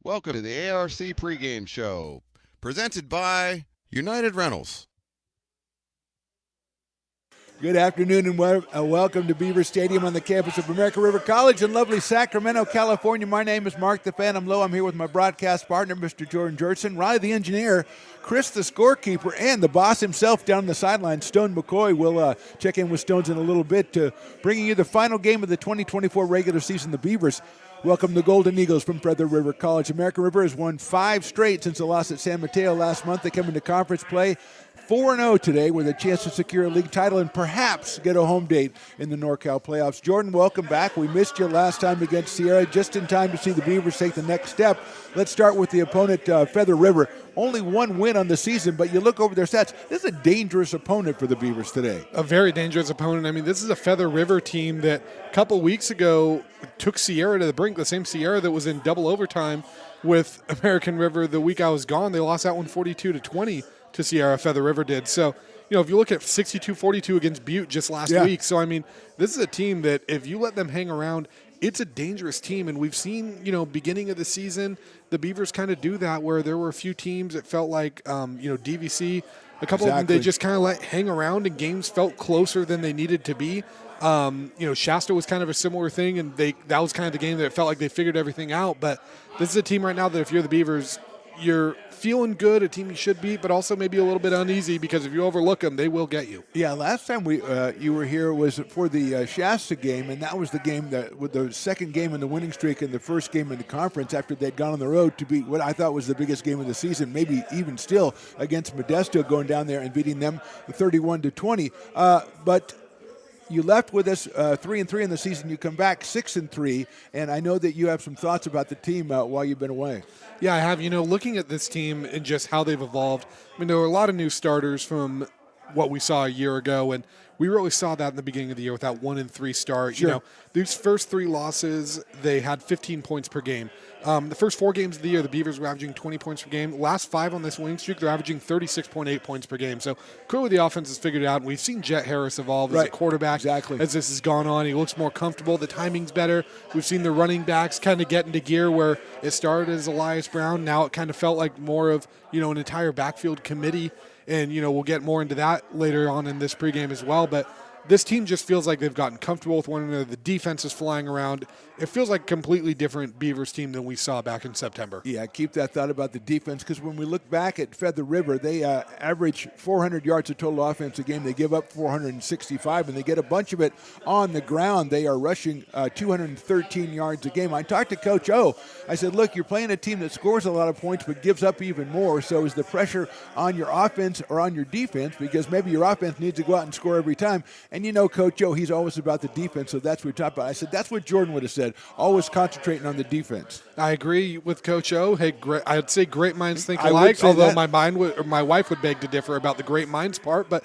Welcome to the ARC Pregame Show, presented by United Rentals. Good afternoon and welcome to Beaver Stadium on the campus of American River College in lovely Sacramento, California. My name is Mark the Phantom Lowe. I'm here with my broadcast partner, Mr. Jordan Jurtson, Riley the engineer, Chris the scorekeeper, and the boss himself down on the sideline, Stone McCoy. We'll check in with Stones in a little bit, bringing you the final game of the 2024 regular season. The Beavers welcome the Golden Eagles from Feather River College. American River has won 5 straight since the loss at San Mateo last month. They come into conference play 4-0 today with a chance to secure a league title and perhaps get a home date in the NorCal playoffs. Jordan, welcome back. We missed you last time against Sierra, just in time to see the Beavers take the next step. Let's start with the opponent, Feather River. Only 1 win on the season, but you look over their stats. This is a dangerous opponent for the Beavers today. A very dangerous opponent. I mean, this is a Feather River team that a couple weeks ago took Sierra to the brink, the same Sierra that was in double overtime with American River the week I was gone. They lost that one 42-20. To Sierra, Feather River did. So, if you look at 62-42 against Butte just last week, so, I mean, this is a team that if you let them hang around, it's a dangerous team. And we've seen, beginning of the season, the Beavers kind of do that where there were a few teams that felt like, DVC, a couple of them, they just kind of let hang around and games felt closer than they needed to be. Shasta was kind of a similar thing, and that was kind of the game that it felt like they figured everything out. But this is a team right now that if you're the Beavers, you're feeling good, a team you should beat, but also maybe a little bit uneasy because if you overlook them, they will get you. Yeah, last time you were here was for the Shasta game, and that was the game that with the second game in the winning streak and the first game in the conference after they'd gone on the road to beat what I thought was the biggest game of the season, maybe even still against Modesto, going down there and beating them 31-20. But you left with us 3-3 in the season. You come back 6-3, and I know that you have some thoughts about the team while you've been away. Yeah, I have. Looking at this team and just how they've evolved, I mean, there were a lot of new starters from what we saw a year ago, and we really saw that in the beginning of the year with that 1-3 start. Sure. These first 3 losses, they had 15 points per game. The first 4 games of the year, the Beavers were averaging 20 points per game. Last 5 on this winning streak, they're averaging 36.8 points per game. So clearly the offense has figured it out. And we've seen Jet Harris evolve as a quarterback as this has gone on. He looks more comfortable. The timing's better. We've seen the running backs kind of get into gear where it started as Elias Brown. Now it kind of felt like more of, an entire backfield committee. And, we'll get more into that later on in this pregame as well. But this team just feels like they've gotten comfortable with one another. The defense is flying around. It feels like a completely different Beavers team than we saw back in September. Yeah, keep that thought about the defense, because when we look back at Feather River, they average 400 yards of total offense a game. They give up 465, and they get a bunch of it on the ground. They are rushing 213 yards a game. I talked to Coach O. I said, look, you're playing a team that scores a lot of points but gives up even more. So is the pressure on your offense or on your defense? Because maybe your offense needs to go out and score every time. And Coach O, he's always about the defense, so that's what we talked about. I said, that's what Jordan would have said, always concentrating on the defense. I agree with Coach O. Hey, I'd say great minds think alike, although my wife would beg to differ about the great minds part. But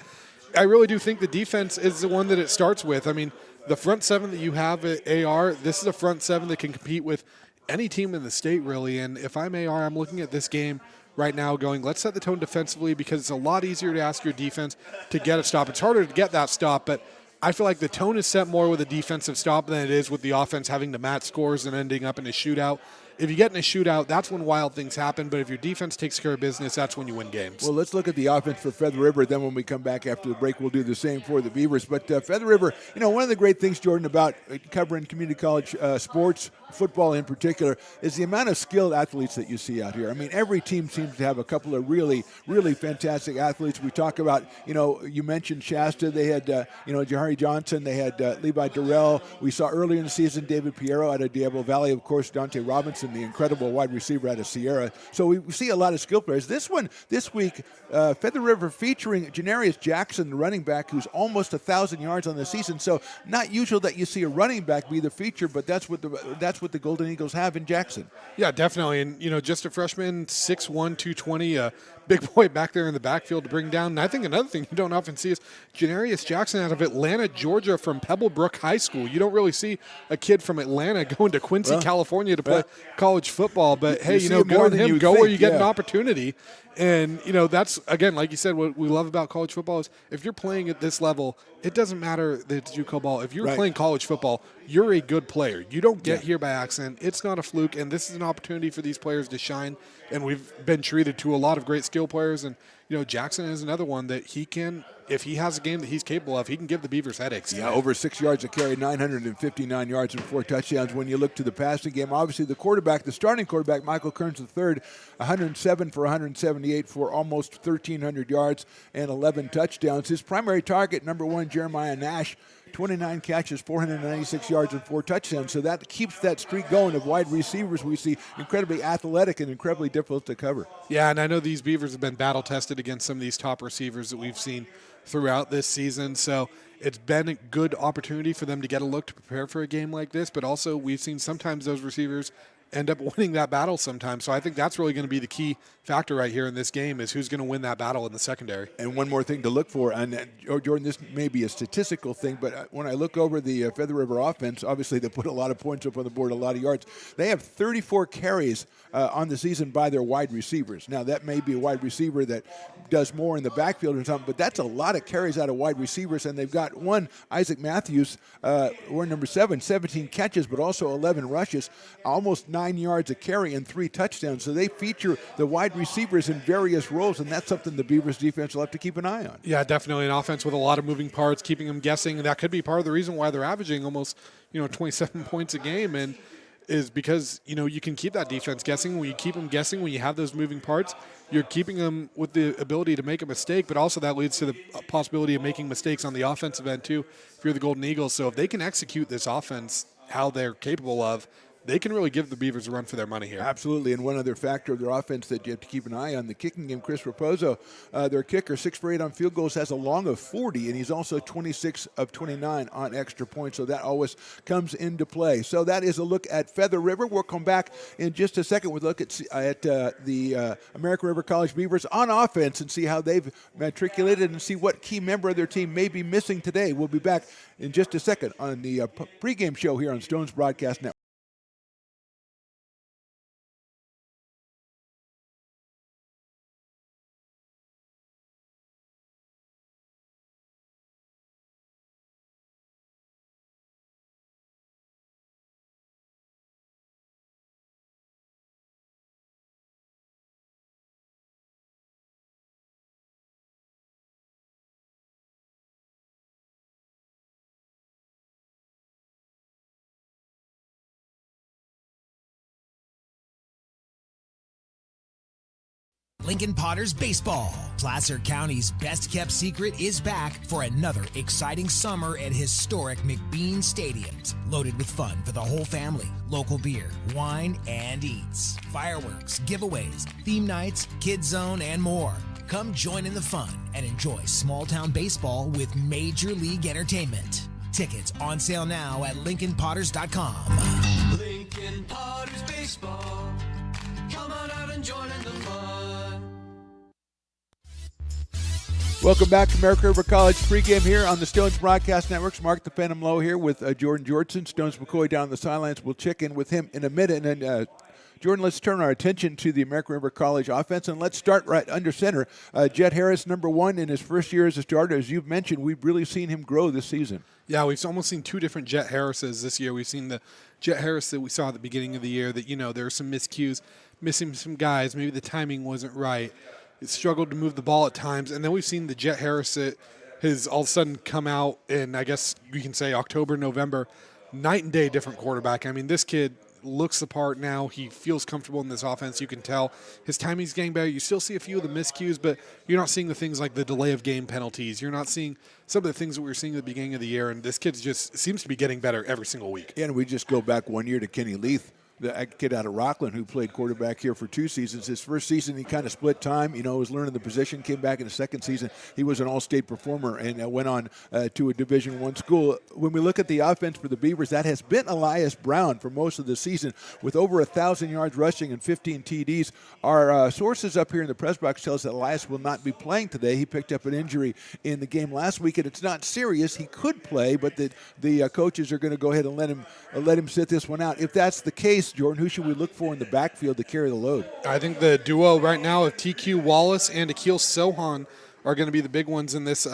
I really do think the defense is the one that it starts with. I mean, the front 7 that you have at AR, this is a front 7 that can compete with any team in the state, really. And if I'm AR, I'm looking at this game right now going, let's set the tone defensively, because it's a lot easier to ask your defense to get a stop. It's harder to get that stop, but I feel like the tone is set more with a defensive stop than it is with the offense having to match scores and ending up in a shootout. If you get in a shootout, that's when wild things happen. But if your defense takes care of business, that's when you win games. Well, let's look at the offense for Feather River. Then when we come back after the break, we'll do the same for the Beavers. But Feather River, one of the great things, Jordan, about covering community college sports, football in particular, is the amount of skilled athletes that you see out here. I mean, every team seems to have a couple of really, really fantastic athletes. We talk about, you mentioned Shasta. They had, Jahari Johnson. They had Levi Durrell. We saw earlier in the season David Piero out of Diablo Valley. Of course, Dante Robinson, the incredible wide receiver out of Sierra. So we see a lot of skill players. This week, Feather River featuring Janarius Jackson, the running back, who's almost 1,000 yards on the season. So not usual that you see a running back be the feature, but that's what the Golden Eagles have in Jackson. Yeah, definitely. And, just a freshman, 6'1", 220, big boy back there in the backfield to bring down. And I think another thing you don't often see is Janarius Jackson out of Atlanta, Georgia, from Pebblebrook High School. You don't really see a kid from Atlanta going to Quincy, California to play college football. But, hey, go with him. Go where you get an opportunity. And, that's, again, like you said, what we love about college football is if you're playing at this level, it doesn't matter that it's JUCO ball. If you're playing college football, you're a good player. You don't get here by accident. It's not a fluke, and this is an opportunity for these players to shine. And we've been treated to a lot of great skill players. And, Jackson is another one that he can, if he has a game that he's capable of, he can give the Beavers headaches. Yeah, over 6 yards a carry, 959 yards and 4 touchdowns. When you look to the passing game, obviously the starting quarterback, Michael Kearns III, 107 for 178 for almost 1,300 yards and 11 touchdowns. His primary target, number 1, Jeremiah Nash, 29 catches, 496 yards, and 4 touchdowns. So that keeps that streak going of wide receivers we see incredibly athletic and incredibly difficult to cover. Yeah, and I know these Beavers have been battle-tested against some of these top receivers that we've seen throughout this season. So it's been a good opportunity for them to get a look to prepare for a game like this. But also we've seen sometimes those receivers end up winning that battle sometimes. So I think that's really going to be the key factor right here in this game is who's going to win that battle in the secondary. And one more thing to look for, and Jordan, this may be a statistical thing, but when I look over the Feather River offense, obviously they put a lot of points up on the board, a lot of yards. They have 34 carries on the season by their wide receivers. Now, that may be a wide receiver that does more in the backfield or something, but that's a lot of carries out of wide receivers, and they've got one, Isaac Matthews, or number 7, 17 catches, but also 11 rushes, almost 9 yards a carry and 3 touchdowns. So they feature the wide receivers in various roles, and that's something the Beavers defense will have to keep an eye on. Yeah, definitely an offense with a lot of moving parts, keeping them guessing, and that could be part of the reason why they're averaging almost 27 points a game, and is because you can keep that defense guessing. When you keep them guessing, when you have those moving parts, you're keeping them with the ability to make a mistake, but also that leads to the possibility of making mistakes on the offensive end too if you're the Golden Eagles. So if they can execute this offense how they're capable of, they can really give the Beavers a run for their money here. Absolutely, and one other factor of their offense that you have to keep an eye on, the kicking game, Chris Raposo, their kicker, 6 for 8 on field goals, has a long of 40, and he's also 26 of 29 on extra points, so that always comes into play. So that is a look at Feather River. We'll come back in just a second. We'll look at the American River College Beavers on offense and see how they've matriculated and see what key member of their team may be missing today. We'll be back in just a second on the pregame show here on Stone's Broadcast Network. Lincoln Potters Baseball. Placer County's best-kept secret is back for another exciting summer at historic McBean Stadiums. Loaded with fun for the whole family, local beer, wine, and eats. Fireworks, giveaways, theme nights, kids zone, and more. Come join in the fun and enjoy small-town baseball with Major League Entertainment. Tickets on sale now at LincolnPotters.com. Lincoln Potters Baseball. Come on out and join in the fun. Welcome back to American River College pregame here on the Stones Broadcast Networks. Mark the Phantom Lowe here with Jordan Georgeson. Stones McCoy down the sidelines. We'll check in with him in a minute. And then, Jordan, let's turn our attention to the American River College offense, and let's start right under center. Jet Harris, number 1 in his first year as a starter. As you've mentioned, we've really seen him grow this season. Yeah, we've almost seen 2 different Jet Harrises this year. We've seen the Jet Harris that we saw at the beginning of the year that, there were some miscues, missing some guys. Maybe the timing wasn't right. It struggled to move the ball at times. And then we've seen the Jet Harris that has all of a sudden come out in, I guess we can say, October, November. Night and day different quarterback. I mean, this kid looks the part now. He feels comfortable in this offense. You can tell his timing's getting better. You still see a few of the miscues, but you're not seeing the things like the delay of game penalties. You're not seeing some of the things that we were seeing at the beginning of the year. And this kid just seems to be getting better every single week. And we just go back 1 year to Kenny Leith. the kid out of Rockland who played quarterback here for 2 seasons. His first season, he kind of split time, was learning the position, came back in the second season. He was an all-state performer and went on to a Division I school. When we look at the offense for the Beavers, that has been Elias Brown for most of the season with over 1,000 yards rushing and 15 TDs. Our sources up here in the press box tell us that Elias will not be playing today. He picked up an injury in the game last week, and it's not serious. He could play, but the coaches are going to go ahead and let him sit this one out. If that's the case, Jordan, who should we look for in the backfield to carry the load? I think the duo right now of TQ Wallace and Akil Sohan are going to be the big ones in this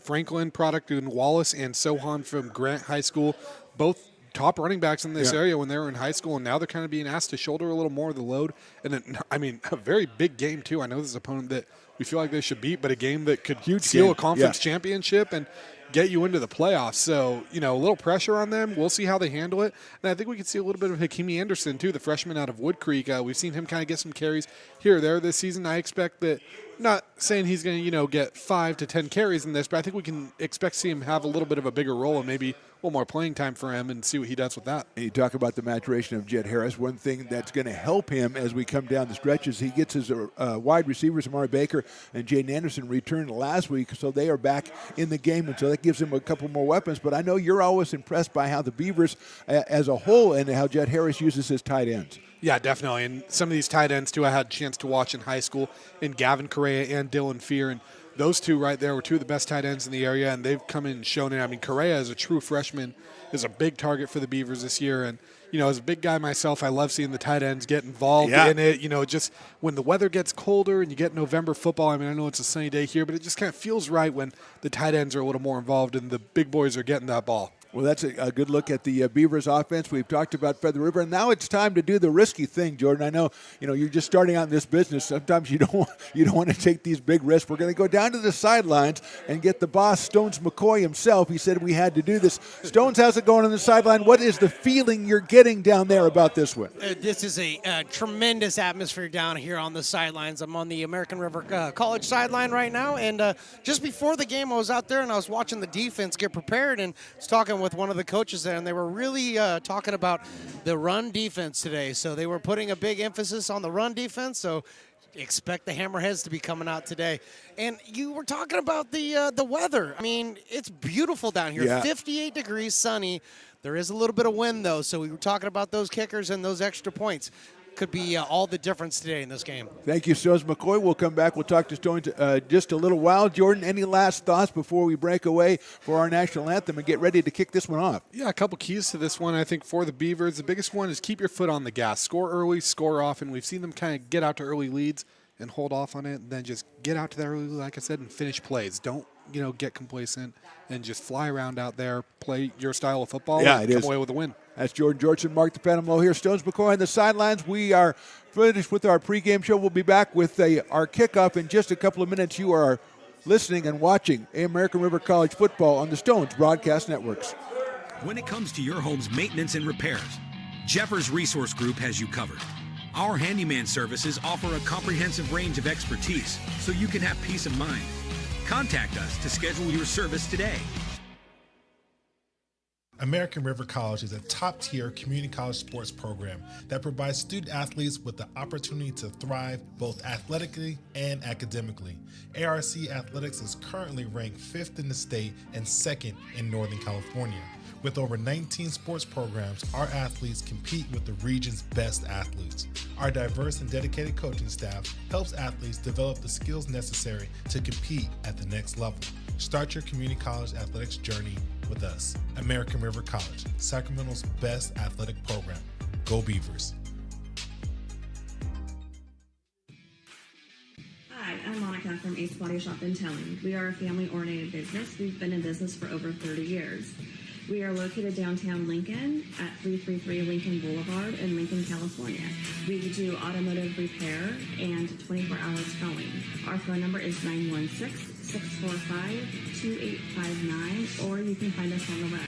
Franklin product, and Wallace and Sohan from Grant High School, both top running backs in this area when they were in high school, and now they're kind of being asked to shoulder a little more of the load. And a very big game too. I know this is an opponent that we feel like they should beat, but a game that could steal a conference championship and get you into the playoffs. So, a little pressure on them. We'll see how they handle it. And I think we could see a little bit of Hakimi Anderson, too, the freshman out of Wood Creek. We've seen him kind of get some carries here or there this season. I expect that, not saying he's going to, get 5 to 10 carries in this, but I think we can expect to see him have a little bit of a bigger role and maybe a little more playing time for him and see what he does with that. And you talk about the maturation of Jet Harris. One thing that's going to help him as we come down the stretch is he gets his wide receivers, Amari Baker and Jaden Anderson, returned last week, so they are back in the game, and so that gives him a couple more weapons. But I know you're always impressed by how the Beavers as a whole and how Jet Harris uses his tight ends. Yeah, definitely. And some of these tight ends, too, I had a chance to watch in high school, in Gavin Correa and Dylan Fear. And those two right there were two of the best tight ends in the area, and they've come in and shown it. Correa, as a true freshman, is a big target for the Beavers this year. And, as a big guy myself, I love seeing the tight ends get involved in it. Just when the weather gets colder and you get November football, I know it's a sunny day here, but it just kind of feels right when the tight ends are a little more involved and the big boys are getting that ball. Well, that's a good look at the Beavers offense. We've talked about Feather River, and now it's time to do the risky thing, Jordan. I know, you're just starting out in this business. Sometimes you don't want to take these big risks. We're going to go down to the sidelines and get the boss, Stones McCoy himself. He said we had to do this. Stones, how's it going on the sideline? What is the feeling you're getting down there about this one? This is a tremendous atmosphere down here on the sidelines. I'm on the American River College sideline right now, and just before the game, I was out there and I was watching the defense get prepared and was talking with one of the coaches there, and they were really talking about the run defense today. So they were putting a big emphasis on the run defense. So expect the Hammerheads to be coming out today. And you were talking about the weather. It's beautiful down here. 58 degrees, sunny. There is a little bit of wind, though. So we were talking about those kickers and those extra points. Could be all the difference today in this game. Thank you, Stones McCoy. We'll come back. We'll talk to Stones just a little while. Jordan, any last thoughts before we break away for our national anthem and get ready to kick this one off? Yeah, a couple keys to this one, I think, for the Beavers. The biggest one is keep your foot on the gas. Score early, score often. We've seen them kind of get out to early leads and hold off on it, and then just get out to that early lead, like I said, and finish plays. Don't, get complacent and just fly around out there, play your style of football, and come away with a win. That's Jordan Georgeson, Mark the Phantom Low here. Stones McCoy on the sidelines. We are finished with our pregame show. We'll be back with our kickoff in just a couple of minutes. You are listening and watching American River College football on the Stones Broadcast Networks. When it comes to your home's maintenance and repairs, Jeffers Resource Group has you covered. Our handyman services offer a comprehensive range of expertise so you can have peace of mind. Contact us to schedule your service today. American River College is a top-tier community college sports program that provides student athletes with the opportunity to thrive both athletically and academically. ARC Athletics is currently ranked 5th in the state and 2nd in Northern California. With over 19 sports programs, our athletes compete with the region's best athletes. Our diverse and dedicated coaching staff helps athletes develop the skills necessary to compete at the next level. Start your community college athletics journey with us. American River College, Sacramento's best athletic program. Go Beavers. Hi, I'm Monica from Ace Body Shop in Telling. We are a family-oriented business. We've been in business for over 30 years. We are located downtown Lincoln at 333 Lincoln Boulevard in Lincoln, California. We do automotive repair and 24-hour towing. Our phone number is 916-645-2859, or you can find us on the web.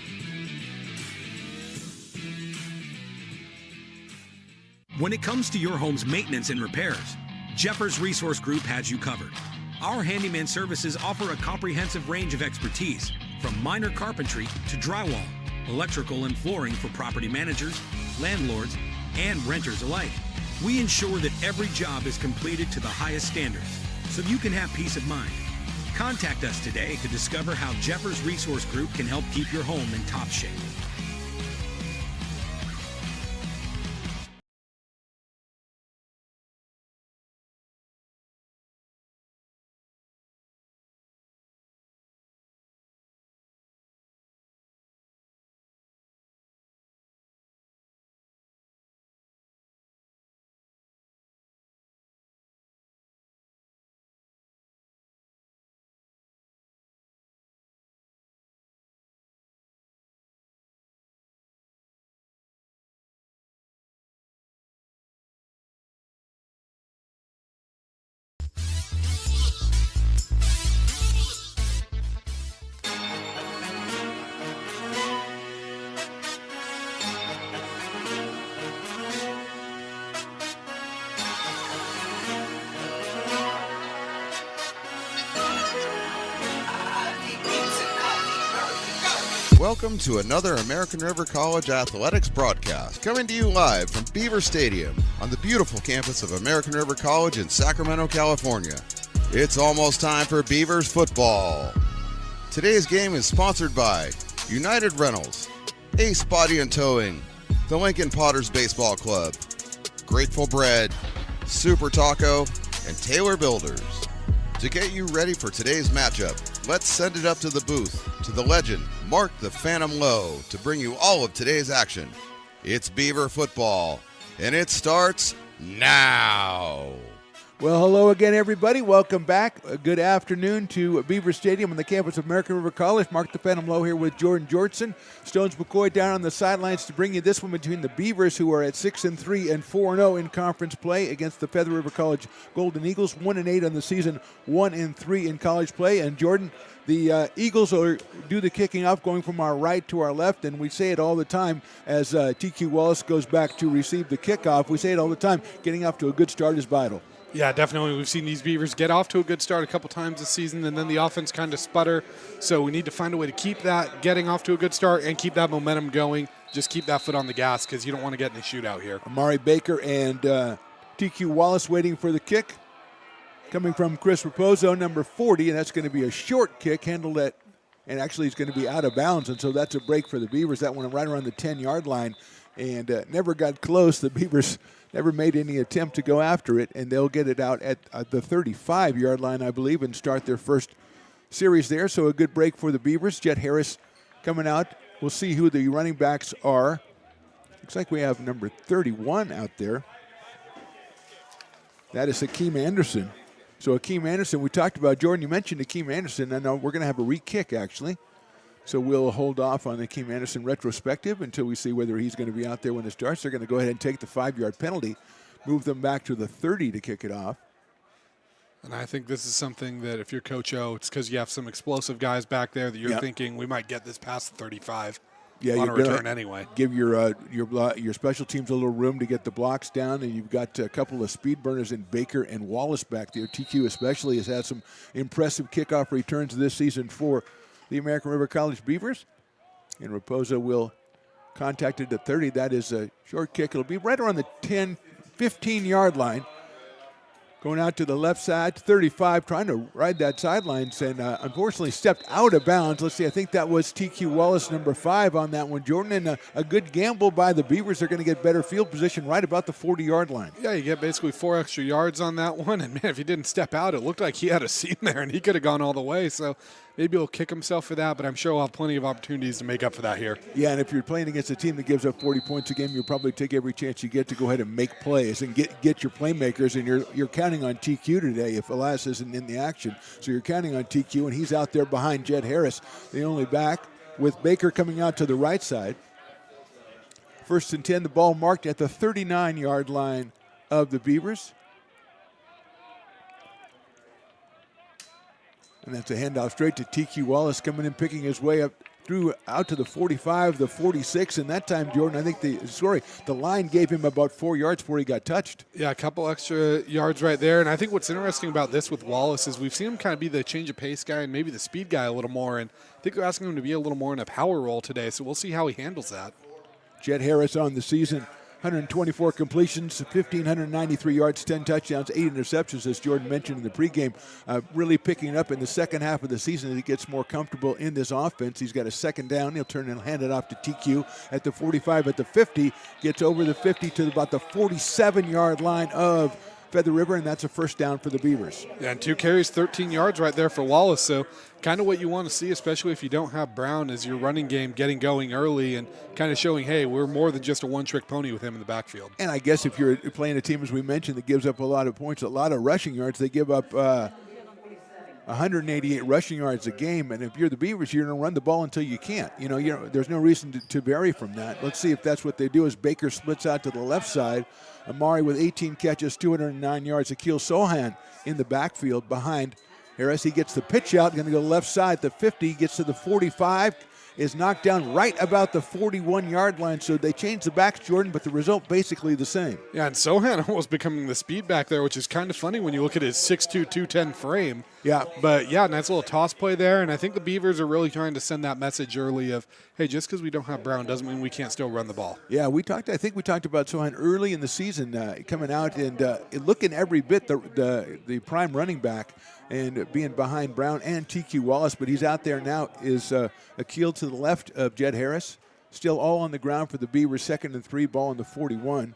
When it comes to your home's maintenance and repairs, Jeffers Resource Group has you covered. Our handyman services offer a comprehensive range of expertise, from minor carpentry to drywall, electrical and flooring for property managers, landlords, and renters alike. We ensure that every job is completed to the highest standards, so you can have peace of mind. Contact us today to discover how Jeffers Resource Group can help keep your home in top shape. Welcome to another American River College athletics broadcast, coming to you live from Beaver Stadium on the beautiful campus of American River College in Sacramento, California. It's almost time for Beavers football. Today's game is sponsored by United Rentals, Ace Body and Towing, the Lincoln Potters Baseball Club, Grateful Bread, Super Taco, and Taylor Builders. To get you ready for today's matchup, let's send it up to the booth, to the legend, Mark the Phantom Lowe, to bring you all of today's action. It's Beaver football, and it starts now. Well, hello again, everybody. Welcome back. A good afternoon to Beaver Stadium on the campus of American River College. Mark the Phantom Lowe here with Jordan Georgeson. Stones McCoy down on the sidelines to bring you this one between the Beavers, who are at 6-3 and 4-0 in conference play, against the Feather River College Golden Eagles, 1-8 on the season, 1-3 in college play. And Jordan, the Eagles do the kicking off, going from our right to our left, and we say it all the time as TQ Wallace goes back to receive the kickoff. We say it all the time, getting off to a good start is vital. Yeah, definitely. We've seen these Beavers get off to a good start a couple times this season, and then the offense kind of sputter. So we need to find a way to keep that getting off to a good start and keep that momentum going. Just keep that foot on the gas because you don't want to get in a shootout here. Amari Baker and TQ Wallace waiting for the kick. Coming from Chris Raposo, number 40, and that's going to be a short kick, handled at, and actually it's going to be out of bounds, and so that's a break for the Beavers. That one right around the 10-yard line, and never got close. The Beavers never made any attempt to go after it, and they'll get it out at the 35-yard line, I believe, and start their first series there. So a good break for the Beavers. Jet Harris coming out. We'll see who the running backs are. Looks like we have number 31 out there. That is Akeem Anderson. So Akeem Anderson, we talked about, Jordan, you mentioned Akeem Anderson. I know we're going to have a re-kick, actually. So we'll hold off on the Akeem Anderson retrospective until we see whether he's going to be out there when it starts. They're going to go ahead and take the 5-yard penalty, move them back to the 30 to kick it off. And I think this is something that if you're Coach O, it's because you have some explosive guys back there that you're thinking we might get this past the 35 on a return anyway. Give your special teams a little room to get the blocks down, and you've got a couple of speed burners in Baker and Wallace back there. TQ especially has had some impressive kickoff returns this season for the American River College Beavers. And Raposo will contact it at 30. That is a short kick. It'll be right around the 10, 15-yard line. Going out to the left side, 35, trying to ride that sidelines, and unfortunately stepped out of bounds. Let's see, I think that was TQ Wallace, number 5 on that one, Jordan. And a good gamble by the Beavers. They're going to get better field position right about the 40-yard line. Yeah, you get basically 4 extra yards on that one. And, man, if he didn't step out, it looked like he had a seam there, and he could have gone all the way. So maybe he'll kick himself for that, but I'm sure he'll have plenty of opportunities to make up for that here. Yeah, and if you're playing against a team that gives up 40 points a game, you'll probably take every chance you get to go ahead and make plays and get your playmakers, and you're counting on TQ today if Elias isn't in the action. So you're counting on TQ, and he's out there behind Jet Harris, the only back, with Baker coming out to the right side. 1st and 10, the ball marked at the 39-yard line of the Beavers. And that's a handoff straight to TQ Wallace, coming in, picking his way up out to the 45, the 46, and that time, Jordan, I think the line gave him about 4 yards before he got touched. Yeah, a couple extra yards right there, and I think what's interesting about this with Wallace is we've seen him kind of be the change of pace guy and maybe the speed guy a little more, and I think we're asking him to be a little more in a power role today, so we'll see how he handles that. Jet Harris on the season, 124 completions, 1,593 yards, 10 touchdowns, 8 interceptions, as Jordan mentioned in the pregame. Really picking it up in the second half of the season as he gets more comfortable in this offense. He's got a second down. He'll turn and hand it off to TQ at the 45, at the 50. Gets over the 50 to about the 47-yard line of Feather River, and that's a first down for the Beavers. Yeah, and 2 carries, 13 yards right there for Wallace. So kind of what you want to see, especially if you don't have Brown, is your running game getting going early and kind of showing, hey, we're more than just a one-trick pony with him in the backfield. And I guess if you're playing a team, as we mentioned, that gives up a lot of points, a lot of rushing yards, they give up 188 rushing yards a game. And if you're the Beavers, you're going to run the ball until you can't. There's no reason to vary from that. Let's see if that's what they do as Baker splits out to the left side. Amari with 18 catches, 209 yards. Akil Sohan in the backfield behind Harris. He gets the pitch out, going to go left side. The 50 gets to the 45, is knocked down right about the 41-yard line. So they changed the backs, Jordan, but the result basically the same. Yeah, and Sohan almost becoming the speed back there, which is kind of funny when you look at his 6'2", 210 frame. Yeah. But, yeah, nice little toss play there. And I think the Beavers are really trying to send that message early of, hey, just because we don't have Brown doesn't mean we can't still run the ball. Yeah, I think we talked about Sohan early in the season coming out and looking every bit the prime running back and being behind Brown and TQ Wallace. But he's out there now is Akil to the left of Jed Harris. Still all on the ground for the Beavers, 2nd and 3, ball on the 41.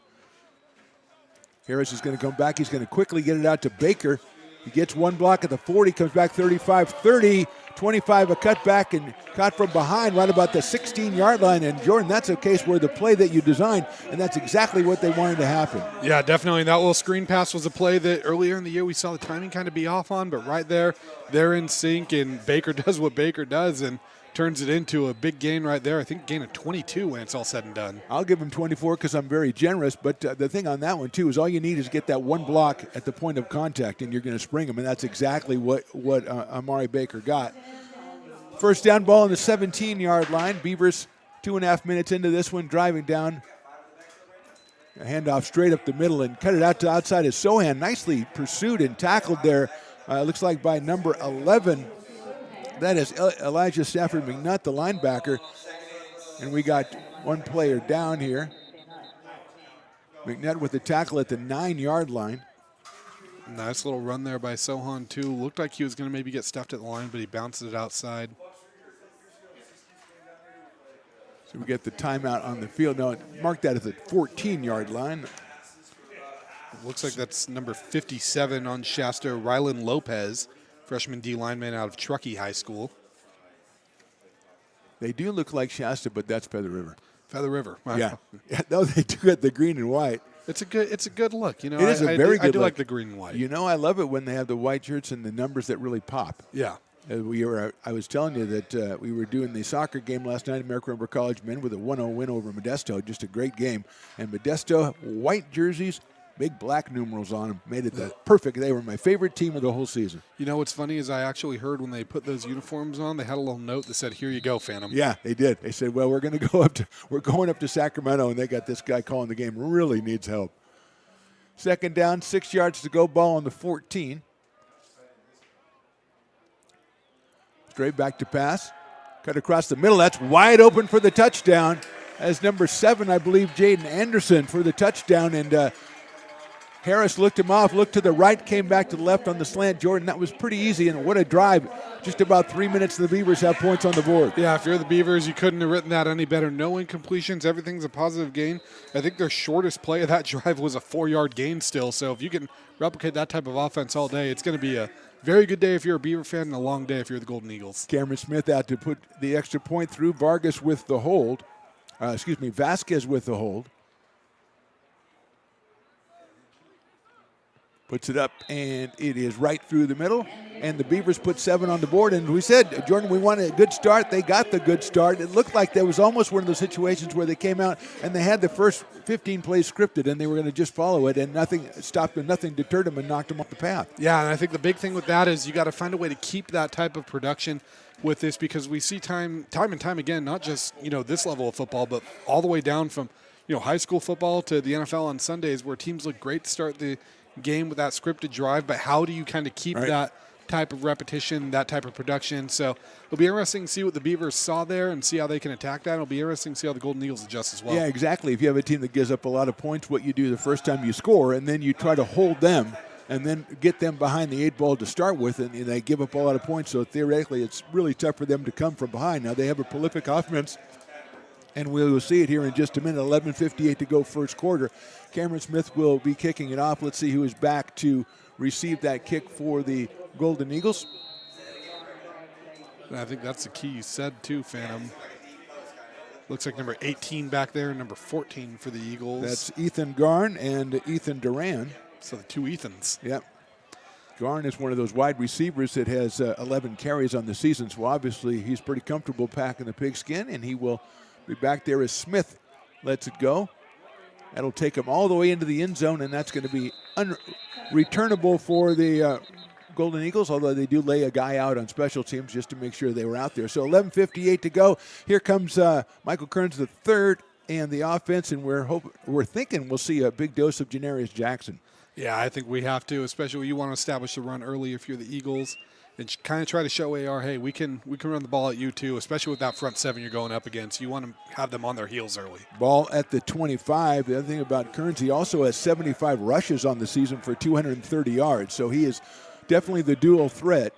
Harris is going to come back. He's going to quickly get it out to Baker. He gets one block at the 40, comes back 35, 30, 25, a cutback, and caught from behind right about the 16-yard line. And, Jordan, that's a case where the play that you designed, and that's exactly what they wanted to happen. Yeah, definitely. That little screen pass was a play that earlier in the year we saw the timing kind of be off on, but right there, they're in sync, and Baker does what Baker does and turns it into a big gain right there. I think gain of 22 when it's all said and done. I'll give him 24 because I'm very generous, but the thing on that one, too, is all you need is get that one block at the point of contact, and you're going to spring him, and that's exactly what Amari Baker got. First down, ball on the 17-yard line. Beavers 2.5 minutes into this one, driving down. A handoff straight up the middle and cut it out to outside of Sohan. Nicely pursued and tackled there, looks like by number 11. That is Elijah Stafford McNutt, the linebacker. And we got one player down here. McNutt with the tackle at the 9-yard line. Nice little run there by Sohan, too. Looked like he was going to maybe get stuffed at the line, but he bounced it outside. So we get the timeout on the field. Now, mark that as the 14-yard line. Looks like that's number 57 on Shasta, Rylan Lopez, freshman D lineman out of Truckee High School. They do look like Shasta, but that's Feather River. Feather River. Wow. Yeah. No, they do get the green and white. It's a good look. It is a very good I do look. like the green and white. I love it when they have the white shirts and the numbers that really pop. Yeah. I was telling you that we were doing the soccer game last night, American River College men, with a 1-0 win over Modesto. Just a great game. And Modesto, white jerseys, big black numerals on them, made it perfect. They were my favorite team of the whole season. You know what's funny is I actually heard when they put those uniforms on, they had a little note that said, "Here you go, Phantom." Yeah, they did. They said, "Well, we're going up to Sacramento, and they got this guy calling the game. Really needs help." Second down, 6 yards to go. Ball on the 14. Straight back to pass. Cut across the middle. That's wide open for the touchdown. As number 7, I believe, Jaden Anderson for the touchdown. And Harris looked him off, looked to the right, came back to the left on the slant. Jordan, that was pretty easy, and what a drive. Just about 3 minutes, the Beavers have points on the board. Yeah, if you're the Beavers, you couldn't have written that any better. No incompletions, everything's a positive gain. I think their shortest play of that drive was a 4-yard gain still, so if you can replicate that type of offense all day, it's going to be a very good day if you're a Beaver fan and a long day if you're the Golden Eagles. Cameron Smith out to put the extra point through. Vargas with the hold. Vasquez with the hold. Puts it up, and it is right through the middle. And the Beavers put 7 on the board. And we said, Jordan, we wanted a good start. They got the good start. It looked like there was almost one of those situations where they came out and they had the first 15 plays scripted, and they were going to just follow it, and nothing stopped them, nothing deterred them, and knocked them off the path. Yeah, and I think the big thing with that is you got to find a way to keep that type of production with this, because we see time and time again, not just this level of football, but all the way down from high school football to the NFL on Sundays, where teams look great to start the game with that scripted drive, but how do you kind of keep that type of repetition, that type of production. So it'll be interesting to see what the Beavers saw there and see how they can attack that. It'll be interesting to see how the Golden Eagles adjust as well. Yeah, exactly. If you have a team that gives up a lot of points, what you do the first time you score, and then you try to hold them and then get them behind the 8 ball to start with, and they give up a lot of points. So theoretically, it's really tough for them to come from behind. Now, they have a prolific offense, and we will see it here in just a minute. 11:58 to go first quarter. Cameron Smith will be kicking it off. Let's see who is back to receive that kick for the Golden Eagles. And I think that's the key you said too, Phantom. Looks like number 18 back there, number 14 for the Eagles. That's Ethan Garn and Ethan Duran. So the two Ethans. Yep. Garn is one of those wide receivers that has 11 carries on the season, so obviously he's pretty comfortable packing the pigskin, and he will be back there as Smith lets it go. That'll take him all the way into the end zone, and that's going to be unreturnable for the Golden Eagles, although they do lay a guy out on special teams just to make sure they were out there. So 11:58 to go. Here comes Michael Kearns the third and the offense, and we're thinking we'll see a big dose of Janarius Jackson. Yeah, I think we have to, especially when you want to establish the run early if you're the Eagles, and kind of try to show AR, hey, we can run the ball at you too, especially with that front seven you're going up against. You want to have them on their heels early. Ball at the 25. The other thing about Kearns, he also has 75 rushes on the season for 230 yards, so he is definitely the dual threat.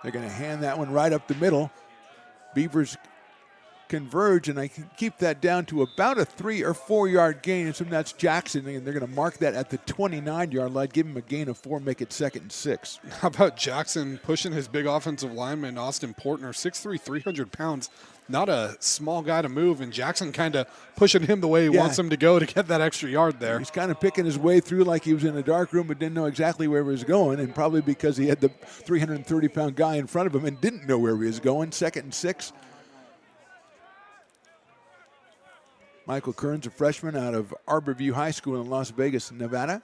They're going to hand that one right up the middle. Beavers converge, and I can keep that down to about a 3 or 4 yard gain. And so that's Jackson, and they're going to mark that at the 29-yard line, give him a gain of 4, make it 2nd and 6. How about Jackson pushing his big offensive lineman, Austin Portner, 6'3", 300 pounds. Not a small guy to move, and Jackson kind of pushing him the way he wants him to go to get that extra yard there. He's kind of picking his way through like he was in a dark room but didn't know exactly where he was going, and probably because he had the 330-pound guy in front of him and didn't know where he was going. 2nd and 6. Michael Kearns, a freshman out of Arborview High School in Las Vegas, Nevada.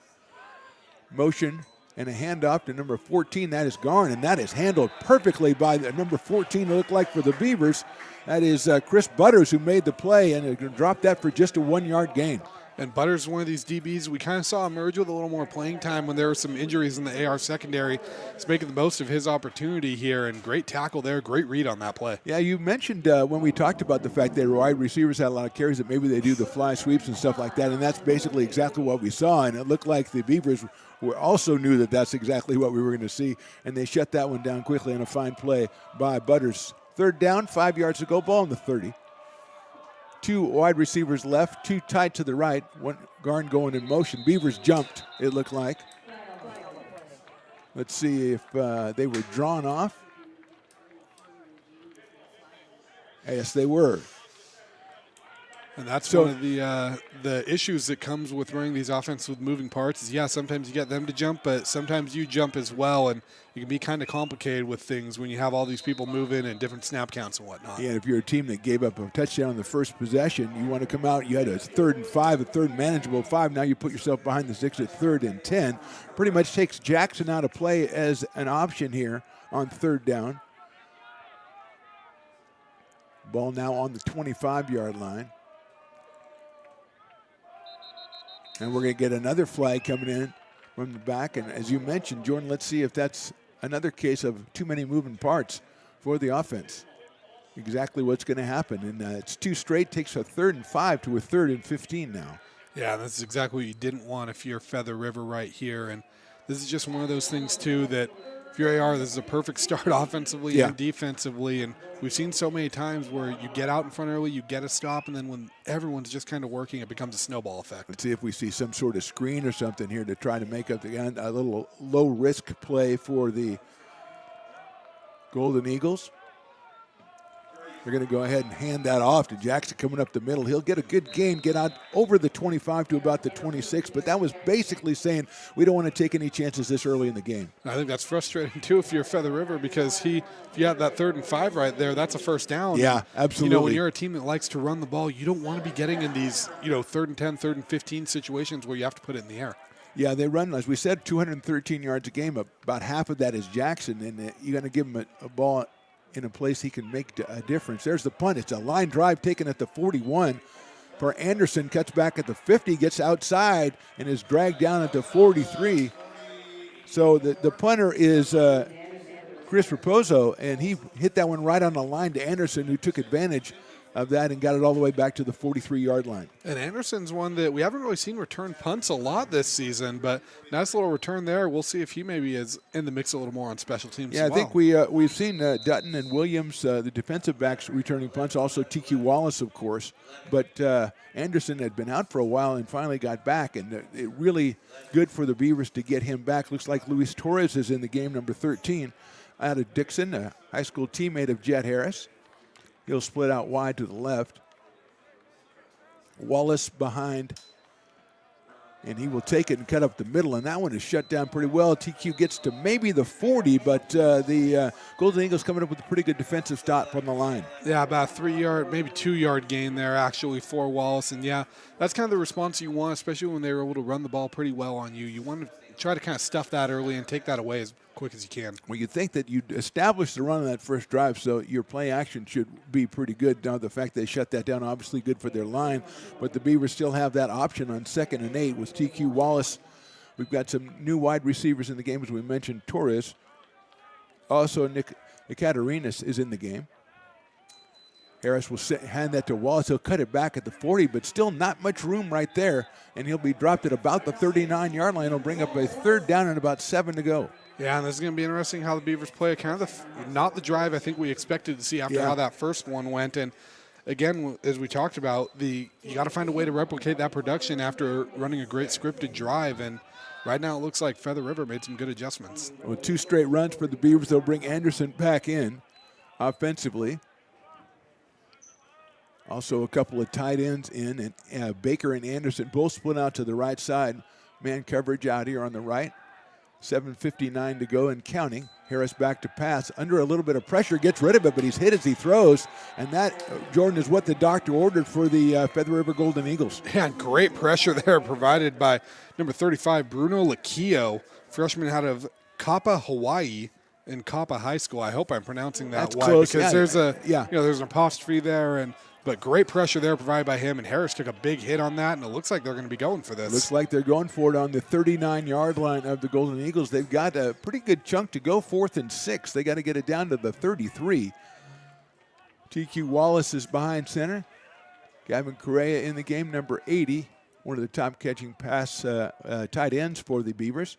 Motion and a handoff to number 14. That is Garn, and that is handled perfectly by the number 14, it looked like, for the Beavers. That is Chris Butters, who made the play, and dropped that for just a 1 yard gain. And Butters is one of these DBs we kind of saw emerge with a little more playing time when there were some injuries in the AR secondary. He's making the most of his opportunity here, and great tackle there, great read on that play. Yeah, you mentioned when we talked about the fact that wide receivers had a lot of carries that maybe they do the fly sweeps and stuff like that, and that's basically exactly what we saw, and it looked like the Beavers also knew that that's exactly what we were going to see, and they shut that one down quickly on a fine play by Butters. 3rd down, 5 yards to go, ball on the 30. 2 wide receivers left, 2 tight to the right, 1 Garn going in motion. Beavers jumped, it looked like. Let's see if they were drawn off. Yes, they were. And that's one of the issues that comes with running these offenses with moving parts is, yeah, sometimes you get them to jump, but sometimes you jump as well, and it can be kind of complicated with things when you have all these people moving and different snap counts and whatnot. Yeah, if you're a team that gave up a touchdown on the first possession, you want to come out, you had a 3rd and 5, a 3rd manageable 5, now you put yourself behind the 6 at 3rd and 10. Pretty much takes Jackson out of play as an option here on 3rd down. Ball now on the 25-yard line. And we're going to get another flag coming in from the back. And as you mentioned, Jordan, let's see if that's another case of too many moving parts for the offense. Exactly what's going to happen. And it's 2 straight, takes a 3rd and 5 to a 3rd and 15 now. Yeah, that's exactly what you didn't want if you're Feather River right here. And this is just one of those things, too, that if you're AR, this is a perfect start offensively and defensively. And we've seen so many times where you get out in front early, you get a stop, and then when everyone's just kind of working, it becomes a snowball effect. Let's see if we see some sort of screen or something here to try to make up the end. A little low-risk play for the Golden Eagles. They're going to go ahead and hand that off to Jackson coming up the middle. He'll get a good gain, get out over the 25 to about the 26, but that was basically saying we don't want to take any chances this early in the game. I think that's frustrating, too, if you're Feather River, because if you have that 3rd and 5 right there, that's a first down. Yeah, absolutely. You know, when you're a team that likes to run the ball, you don't want to be getting in these, 3rd and 10, 3rd and 15 situations where you have to put it in the air. Yeah, they run, as we said, 213 yards a game. About half of that is Jackson, and you're going to give him a ball in a place he can make a difference. There's the punt. It's a line drive taken at the 41. For Anderson, cuts back at the 50, gets outside, and is dragged down at the 43. So the punter is Chris Raposo, and he hit that one right on the line to Anderson, who took advantage of that and got it all the way back to the 43-yard line. And Anderson's one that we haven't really seen return punts a lot this season, but nice little return there. We'll see if he maybe is in the mix a little more on special teams Yeah, as well. I think we've seen Dutton and Williams, the defensive backs, returning punts, also TQ Wallace, of course. But Anderson had been out for a while and finally got back, and it really good for the Beavers to get him back. Looks like Luis Torres is in the game, number 13, out of Dixon, a high school teammate of Jet Harris. He'll split out wide to the left. Wallace behind, and he will take it and cut up the middle, and that one is shut down pretty well. TQ gets to maybe the 40, but the Golden Eagles coming up with a pretty good defensive stop from the line. Yeah, about a 3-yard, maybe 2-yard gain there actually for Wallace, and yeah, that's kind of the response you want, especially when they were able to run the ball pretty well on you. You want to try to kind of stuff that early and take that away as quick as you can. Well, you'd think that you'd establish the run on that first drive, so your play action should be pretty good. Now, the fact they shut that down, obviously good for their line, but the Beavers still have that option on 2nd and 8 with TQ Wallace. We've got some new wide receivers in the game, as we mentioned, Torres. Also, Nick Ekaterinas is in the game. Harris will hand that to Wallace. He'll cut it back at the 40, but still not much room right there, and he'll be dropped at about the 39-yard line. He'll bring up a 3rd down and about 7 to go. Yeah, and this is going to be interesting how the Beavers play. Kind of not the drive I think we expected to see after how that first one went. And again, as we talked about, you got to find a way to replicate that production after running a great scripted drive. And right now it looks like Feather River made some good adjustments. With 2 straight runs for the Beavers, they'll bring Anderson back in offensively. Also a couple of tight ends in, and Baker and Anderson both split out to the right side. Man coverage out here on the right. 7:59 to go and counting. Harris back to pass. Under a little bit of pressure, gets rid of it, but he's hit as he throws. And that, Jordan, is what the doctor ordered for the Feather River Golden Eagles. Yeah, great pressure there provided by number 35, Bruno Lakio, freshman out of Kappa, Hawaii, in Kappa High School. I hope I'm pronouncing that right. Close. Because there's there's an apostrophe there, but great pressure there provided by him, and Harris took a big hit on that, and it looks like they're going to be going for this. Looks like they're going for it on the 39-yard line of the Golden Eagles. They've got a pretty good chunk to go, 4th and 6. They got to get it down to the 33. TQ Wallace is behind center. Gavin Correa in the game, number 80, one of the top catching pass tight ends for the Beavers.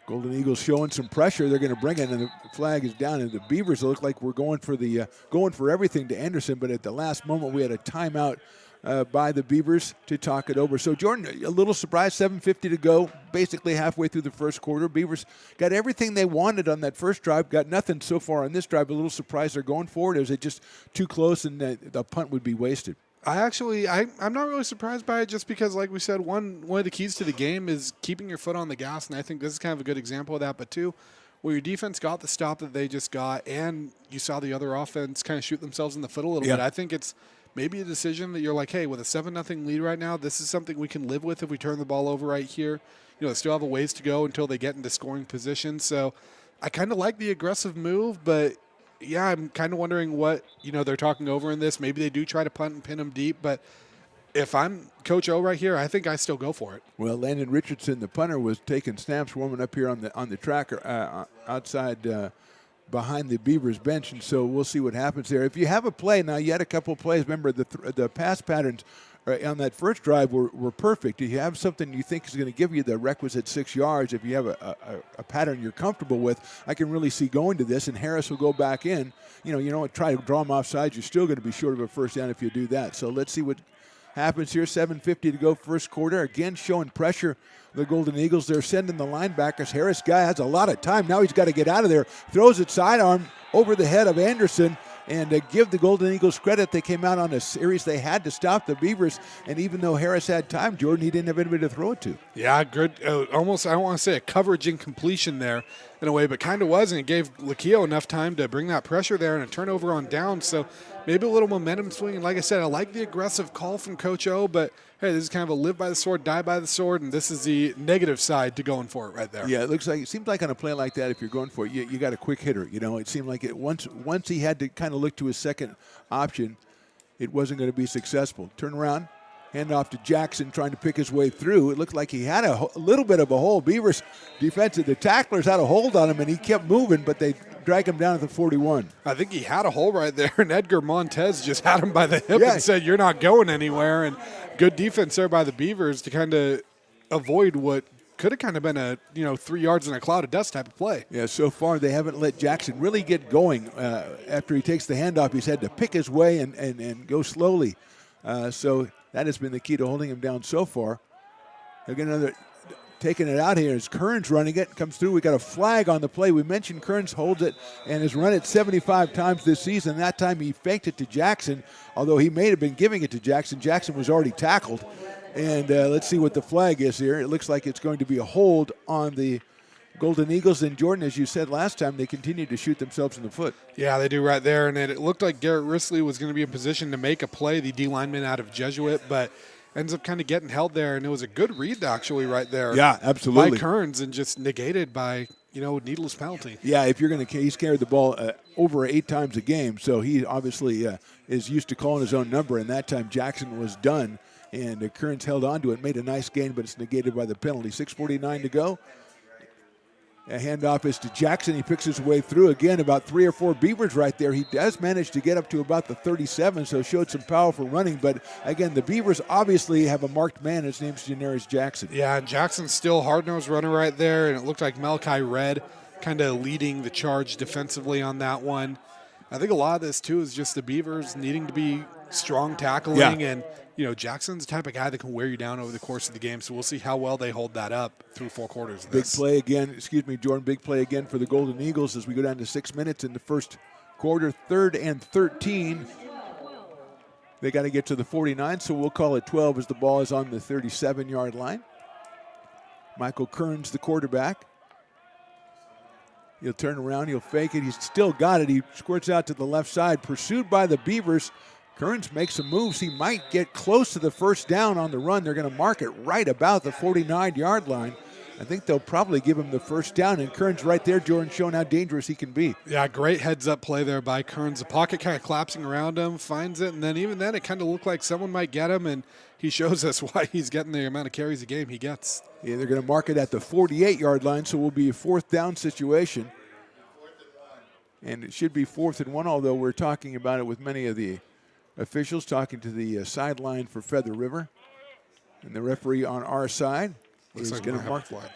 Golden Eagles showing some pressure. They're going to bring it, and the flag is down. And the Beavers look like we're going for everything to Anderson, but at the last moment we had a timeout by the Beavers to talk it over. So, Jordan, a little surprised, 7:50 to go, basically halfway through the first quarter. Beavers got everything they wanted on that first drive, got nothing so far on this drive. A little surprised they're going for it. Or is it just too close and the punt would be wasted? I'm not really surprised by it, just because, like we said, one of the keys to the game is keeping your foot on the gas, and I think this is kind of a good example of that. But two, where your defense got the stop that they just got, and you saw the other offense kind of shoot themselves in the foot a little bit, I think it's maybe a decision that you're like, hey, with a 7-0 lead right now, this is something we can live with if we turn the ball over right here. They still have a ways to go until they get into scoring position. So I kind of like the aggressive move, but yeah, I'm kind of wondering what, they're talking over in this. Maybe they do try to punt and pin them deep, but if I'm Coach O right here, I think I still go for it. Well, Landon Richardson, the punter, was taking snaps, warming up here on the tracker outside behind the Beavers bench, and so we'll see what happens there. If you have a play, now you had a couple of plays. Remember, the pass patterns on that first drive were perfect. If you have something you think is going to give you the requisite 6 yards, if you have a pattern you're comfortable with, I can really see going to this, and Harris will go back in. Try to draw him offside. You're still going to be short of a first down if you do that. So let's see what happens here. 7:50 to go first quarter. Again, showing pressure. The Golden Eagles, they're sending the linebackers. Harris guy has a lot of time. Now he's got to get out of there. Throws it sidearm over the head of Anderson. And give the Golden Eagles credit, they came out on a series. They had to stop the Beavers. And even though Harris had time, Jordan, he didn't have anybody to throw it to. Yeah, good. Almost, I don't want to say a coverage incompletion there in a way, but kind of was. And it gave Lakio enough time to bring that pressure there and a turnover on down. So maybe a little momentum swing. And like I said, I like the aggressive call from Coach O, but hey, this is kind of a live by the sword, die by the sword, and this is the negative side to going for it right there. Yeah, it seems like on a play like that, if you're going for it, you got a quick hitter. It seemed like once he had to kind of look to his second option, it wasn't going to be successful. Turn around, Hand off to Jackson, trying to pick his way through. It looked like he had a little bit of a hole. Beavers defensive, the tacklers had a hold on him, and he kept moving, but they drag him down at the 41. I think he had a hole right there, and Edgar Montez just had him by the hip and said, "You're not going anywhere." And good defense there by the Beavers to kind of avoid what could have kind of been a 3 yards in a cloud of dust type of play. Yeah, so far they haven't let Jackson really get going. After he takes the handoff, he's had to pick his way and go slowly. So that has been the key to holding him down so far. Again, another taking it out here is Kearns running it. Comes through. We got a flag on the play. We mentioned Kearns holds it and has run it 75 times this season. That time he faked it to Jackson, although he may have been giving it to Jackson. Jackson was already tackled. And let's see what the flag is here. It looks like it's going to be a hold on the Golden Eagles. And Jordan, as you said last time, they continue to shoot themselves in the foot. Yeah, they do right there. And it looked like Garrett Risley was going to be in position to make a play, the D lineman out of Jesuit, but ends up kind of getting held there. And it was a good read, actually, right there. Yeah, absolutely. By Kearns, and just negated by, needless penalty. Yeah, if you're going to, he's carried the ball over 8 times a game. So he obviously is used to calling his own number. And that time Jackson was done. And Kearns held on to it, made a nice gain, but it's negated by the penalty. 6:49 to go. A handoff is to Jackson. He picks his way through again, about 3 or 4 Beavers right there. He does manage to get up to about the 37, so showed some powerful running. But again, the Beavers obviously have a marked man. His name's Janaris Jackson. Yeah, and Jackson's still hard-nosed runner right there, and it looked like Malachi Red kind of leading the charge defensively on that one. I think a lot of this, too, is just the Beavers needing to be strong tackling and Jackson's the type of guy that can wear you down over the course of the game, so we'll see how well they hold that up through 4 quarters of this. Big play again, Jordan, big play again for the Golden Eagles as we go down to 6 minutes in the first quarter, 3rd and 13. They got to get to the 49, so we'll call it 12 as the ball is on the 37-yard line. Michael Kearns, the quarterback. He'll turn around, he'll fake it, he's still got it. He squirts out to the left side, pursued by the Beavers. Kearns makes some moves. He might get close to the first down on the run. They're going to mark it right about the 49-yard line. I think they'll probably give him the first down. And Kearns right there, Jordan, showing how dangerous he can be. Yeah, great heads-up play there by Kearns. The pocket kind of collapsing around him, finds it, and then even then it kind of looked like someone might get him, and he shows us why he's getting the amount of carries a game he gets. Yeah, they're going to mark it at the 48-yard line, so it will be a 4th down situation. And it should be 4th and 1, although we're talking about it with many of the officials, talking to the sideline for Feather River. And the referee on our side is going to mark flag.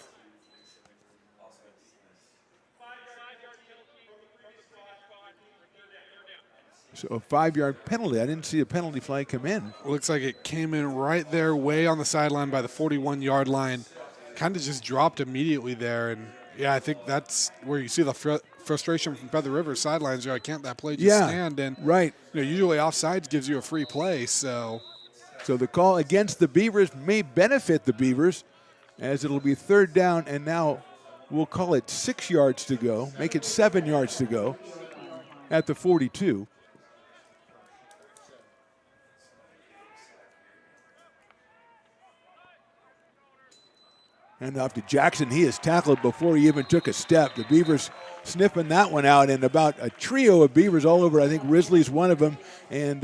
So a 5-yard penalty. I didn't see a penalty flag come in. Looks like it came in right there, way on the sideline by the 41-yard line. Kind of just dropped immediately there. And, yeah, I think that's where you see the frustration from Feather River sidelines. You're like, can't that play just stand? And right. Usually offsides gives you a free play. So the call against the Beavers may benefit the Beavers, as it'll be 3rd down, and now we'll call it 6 yards to go, make it 7 yards to go at the 42. And off to Jackson. He is tackled before he even took a step. The Beavers sniffing that one out, and about a trio of Beavers all over. I think Risley's one of them. And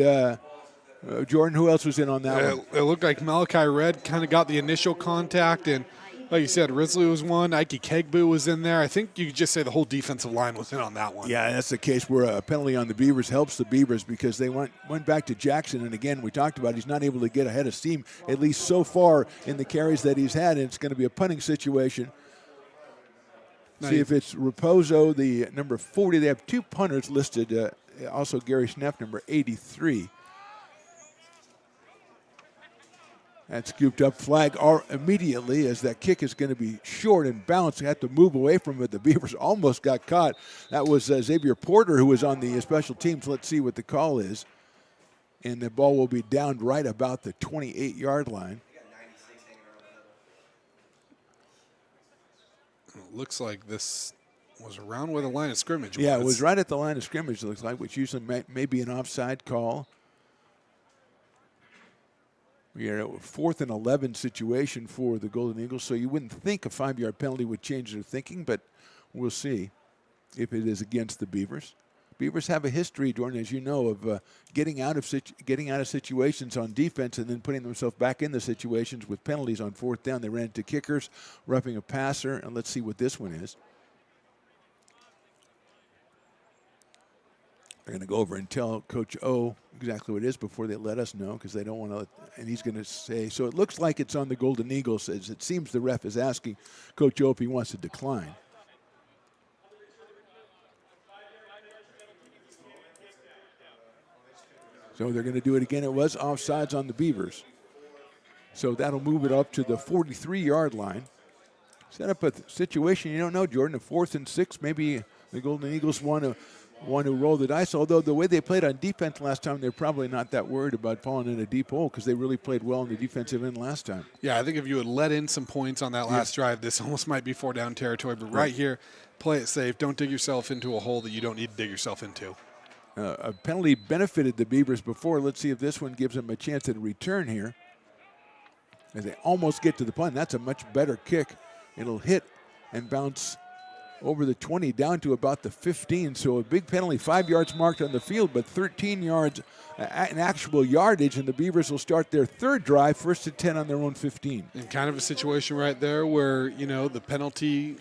Jordan, who else was in on that one? It looked like Malachi Red kind of got the initial contact, and like you said, Risley was one. Ike Kegbu was in there. I think you could just say the whole defensive line was in on that one. Yeah, that's the case where a penalty on the Beavers helps the Beavers because they went back to Jackson. And, again, we talked about he's not able to get ahead of steam, at least so far in the carries that he's had. And it's going to be a punting situation. See if it's Raposo, the number 40. They have 2 punters listed, also Gary Schneff, number 83. That scooped up flag immediately as that kick is going to be short and bounced. They have to move away from it. The Beavers almost got caught. That was Xavier Porter, who was on the special teams. Let's see what the call is. And the ball will be down right about the 28-yard line. It looks like this was around where the line of scrimmage was. Yeah, it was right at the line of scrimmage, it looks like, which usually may be an offside call. We are at a 4th and 11 situation for the Golden Eagles, so you wouldn't think a 5-yard penalty would change their thinking, but we'll see if it is against the Beavers. Beavers have a history, Jordan, as you know, of getting out of situations on defense and then putting themselves back in the situations with penalties on fourth down. They ran into kickers, roughing a passer, and let's see what this one is. They're going to go over and tell Coach O exactly what it is before they let us know, because they don't want to. And he's going to say, so it looks like it's on the Golden Eagles. As it seems the ref is asking Coach O if he wants to decline. So they're going to do it again. It was offsides on the Beavers. So that'll move it up to the 43-yard line. Set up a situation you don't know, Jordan. A 4th and 6, maybe the Golden Eagles want to roll the dice. Although the way they played on defense last time, they're probably not that worried about falling in a deep hole because they really played well in the defensive end last time. Yeah, I think if you had let in some points on that last drive, this almost might be 4-down territory. But right here, play it safe. Don't dig yourself into a hole that you don't need to dig yourself into. A penalty benefited the Beavers before. Let's see if this one gives them a chance at a return here. As they almost get to the punt. That's a much better kick. It'll hit and bounce over the 20 down to about the 15. So a big penalty, 5 yards marked on the field, but 13 yards in actual yardage, and the Beavers will start their third drive, 1st and 10 on their own 15. And kind of a situation right there where, you know, the penalty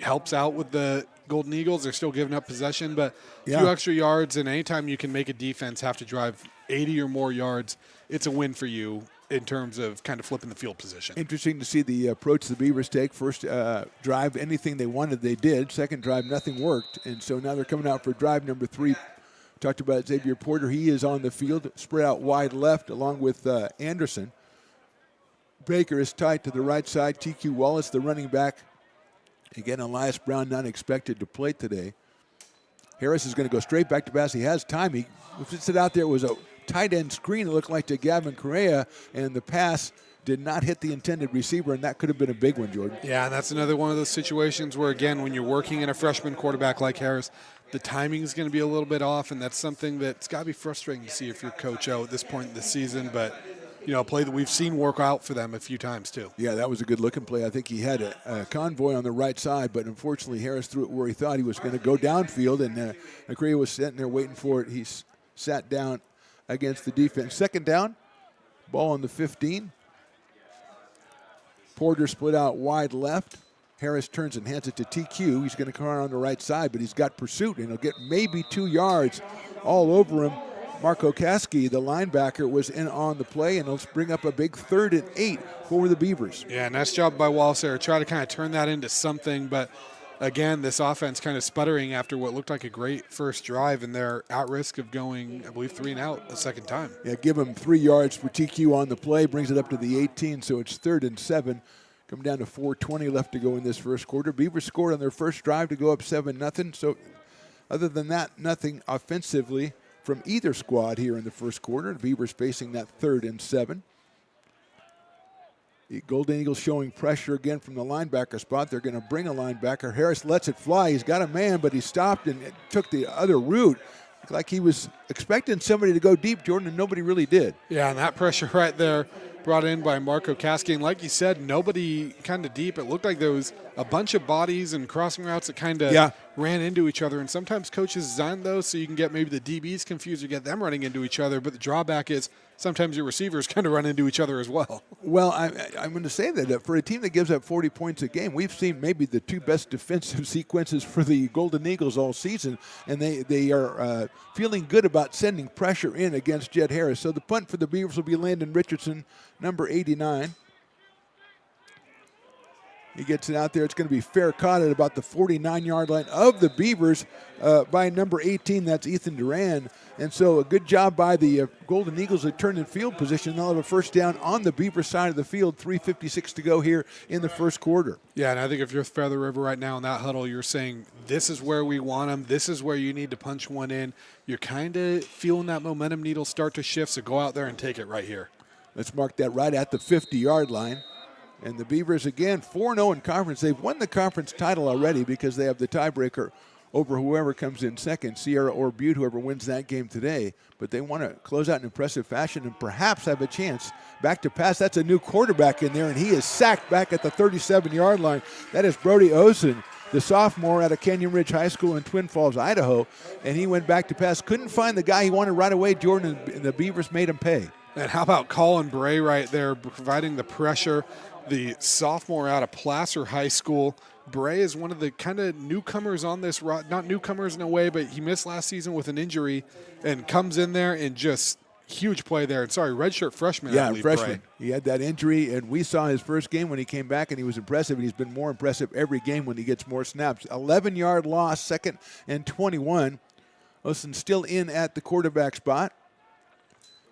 helps out with the Golden Eagles. They're still giving up possession, but a few extra yards, and anytime you can make a defense have to drive 80 or more yards, it's a win for you in terms of kind of flipping the field position. Interesting to see the approach the Beavers take. First drive, anything they wanted, they did. Second drive, nothing worked. And so now they're coming out for drive number 3. Talked about Xavier Porter. He is on the field, spread out wide left along with Anderson. Baker is tight to the right side. TQ Wallace, the running back. Again, Elias Brown not expected to play today. Harris is going to go straight back to pass. He has time. He puts it out there. It was a tight end screen, it looked like, to Gavin Correa, and the pass did not hit the intended receiver, and that could have been a big one, Jordan. Yeah, and that's another one of those situations where, again, when you're working in a freshman quarterback like Harris, the timing is going to be a little bit off, and that's something that's got to be frustrating to see if you're Coach O at this point in the season. But, you know, a play that we've seen work out for them a few times too. Yeah, that was a good-looking play. I think he had a convoy on the right side, but unfortunately Harris threw it where he thought he was going to go downfield, and Correa was sitting there waiting for it. He sat down against the defense. Second down, ball on the 15. Porter split out wide left. Harris turns and hands it to TQ. He's going to come around on the right side, but he's got pursuit, and he'll get maybe 2 yards all over him. Marco Caskey, the linebacker, was in on the play, and let's bring up a big 3rd and 8 for the Beavers. Yeah, nice job by Wallace there. Try to kind of turn that into something, but again, this offense kind of sputtering after what looked like a great first drive, and they're at risk of going, I believe, 3 and out a second time. Yeah, give them 3 yards for TQ on the play, brings it up to the 18, so it's 3rd and 7. Come down to 4:20 left to go in this first quarter. Beavers scored on their first drive to go up 7-0. So other than that, nothing offensively from either squad here in the first quarter. The Beavers facing that 3rd and 7. The Golden Eagles showing pressure again from the linebacker spot. They're going to bring a linebacker. Harris lets it fly. He's got a man, but he stopped and took the other route. Looked like he was expecting somebody to go deep, Jordan, and nobody really did. Yeah, and that pressure right there brought in by Marco Caskey. And like you said, nobody kind of deep. It looked like there was a bunch of bodies and crossing routes that kind of ran into each other. And sometimes coaches design those so you can get maybe the DBs confused or get them running into each other. But the drawback is sometimes your receivers kind of run into each other as well. Well, I'm going to say that for a team that gives up 40 points a game, we've seen maybe the 2 best defensive sequences for the Golden Eagles all season, and they are feeling good about sending pressure in against Jed Harris. So the punt for the Beavers will be Landon Richardson, number 89. He gets it out there. It's going to be fair caught at about the 49-yard line of the Beavers by number 18. That's Ethan Duran. And so a good job by the Golden Eagles to turn in field position. They'll have a first down on the Beaver side of the field. 3:56 to go here in the first quarter. Yeah, and I think if you're Feather River right now in that huddle, you're saying this is where we want them. This is where you need to punch one in. You're kind of feeling that momentum needle start to shift, so go out there and take it right here. Let's mark that right at the 50-yard line. And the Beavers, again, 4-0 in conference. They've won the conference title already because they have the tiebreaker over whoever comes in second, Sierra or Butte, whoever wins that game today. But they want to close out in impressive fashion and perhaps have a chance back to pass. That's a new quarterback in there, and he is sacked back at the 37-yard line. That is Brody Osen. the sophomore out of Canyon Ridge High School in Twin Falls, Idaho, and he went back to pass. Couldn't find the guy he wanted right away, Jordan, and the Beavers made him pay. And how about Colin Bray right there providing the pressure? The sophomore out of Placer High School. Bray is one of the kind of newcomers on this, not newcomers in a way, but he missed last season with an injury and comes in there and just huge play there. And sorry, redshirt freshman. Yeah, I believe, freshman. Bray. He had that injury, and we saw his first game when he came back, and he was impressive. And he's been more impressive every game when he gets more snaps. 11-yard loss, 2nd and 21. Wilson still in at the quarterback spot.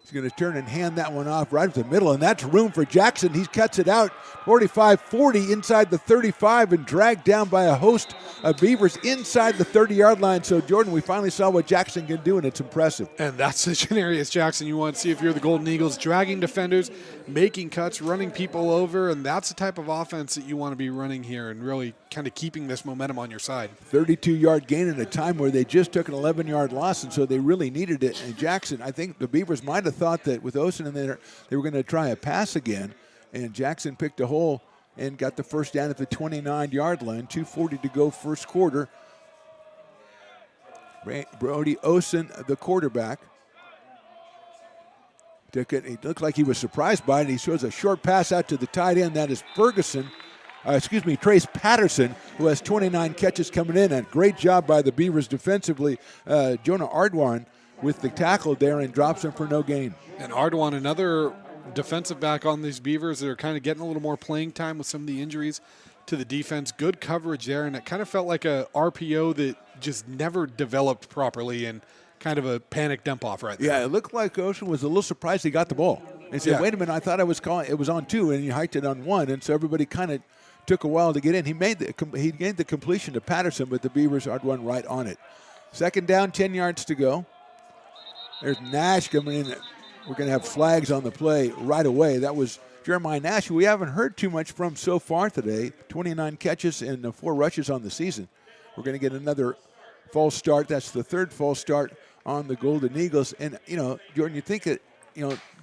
He's going to turn and hand that one off right up the middle, and that's room for Jackson. He cuts it out 45-40 inside the 35 and dragged down by a host of Beavers inside the 30-yard line. So, Jordan, we finally saw what Jackson can do, and it's impressive. And that's the Janarius Jackson you want to see if you're the Golden Eagles, dragging defenders, making cuts, running people over, and that's the type of offense that you want to be running here and really kind of keeping this momentum on your side. 32-yard gain at a time where they just took an 11-yard loss, and so they really needed it. And Jackson, I think the Beavers might have thought that with Osen in there, they were going to try a pass again, and Jackson picked a hole and got the first down at the 29-yard line. 2:40 to go first quarter. Brody Osen, the quarterback, took it. He looked like he was surprised by it. He shows a short pass out to the tight end. That is Trace Patterson, who has 29 catches coming in. And great job by the Beavers defensively. Jonah Ardwan with the tackle there and drops him for no gain. And Ardwan, another defensive back on these Beavers that are kind of getting a little more playing time with some of the injuries to the defense. Good coverage there, and it kind of felt like a RPO that just never developed properly and kind of a panic dump off right there. Yeah, it looked like Ocean was a little surprised he got the ball. He said, wait a minute, I thought it was on 2, and he hiked it on 1, and so everybody kind of took a while to get in. He gained the completion to Patterson, but the Beavers are one right on it. 2nd down, 10 yards to go. There's Nash coming in. We're going to have flags on the play right away. That was Jeremiah Nash, who we haven't heard too much from so far today. 29 catches and 4 rushes on the season. We're going to get another false start. That's the 3rd false start on the Golden Eagles. And, Jordan, you think that,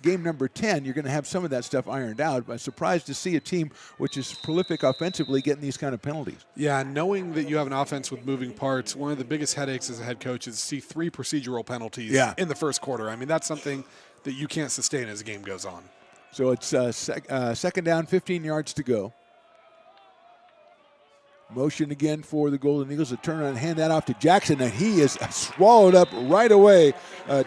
game number 10, you're going to have some of that stuff ironed out. But I'm surprised to see a team which is prolific offensively getting these kind of penalties. Yeah, knowing that you have an offense with moving parts, one of the biggest headaches as a head coach is to see 3 procedural penalties in the first quarter. I mean, that's something that you can't sustain as the game goes on. So it's 2nd down, 15 yards to go. Motion again for the Golden Eagles to turn and hand that off to Jackson, and he is swallowed up right away.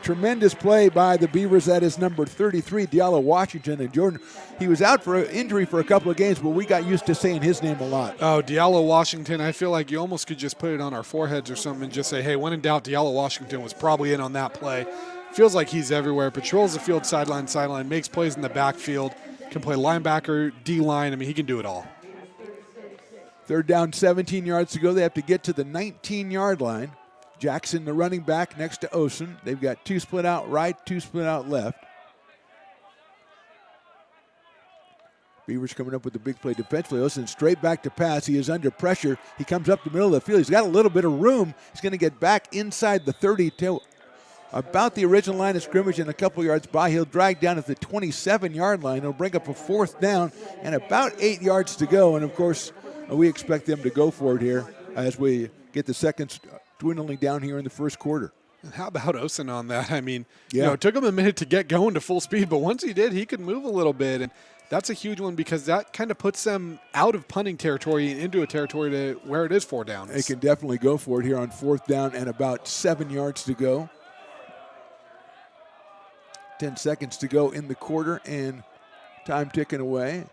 Tremendous play by the Beavers. That is number 33, Diallo Washington. And Jordan, he was out for injury for a couple of games, but we got used to saying his name a lot. Oh, Diallo Washington, I feel like you almost could just put it on our foreheads or something and just say, hey, when in doubt, Diallo Washington was probably in on that play. Feels like he's everywhere, patrols the field sideline, makes plays in the backfield, can play linebacker, D-line. I mean, he can do it all. 3rd down, 17 yards to go. They have to get to the 19-yard line. Jackson, the running back, next to Osen. They've got 2 split out right, 2 split out left. Beavers coming up with the big play defensively. Osen straight back to pass. He is under pressure. He comes up the middle of the field. He's got a little bit of room. He's going to get back inside the 32. About the original line of scrimmage and a couple yards by. He'll drag down at the 27-yard line. He'll bring up a 4th down and about 8 yards to go. And, of course, we expect them to go for it here as we get the seconds dwindling down here in the first quarter. And how about Osen on that? I mean, it took him a minute to get going to full speed, but once he did, he could move a little bit. And that's a huge one because that kind of puts them out of punting territory and into a territory to where it is 4 downs. They can definitely go for it here on 4th down and about 7 yards to go. 10 seconds to go in the quarter and time ticking away.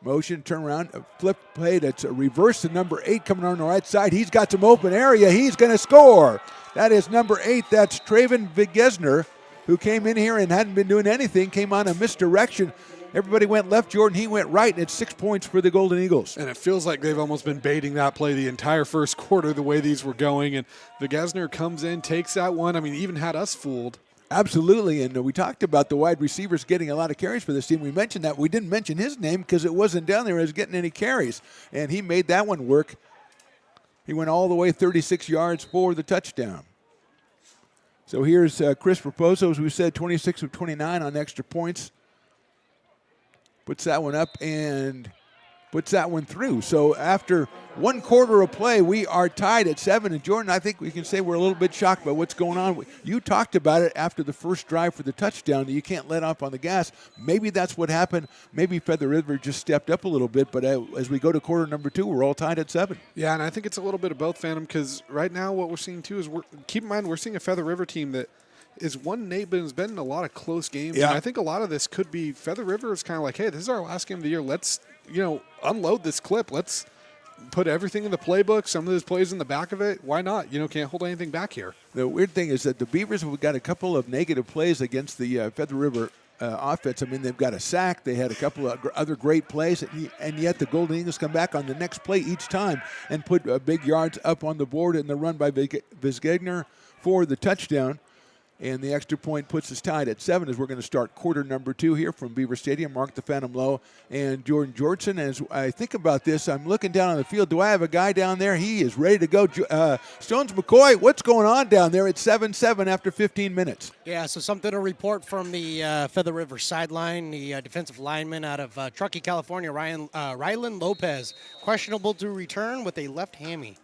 Motion, turn around, a flip play. That's a reverse to number 8 coming on the right side. He's got some open area. He's going to score. That is number 8. That's Traven Vigesner, who came in here and hadn't been doing anything, came on a misdirection. Everybody went left, Jordan. He went right, and it's 6 points for the Golden Eagles. And it feels like they've almost been baiting that play the entire first quarter, the way these were going. And Vigesner comes in, takes that one. I mean, even had us fooled. Absolutely, and we talked about the wide receivers getting a lot of carries for this team. We mentioned that. We didn't mention his name because it wasn't down there as getting any carries, and he made that one work. He went all the way 36 yards for the touchdown. So here's Chris Raposo, as we said, 26 of 29 on extra points. Puts that one up and puts that one through. So after 1 quarter of play, we are tied at 7. And Jordan, I think we can say we're a little bit shocked by what's going on. You talked about it after the first drive for the touchdown that you can't let off on the gas. Maybe that's what happened. Maybe Feather River just stepped up a little bit. But as we go to quarter number 2, we're all tied at 7. Yeah, and I think it's a little bit of both, Phantom, because right now what we're seeing too is keep in mind we're seeing a Feather River team that is 1-8, but has been in a lot of close games. Yeah. And I think a lot of this could be Feather River is kind of like, hey, this is our last game of the year. Let's, unload this clip. Let's put everything in the playbook. Some of those plays in the back of it. Why not? Can't hold anything back here. The weird thing is that the Beavers have got a couple of negative plays against the Feather River offense. I mean, they've got a sack. They had a couple of other great plays, and yet the Golden Eagles come back on the next play each time and put big yards up on the board in the run by Visgegner for the touchdown. And the extra point puts us tied at 7 as we're going to start quarter number 2 here from Beaver Stadium. Mark the Phantom Lowe and Jordan Georgeson. As I think about this, I'm looking down on the field. Do I have a guy down there? He is ready to go. Stones McCoy, what's going on down there? It's 7-7 after 15 minutes. Yeah, so something to report from the Feather River sideline. The defensive lineman out of Truckee, California, Rylan Lopez, questionable to return with a left hammy.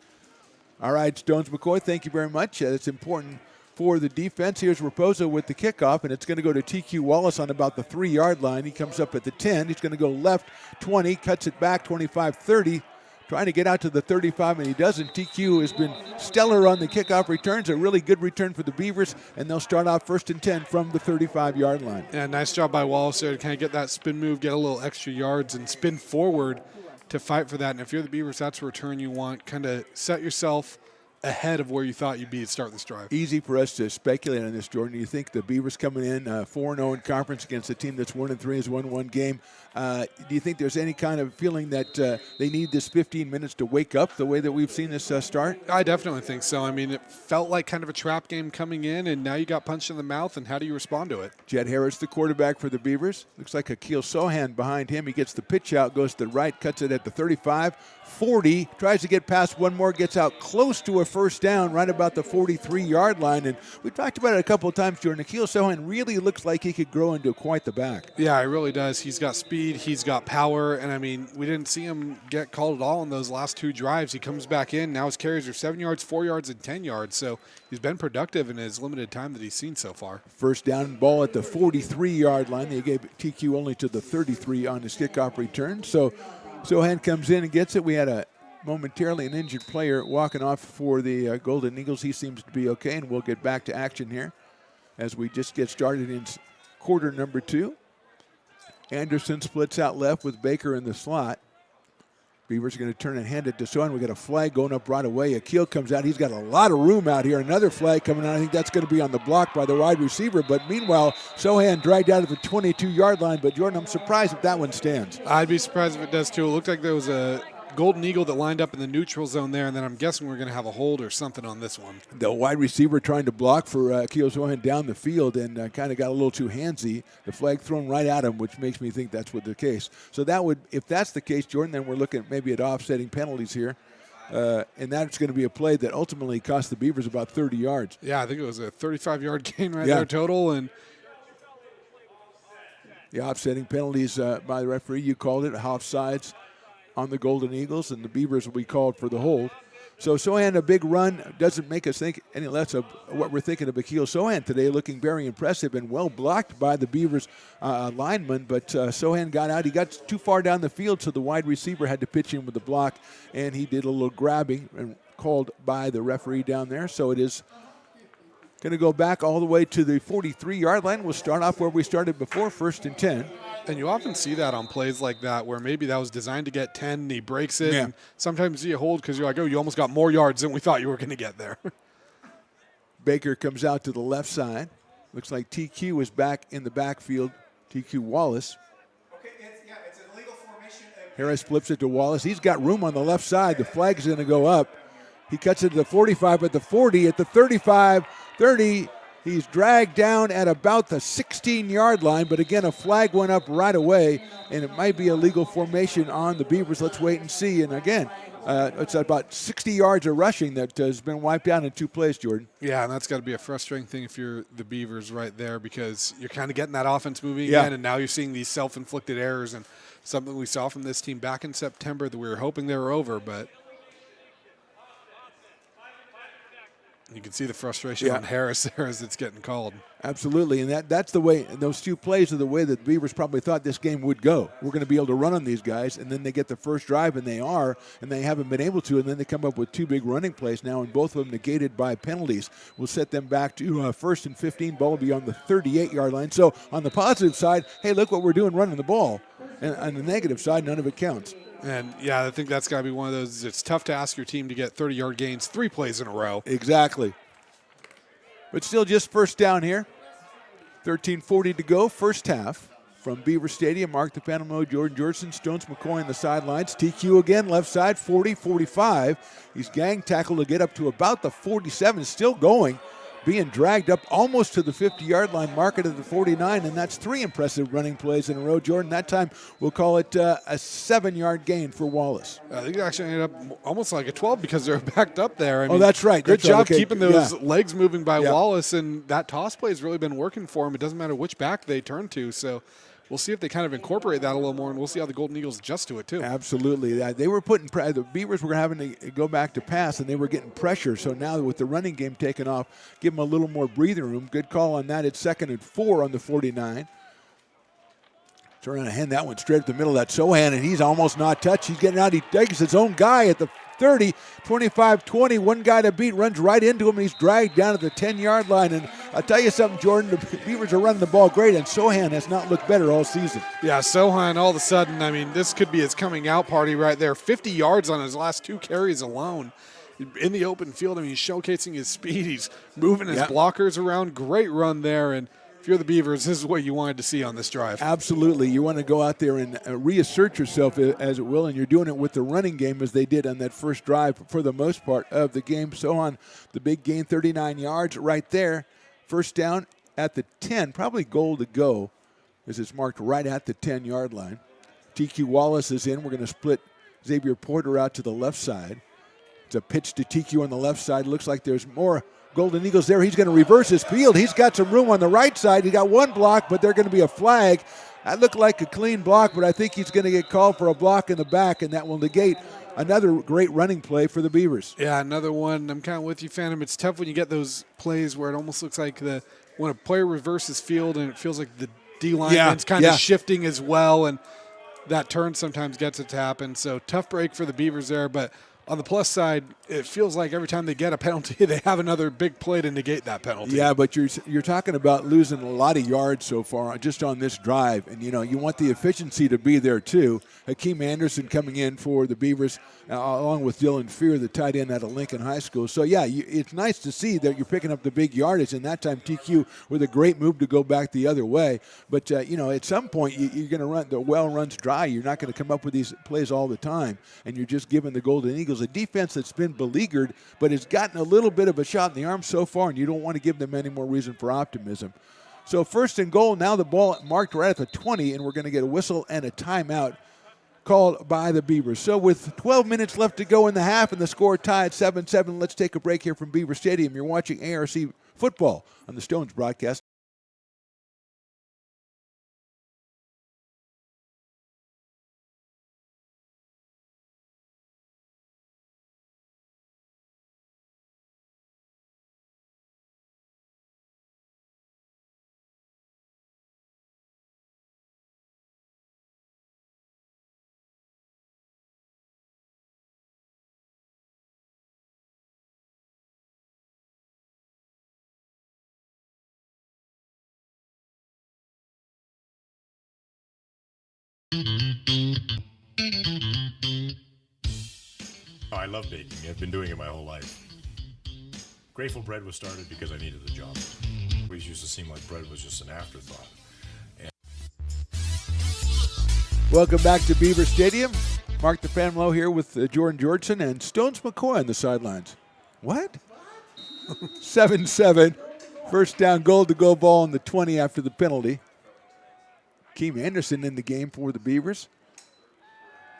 All right, Stones McCoy, thank you very much. It's important for the defense. Here's Raposo with the kickoff, and it's going to go to TQ Wallace on about the 3-yard line. He comes up at the 10. He's going to go left 20, cuts it back 25, 30, trying to get out to the 35, and he doesn't. TQ has been stellar on the kickoff returns, a really good return for the Beavers, and they'll start off 1st and 10 from the 35-yard line. Yeah, nice job by Wallace there to kind of get that spin move, get a little extra yards, and spin forward to fight for that. And if you're the Beavers, that's a return you want. Kind of set yourself ahead of where you thought you'd be at start this drive. Easy for us to speculate on this, Jordan. You think the Beavers coming in 4-0 in conference against a team that's 1-3 has won one game. Do you think there's any kind of feeling that they need this 15 minutes to wake up the way that we've seen this start? I definitely think so. I mean, it felt like kind of a trap game coming in, and now you got punched in the mouth, and how do you respond to it? Jed Harris, the quarterback for the Beavers. Looks like Akil Sohan behind him. He gets the pitch out, goes to the right, cuts it at the 35, 40, tries to get past one more, gets out close to a first down, right about the 43-yard line. And we talked about it a couple of times, Jordan. Akil Sohan really looks like he could grow into quite the back. Yeah, he really does. He's got speed, he's got power, and I mean, we didn't see him get called at all in those last 2 drives. He comes back in, now his carries are 7 yards, 4 yards, and 10 yards, so he's been productive in his limited time that he's seen so far. First down ball at the 43-yard line. They gave TQ only to the 33 on his kickoff return. So Sohan comes in and gets it. We had momentarily an injured player walking off for the Golden Eagles. He seems to be okay, and we'll get back to action here as we just get started in quarter number 2. Anderson splits out left with Baker in the slot. Beavers are going to turn and hand it to Sohan. We got a flag going up right away. Akil comes out. He's got a lot of room out here. Another flag coming out. I think that's going to be on the block by the wide receiver. But meanwhile, Sohan dragged out at the 22-yard line. But Jordan, I'm surprised if that one stands. I'd be surprised if it does too. It looked like there was a Golden Eagle that lined up in the neutral zone there, and then I'm guessing we're going to have a hold or something on this one. The wide receiver trying to block for Akil Sohan down the field and kind of got a little too handsy. The flag thrown right at him, which makes me think that's what the case. So that would, if that's the case, Jordan, then we're looking maybe at offsetting penalties here. And that's going to be a play that ultimately cost the Beavers about 30 yards. Yeah, I think it was a 35-yard gain there total. And the offsetting penalties by the referee, you called it, offsides on the Golden Eagles, and the Beavers will be called for the hold. So Sohan, a big run, doesn't make us think any less of what we're thinking of Akil Sohan today, looking very impressive and well blocked by the Beavers lineman, but Sohan got out. He got too far down the field, so the wide receiver had to pitch in with the block, and he did a little grabbing and called by the referee down there. So it is going to go back all the way to the 43-yard line. We'll start off where we started before, 1st and 10. And you often see that on plays like that where maybe that was designed to get 10 and he breaks it. Yeah. And sometimes you hold because you're like, oh, you almost got more yards than we thought you were going to get there. Baker comes out to the left side. Looks like TQ is back in the backfield. TQ Wallace. Okay, it's an illegal formation. Harris flips it to Wallace. He's got room on the left side. The flag is going to go up. He cuts it to the 45 at the 40, at the 35, 30. He's dragged down at about the 16-yard line, but again, a flag went up right away, and it might be a legal formation on the Beavers. Let's wait and see. And again, it's about 60 yards of rushing that has been wiped out in 2 plays, Jordan. Yeah, and that's got to be a frustrating thing if you're the Beavers right there because you're kind of getting that offense moving again, and now you're seeing these self-inflicted errors. And something we saw from this team back in September that we were hoping they were over, but you can see the frustration on Harris there as it's getting called. Absolutely, and that's the way, and those two plays are the way that the Beavers probably thought this game would go. We're going to be able to run on these guys, and then they get the first drive, and they haven't been able to, and then they come up with two big running plays now, and both of them negated by penalties. Will set them back to first and 15, ball will be on the 38-yard line. So on the positive side, hey, look what we're doing running the ball. And on the negative side, none of it counts. And, yeah, I think that's got to be one of those. It's tough to ask your team to get 30-yard gains 3 plays in a row. Exactly. But still just first down here. 13:40 to go, first half. From Beaver Stadium, Mark the Phantom Low, Jordan Georgeson, Stones McCoy on the sidelines. TQ again, left side, 40, 45. He's gang tackled to get up to about the 47, still going. Being dragged up almost to the 50-yard line, market at the 49, and that's 3 impressive running plays in a row. Jordan, that time we'll call it a 7-yard gain for Wallace. I think it actually ended up almost like a 12 because they're backed up there. I mean, that's right. Good That's job right. Okay. keeping those legs moving by Wallace, and that toss play has really been working for him. It doesn't matter which back they turn to, so we'll see if they kind of incorporate that a little more, and we'll see how the Golden Eagles adjust to it too. Absolutely. They were the Beavers were having to go back to pass, and they were getting pressure. So now with the running game taking off, give them a little more breathing room. Good call on that. It's 2nd and 4 on the 49. Turn around and hand that one straight up the middle of that Sohan, and he's almost not touched. He's getting out. He takes his own guy at the 30, 25-20. One guy to beat, runs right into him, and he's dragged down at the 10-yard line. And I'll tell you something, Jordan, the Beavers are running the ball great, and Sohan has not looked better all season. Yeah, Sohan all of a sudden, I mean, this could be his coming out party right there. 50 yards on his last 2 carries alone. In the open field, I mean, he's showcasing his speed. He's moving his blockers around. Great run there, and if you're the Beavers, this is what you wanted to see on this drive. Absolutely. You want to go out there and reassert yourself, as it will, and you're doing it with the running game as they did on that first drive for the most part of the game. So on the big gain, 39 yards right there. First down at the 10, probably goal to go as it's marked right at the 10-yard line. TQ Wallace is in. We're going to split Xavier Porter out to the left side. It's a pitch to TQ on the left side. Looks like there's more Golden Eagles there. He's going to reverse his field. He's got some room on the right side. He got one block, but they're going to be a flag. That looked like a clean block, but I think he's going to get called for a block in the back, and that will negate another great running play for the Beavers. Yeah, another one. I'm kind of with you, Phantom. It's tough when you get those plays where it almost looks like when a player reverses field and it feels like the D-line's kind of shifting as well, and that turn sometimes gets it to happen. So tough break for the Beavers there, but on the plus side, it feels like every time they get a penalty, they have another big play to negate that penalty. Yeah, but you're talking about losing a lot of yards so far just on this drive, and you want the efficiency to be there too. Hakeem Anderson coming in for the Beavers, along with Dylan Fear, the tight end out of Lincoln High School. So yeah, it's nice to see that you're picking up the big yardage, and that time TQ with a great move to go back the other way. But at some point you're going to run the well runs dry. You're not going to come up with these plays all the time, and you're just giving the Golden Eagles a defense that's been beleaguered, but has gotten a little bit of a shot in the arm so far, and you don't want to give them any more reason for optimism. So first and goal, now the ball marked right at the 20, and we're going to get a whistle and a timeout called by the Beavers. So with 12 minutes left to go in the half and the score tied 7-7, let's take a break here from Beaver Stadium. You're watching ARC football on the Stones broadcast. I love baking. I've been doing it my whole life. Grateful Bread was started because I needed the job. It always used to seem like bread was just an afterthought. Welcome back to Beaver Stadium. Mark the Phantom Low here with Jordan Georgeson and Stones McCoy on the sidelines. What? 7-7. First down, goal to go ball on the 20 after the penalty. Keem Anderson in the game for the Beavers.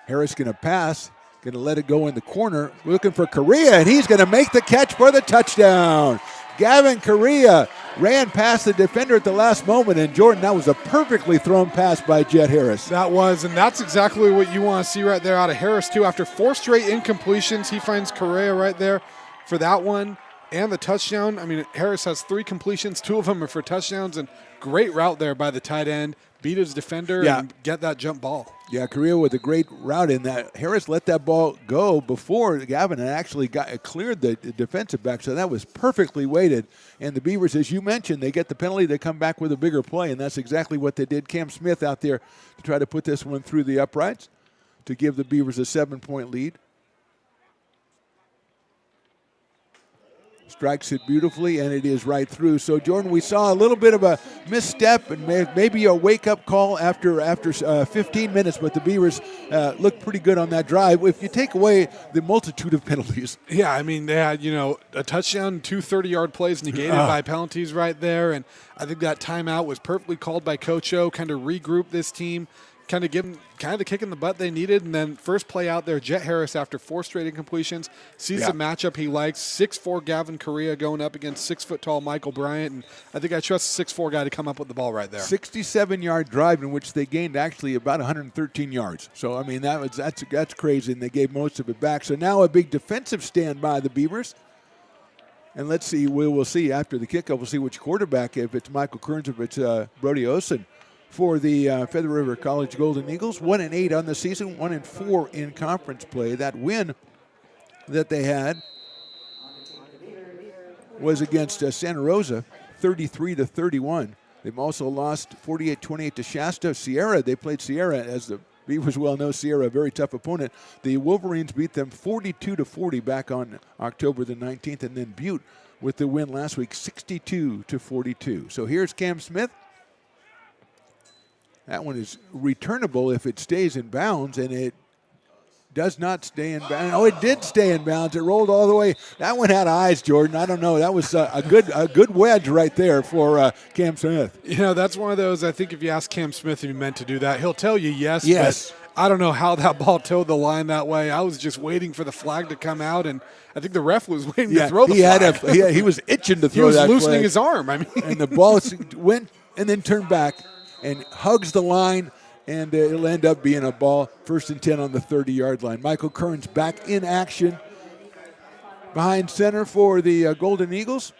Harris going to pass. Going to let it go in the corner. Looking for Correa, and he's going to make the catch for the touchdown. Gavin Correa ran past the defender at the last moment, and Jordan, that was a perfectly thrown pass by Jet Harris. That was, and that's exactly what you want to see right there out of Harris, too. After 4 straight incompletions, he finds Correa right there for that one and the touchdown. I mean, Harris has 3 completions. 2 of them are for touchdowns, and great route there by the tight end. Beat his defender and get that jump ball. Yeah, Correa with a great route in that. Harris let that ball go before Gavin had actually cleared the defensive back, so that was perfectly weighted. And the Beavers, as you mentioned, they get the penalty, they come back with a bigger play, and that's exactly what they did. Cam Smith out there to try to put this one through the uprights to give the Beavers a 7-point lead. Strikes it beautifully, and it is right through. So, Jordan, we saw a little bit of a misstep and maybe a wake-up call after 15 minutes, but the Beavers looked pretty good on that drive if you take away the multitude of penalties. Yeah, I mean, they had, a touchdown, 2 30-yard plays negated by penalties right there, and I think that timeout was perfectly called by Coach O, kind of regroup this team, kind of give them kind of the kick in the butt they needed. And then first play out there, Jet Harris, after 4 straight incompletions, sees the matchup he likes. 6'4" Gavin Correa going up against 6-foot-tall Michael Bryant. And I think I trust the 6'4" guy to come up with the ball right there. 67-yard drive in which they gained actually about 113 yards. So, I mean, that's crazy, and they gave most of it back. So now a big defensive stand by the Beavers. And let's see, we'll see after the kickoff, we'll see which quarterback, if it's Michael Kearns, if it's Brody Olson. For the Feather River College Golden Eagles, 1-8 on the season, 1-4 in conference play. That win that they had was against Santa Rosa, 33-31. They've also lost 48-28 to Shasta. Sierra, they played Sierra, as the Beavers well know, Sierra, a very tough opponent. The Wolverines beat them 42-40 back on October the 19th, and then Butte with the win last week, 62-42. So here's Cam Smith. That one is returnable if it stays in bounds, and it does not stay in bounds. Oh, it did stay in bounds. It rolled all the way. That one had eyes, Jordan. I don't know. That was a good wedge right there for Cam Smith. That's one of those, I think if you ask Cam Smith if he meant to do that, he'll tell you yes. Yes. But I don't know how that ball towed the line that way. I was just waiting for the flag to come out, and I think the ref was waiting to throw the flag. He was itching to throw that flag. He was loosening his arm. I mean, and the ball went and then turned back and hugs the line, and it'll end up being a ball, 1st and 10 on the 30-yard line. Michael Kearns back in action behind center for the Golden Eagles.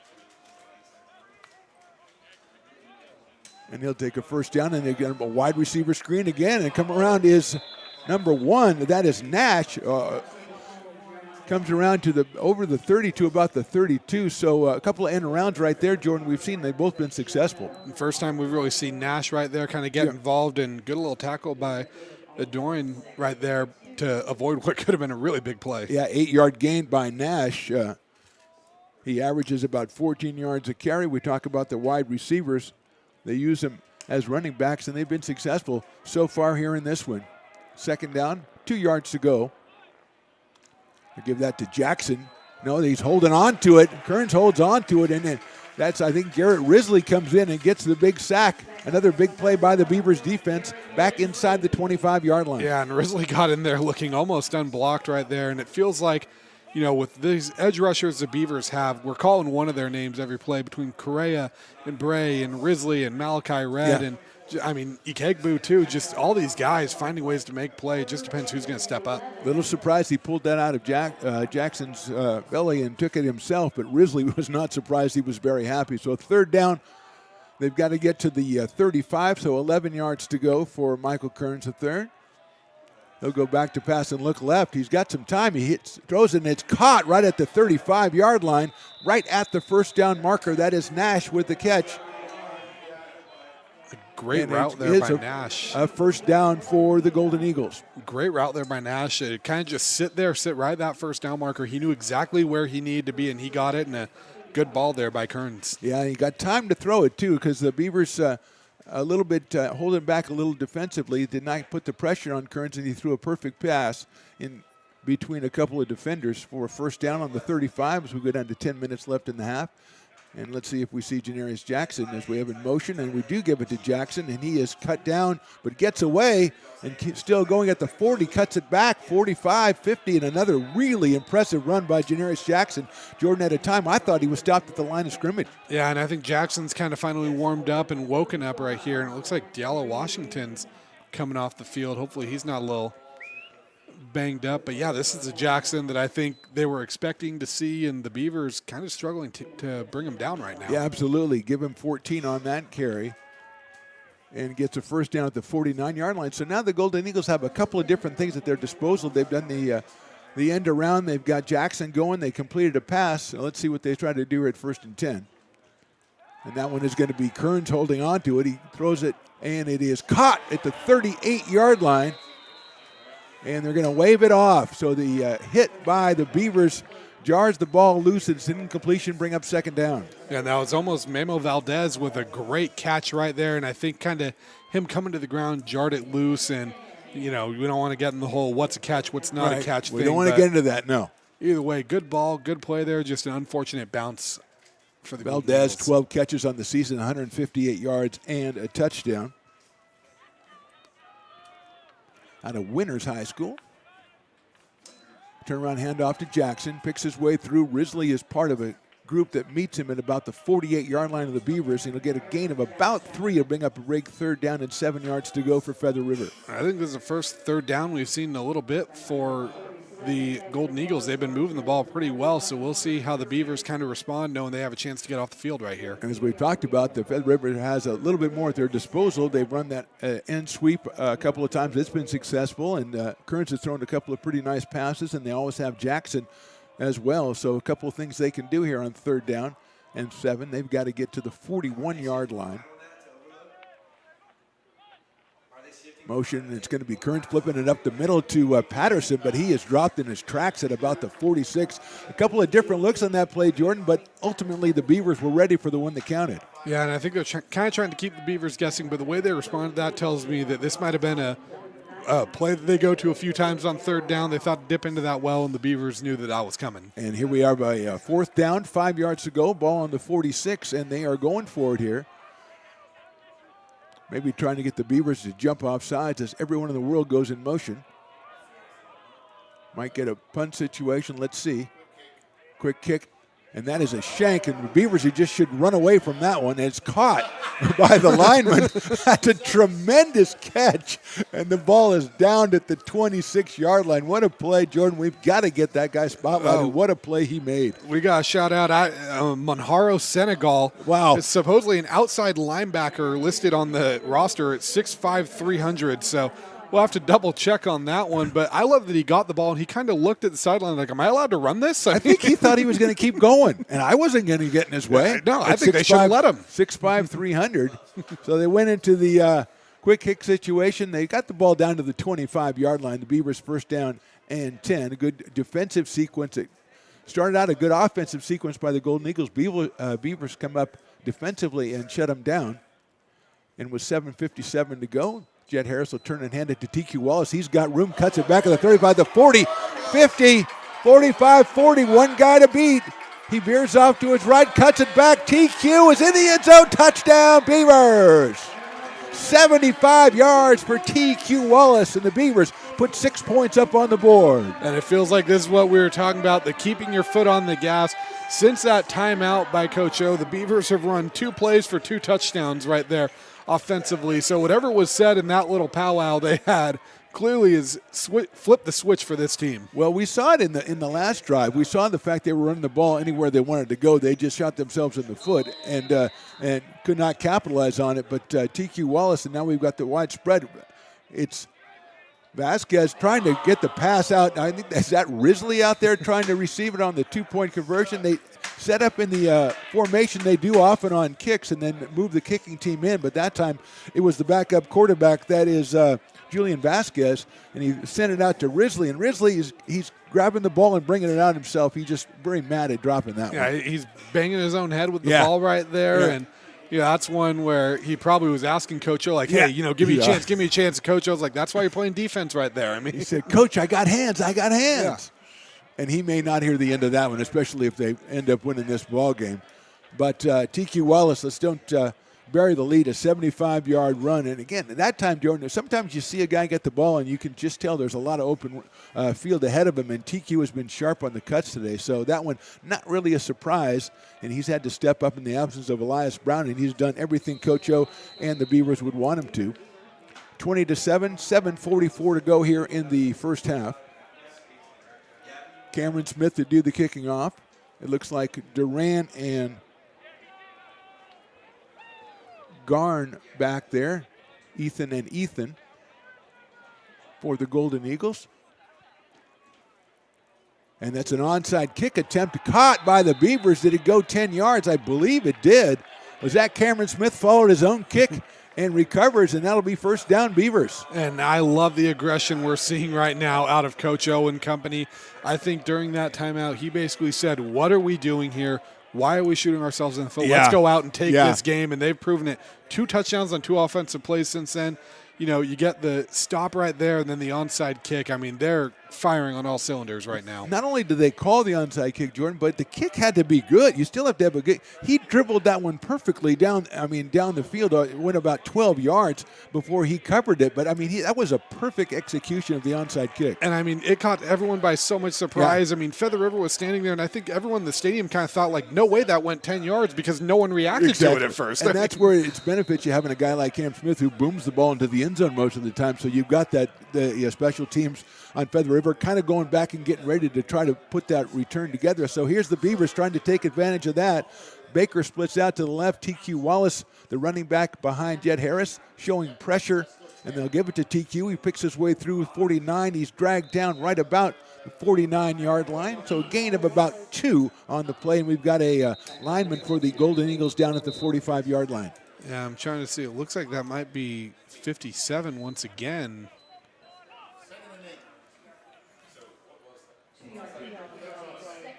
And he'll take a first down, and they get a wide receiver screen again, and come around is number 1. That is Nash. Comes around to over the 30 to about the 32. So a couple of end arounds right there, Jordan. We've seen they've both been successful. First time we've really seen Nash right there kind of get involved, and good little tackle by Adorin right there to avoid what could have been a really big play. Yeah, 8-yard gain by Nash. He averages about 14 yards a carry. We talk about the wide receivers. They use them as running backs, and they've been successful so far here in this one. 2nd down, 2 yards to go. I give that to Jackson. No, he's holding on to it. Kearns holds on to it, and then I think Garrett Risley comes in and gets the big sack. Another big play by the Beavers defense back inside the 25-yard line. Yeah, and Risley got in there looking almost unblocked right there, and it feels like, with these edge rushers the Beavers have, we're calling one of their names every play between Correa and Bray and Risley and Malachi Red and Ikegbu too. Just all these guys finding ways to make play. It just depends who's going to step up. Little surprised he pulled that out of Jackson's belly and took it himself, but Risley was not surprised. He was very happy. So 3rd down, they've got to get to the 35, so 11 yards to go for Michael Kearns III. He'll go back to pass and look left. He's got some time. He throws it, and it's caught right at the 35-yard line, right at the 1st down marker. That is Nash with the catch. Great route there by Nash. A 1st down for the Golden Eagles. Great route there by Nash. It kind of just sit right that 1st down marker. He knew exactly where he needed to be, and he got it, and a good ball there by Kearns. Yeah, he got time to throw it, too, because the Beavers a little bit holding back a little defensively, did not put the pressure on Kearns, and he threw a perfect pass in between a couple of defenders for a 1st down on the 35 as we go down to 10 minutes left in the half. And let's see if we see Janarius Jackson as we have in motion, and we do give it to Jackson, and he is cut down but gets away and still going at the 40, cuts it back, 45, 50, and another really impressive run by Janarius Jackson. Jordan, at a time, I thought he was stopped at the line of scrimmage. Yeah, and I think Jackson's kind of finally warmed up and woken up right here, and it looks like Diallo Washington's coming off the field. Hopefully he's not a little banged up. But, yeah, this is a Jackson that I think they were expecting to see, and the Beavers kind of struggling to bring him down right now. Yeah, absolutely. Give him 14 on that carry and gets a first down at the 49-yard line. So now the Golden Eagles have a couple of different things at their disposal. They've done the end around. They've got Jackson going. They completed a pass. So let's see what they try to do at 1st and 10. And that one is going to be Kearns holding on to it. He throws it, and it is caught at the 38-yard line. And they're going to wave it off. So the hit by the Beavers jars the ball loose. It's an incompletion, bring up 2nd down. Yeah, that was almost Memo Valdez with a great catch right there. And I think kind of him coming to the ground jarred it loose. And, you know, we don't want to get in the whole what's a catch, what's not a catch thing. We don't want to get into that, no. Either way, good ball, good play there. Just an unfortunate bounce for the Valdez, 12 catches on the season, 158 yards and a touchdown. Out of Winners High School. Turnaround handoff to Jackson. Picks his way through. Risley is part of a group that meets him at about the 48-yard line of the Beavers. And he'll get a gain of about 3. He'll bring up a big 3rd down and 7 yards to go for Feather River. I think this is the first 3rd down we've seen in a little bit for the Golden Eagles. They've been moving the ball pretty well, so we'll see how the Beavers kind of respond knowing they have a chance to get off the field right here. And as we've talked about, the Feather River has a little bit more at their disposal. They've run that end sweep a couple of times. It's been successful, and Kearns has thrown a couple of pretty nice passes, and they always have Jackson as well. So a couple of things they can do here on 3rd down and 7. They've got to get to the 41-yard line. Motion, it's going to be Kearns flipping it up the middle to Patterson, but he is dropped in his tracks at about the 46. A couple of different looks on that play, Jordan, but ultimately the Beavers were ready for the one that counted. Yeah, and I think they're kind of trying to keep the Beavers guessing, but the way they responded to that tells me that this might have been a play that they go to a few times on 3rd down. They thought to dip into that well, and the Beavers knew that was coming. And here we are by 4th down, 5 yards to go, ball on the 46, and they are going for it here. Maybe trying to get the Beavers to jump off sides as everyone in the world goes in motion. Might get a punt situation. Let's see. Quick kick. And that is a shank, and the Beavers just should run away from that one. And it's caught by the lineman. That's a tremendous catch, and the ball is down at the 26-yard line. What a play, Jordan. We've got to get that guy spotlighted. What a play he made. We got a shout-out. Monjaro Senegal. Wow. Is supposedly an outside linebacker listed on the roster at 6'5", 300, so we'll have to double check on that one, but I love that he got the ball and he kind of looked at the sideline like, am I allowed to run this? I think he thought he was going to keep going, and I wasn't going to get in his way. No, I think they should have let him. 6'5", 300. So they went into the quick kick situation. They got the ball down to the 25-yard line. The Beavers 1st down and 10. A good defensive sequence. It started out a good offensive sequence by the Golden Eagles. Beavers come up defensively and shut them down. And with 7:57 to go, Jet Harris will turn and hand it to TQ Wallace. He's got room, cuts it back at the 35, the 40, 50, 45, 40. One guy to beat. He veers off to his right, cuts it back. TQ is in the end zone. Touchdown, Beavers. 75 yards for TQ Wallace, and the Beavers put 6 points up on the board. And it feels like this is what we were talking about, the keeping your foot on the gas. Since that timeout by Coach O, the Beavers have run 2 plays for 2 touchdowns right there offensively. So whatever was said in that little powwow they had clearly is flipped the switch for this team. Well, we saw it in the last drive. We saw the fact they were running the ball anywhere they wanted to go. They just shot themselves in the foot and could not capitalize on it. But TQ Wallace, and now we've got the wide spread. It's Vasquez trying to get the pass out. I think is that Risley out there trying to receive it on the 2-point conversion. They set up in the formation they do often on kicks and then move the kicking team in. But that time it was the backup quarterback, that is Julian Vasquez, and he sent it out to Risley. And Risley, he's grabbing the ball and bringing it out himself. He's just very mad at dropping that one. Yeah, he's banging his own head with the ball right there. Yeah. And that's one where he probably was asking Coach O, like, hey, give me a chance. Coach O's like, that's why you're playing defense right there. I mean, he said, Coach, I got hands. Yeah. And he may not hear the end of that one, especially if they end up winning this ball game. But TQ Wallace, let's don't bury the lead, a 75-yard run. And again, at that time, Jordan, sometimes you see a guy get the ball and you can just tell there's a lot of open field ahead of him, and TQ has been sharp on the cuts today. So that one, not really a surprise, and he's had to step up in the absence of Elias Brown, and he's done everything Coach O and the Beavers would want him to. 20-7, 7:44 to go here in the first half. Cameron Smith to do the kicking off. It looks like Duran and Garn back there, Ethan and Ethan for the Golden Eagles. And that's an onside kick attempt caught by the Beavers. Did it go 10 yards? I believe it did. Was that Cameron Smith followed his own kick and recovers, and that'll be first down Beavers. And I love the aggression we're seeing right now out of Coach O and company. I think during that timeout, he basically said, what are we doing here? Why are we shooting ourselves in the foot? Let's go out and take this game, and they've proven it. 2 touchdowns on 2 offensive plays since then. You know, you get the stop right there and then the onside kick. I mean, they're firing on all cylinders right now. Not only did they call the onside kick, Jordan, but the kick had to be good. You still have to have a good. He dribbled that one perfectly down the field. It went about 12 yards before he covered it. But, I mean, that was a perfect execution of the onside kick. And, I mean, it caught everyone by so much surprise. Yeah. I mean, Feather River was standing there, and I think everyone in the stadium kind of thought, like, no way that went 10 yards because no one reacted to it at first. And that's where it's benefits you having a guy like Cam Smith who booms the ball into the end zone most of the time. So you've got the special teams on Feather River kind of going back and getting ready to try to put that return together. So here's the Beavers trying to take advantage of that. Baker splits out to the left. TQ Wallace, the running back behind Jet Harris, showing pressure, and they'll give it to TQ. He picks his way through 49. He's dragged down right about the 49-yard line. So a gain of about 2 on the play, and we've got a lineman for the Golden Eagles down at the 45-yard line. Yeah, I'm trying to see. It looks like that might be 57 once again.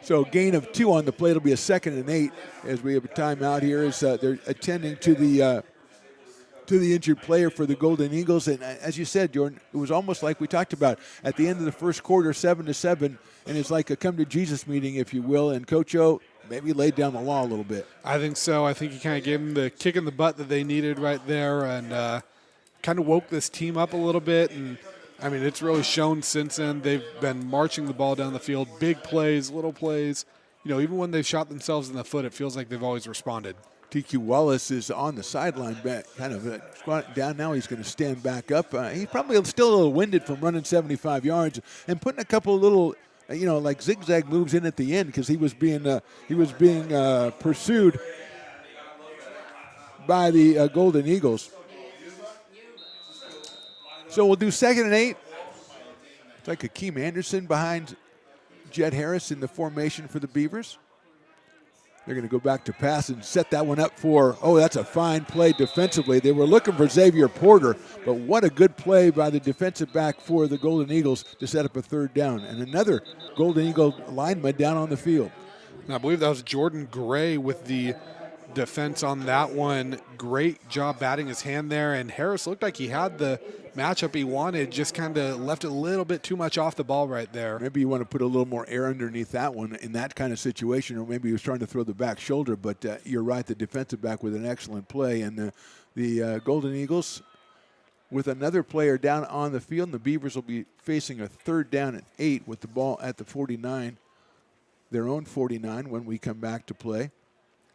So gain of 2 on the play. It'll be a 2nd and 8 as we have a timeout here as they're attending to the injured player for the Golden Eagles. And as you said, Jordan, it was almost like we talked about at the end of the first quarter, 7-7, and it's like a come-to-Jesus meeting, if you will. And Coach O maybe laid down the law a little bit. I think so. I think he kind of gave them the kick in the butt that they needed right there and kind of woke this team up a little bit. And, I mean, it's really shown since then. They've been marching the ball down the field, big plays, little plays. You know, even when they've shot themselves in the foot, it feels like they've always responded. TQ Wallace is on the sideline, kind of squatting down now. He's going to stand back up. He's probably still a little winded from running 75 yards and putting a couple of little – like zigzag moves in at the end because he was being pursued by the Golden Eagles. So we'll do 2nd and 8. It's like Akeem Anderson behind Jet Harris in the formation for the Beavers. They're going to go back to pass and set that one up for, that's a fine play defensively. They were looking for Xavier Porter, but what a good play by the defensive back for the Golden Eagles to set up a 3rd down. And another Golden Eagle lineman down on the field. And I believe that was Jordan Gray with the defense on that one. Great job batting his hand there, and Harris looked like he had the matchup he wanted, just kind of left it a little bit too much off the ball right there. Maybe you want to put a little more air underneath that one in that kind of situation, or maybe he was trying to throw the back shoulder, but you're right, the defensive back with an excellent play. And the Golden Eagles with another player down on the field, and the Beavers will be facing a 3rd down and 8 with the ball at the 49, their own 49 when we come back to play.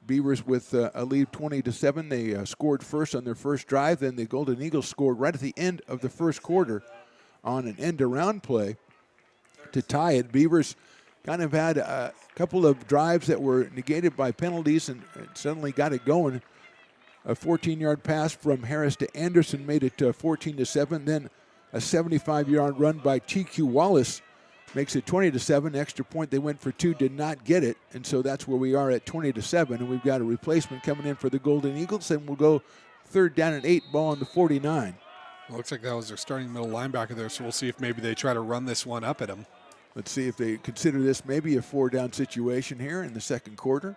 Beavers with a lead 20-7. They scored first on their first drive. Then the Golden Eagles scored right at the end of the first quarter on an end-around play to tie it. Beavers kind of had a couple of drives that were negated by penalties and suddenly got it going. A 14-yard pass from Harris to Anderson made it 14-7. Then a 75-yard run by TQ Wallace makes it 20-7. Extra point they went for 2, did not get it, and so that's where we are at 20-7. And we've got a replacement coming in for the Golden Eagles, and we'll go 3rd down and 8, ball on the 49. Well, looks like that was their starting middle linebacker there, so we'll see if maybe they try to run this one up at him. Let's see if they consider this maybe a 4-down situation here in the second quarter.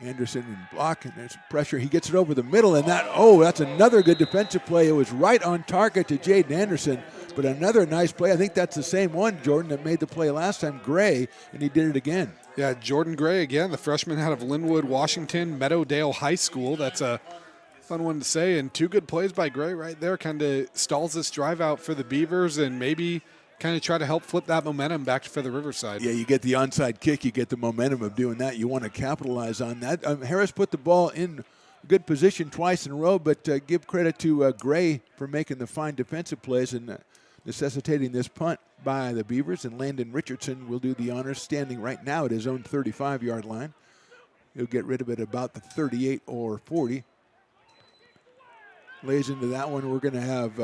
Anderson in block, and there's pressure. He gets it over the middle, and that's another good defensive play. It was right on target to Jaden Anderson, but another nice play. I think that's the same one, Jordan, that made the play last time, Gray, and he did it again. Yeah, Jordan Gray again, the freshman out of Linwood, Washington, Meadowdale High School. That's a fun one to say, and 2 good plays by Gray right there. Kind of stalls this drive out for the Beavers and maybe kind of try to help flip that momentum back to Feather River side. Yeah, you get the onside kick, you get the momentum of doing that. You want to capitalize on that. Harris put the ball in good position twice in a row, but give credit to Gray for making the fine defensive plays and necessitating this punt by the Beavers. And Landon Richardson will do the honors, standing right now at his own 35-yard line. He'll get rid of it about the 38 or 40. Lays into that one. We're going to have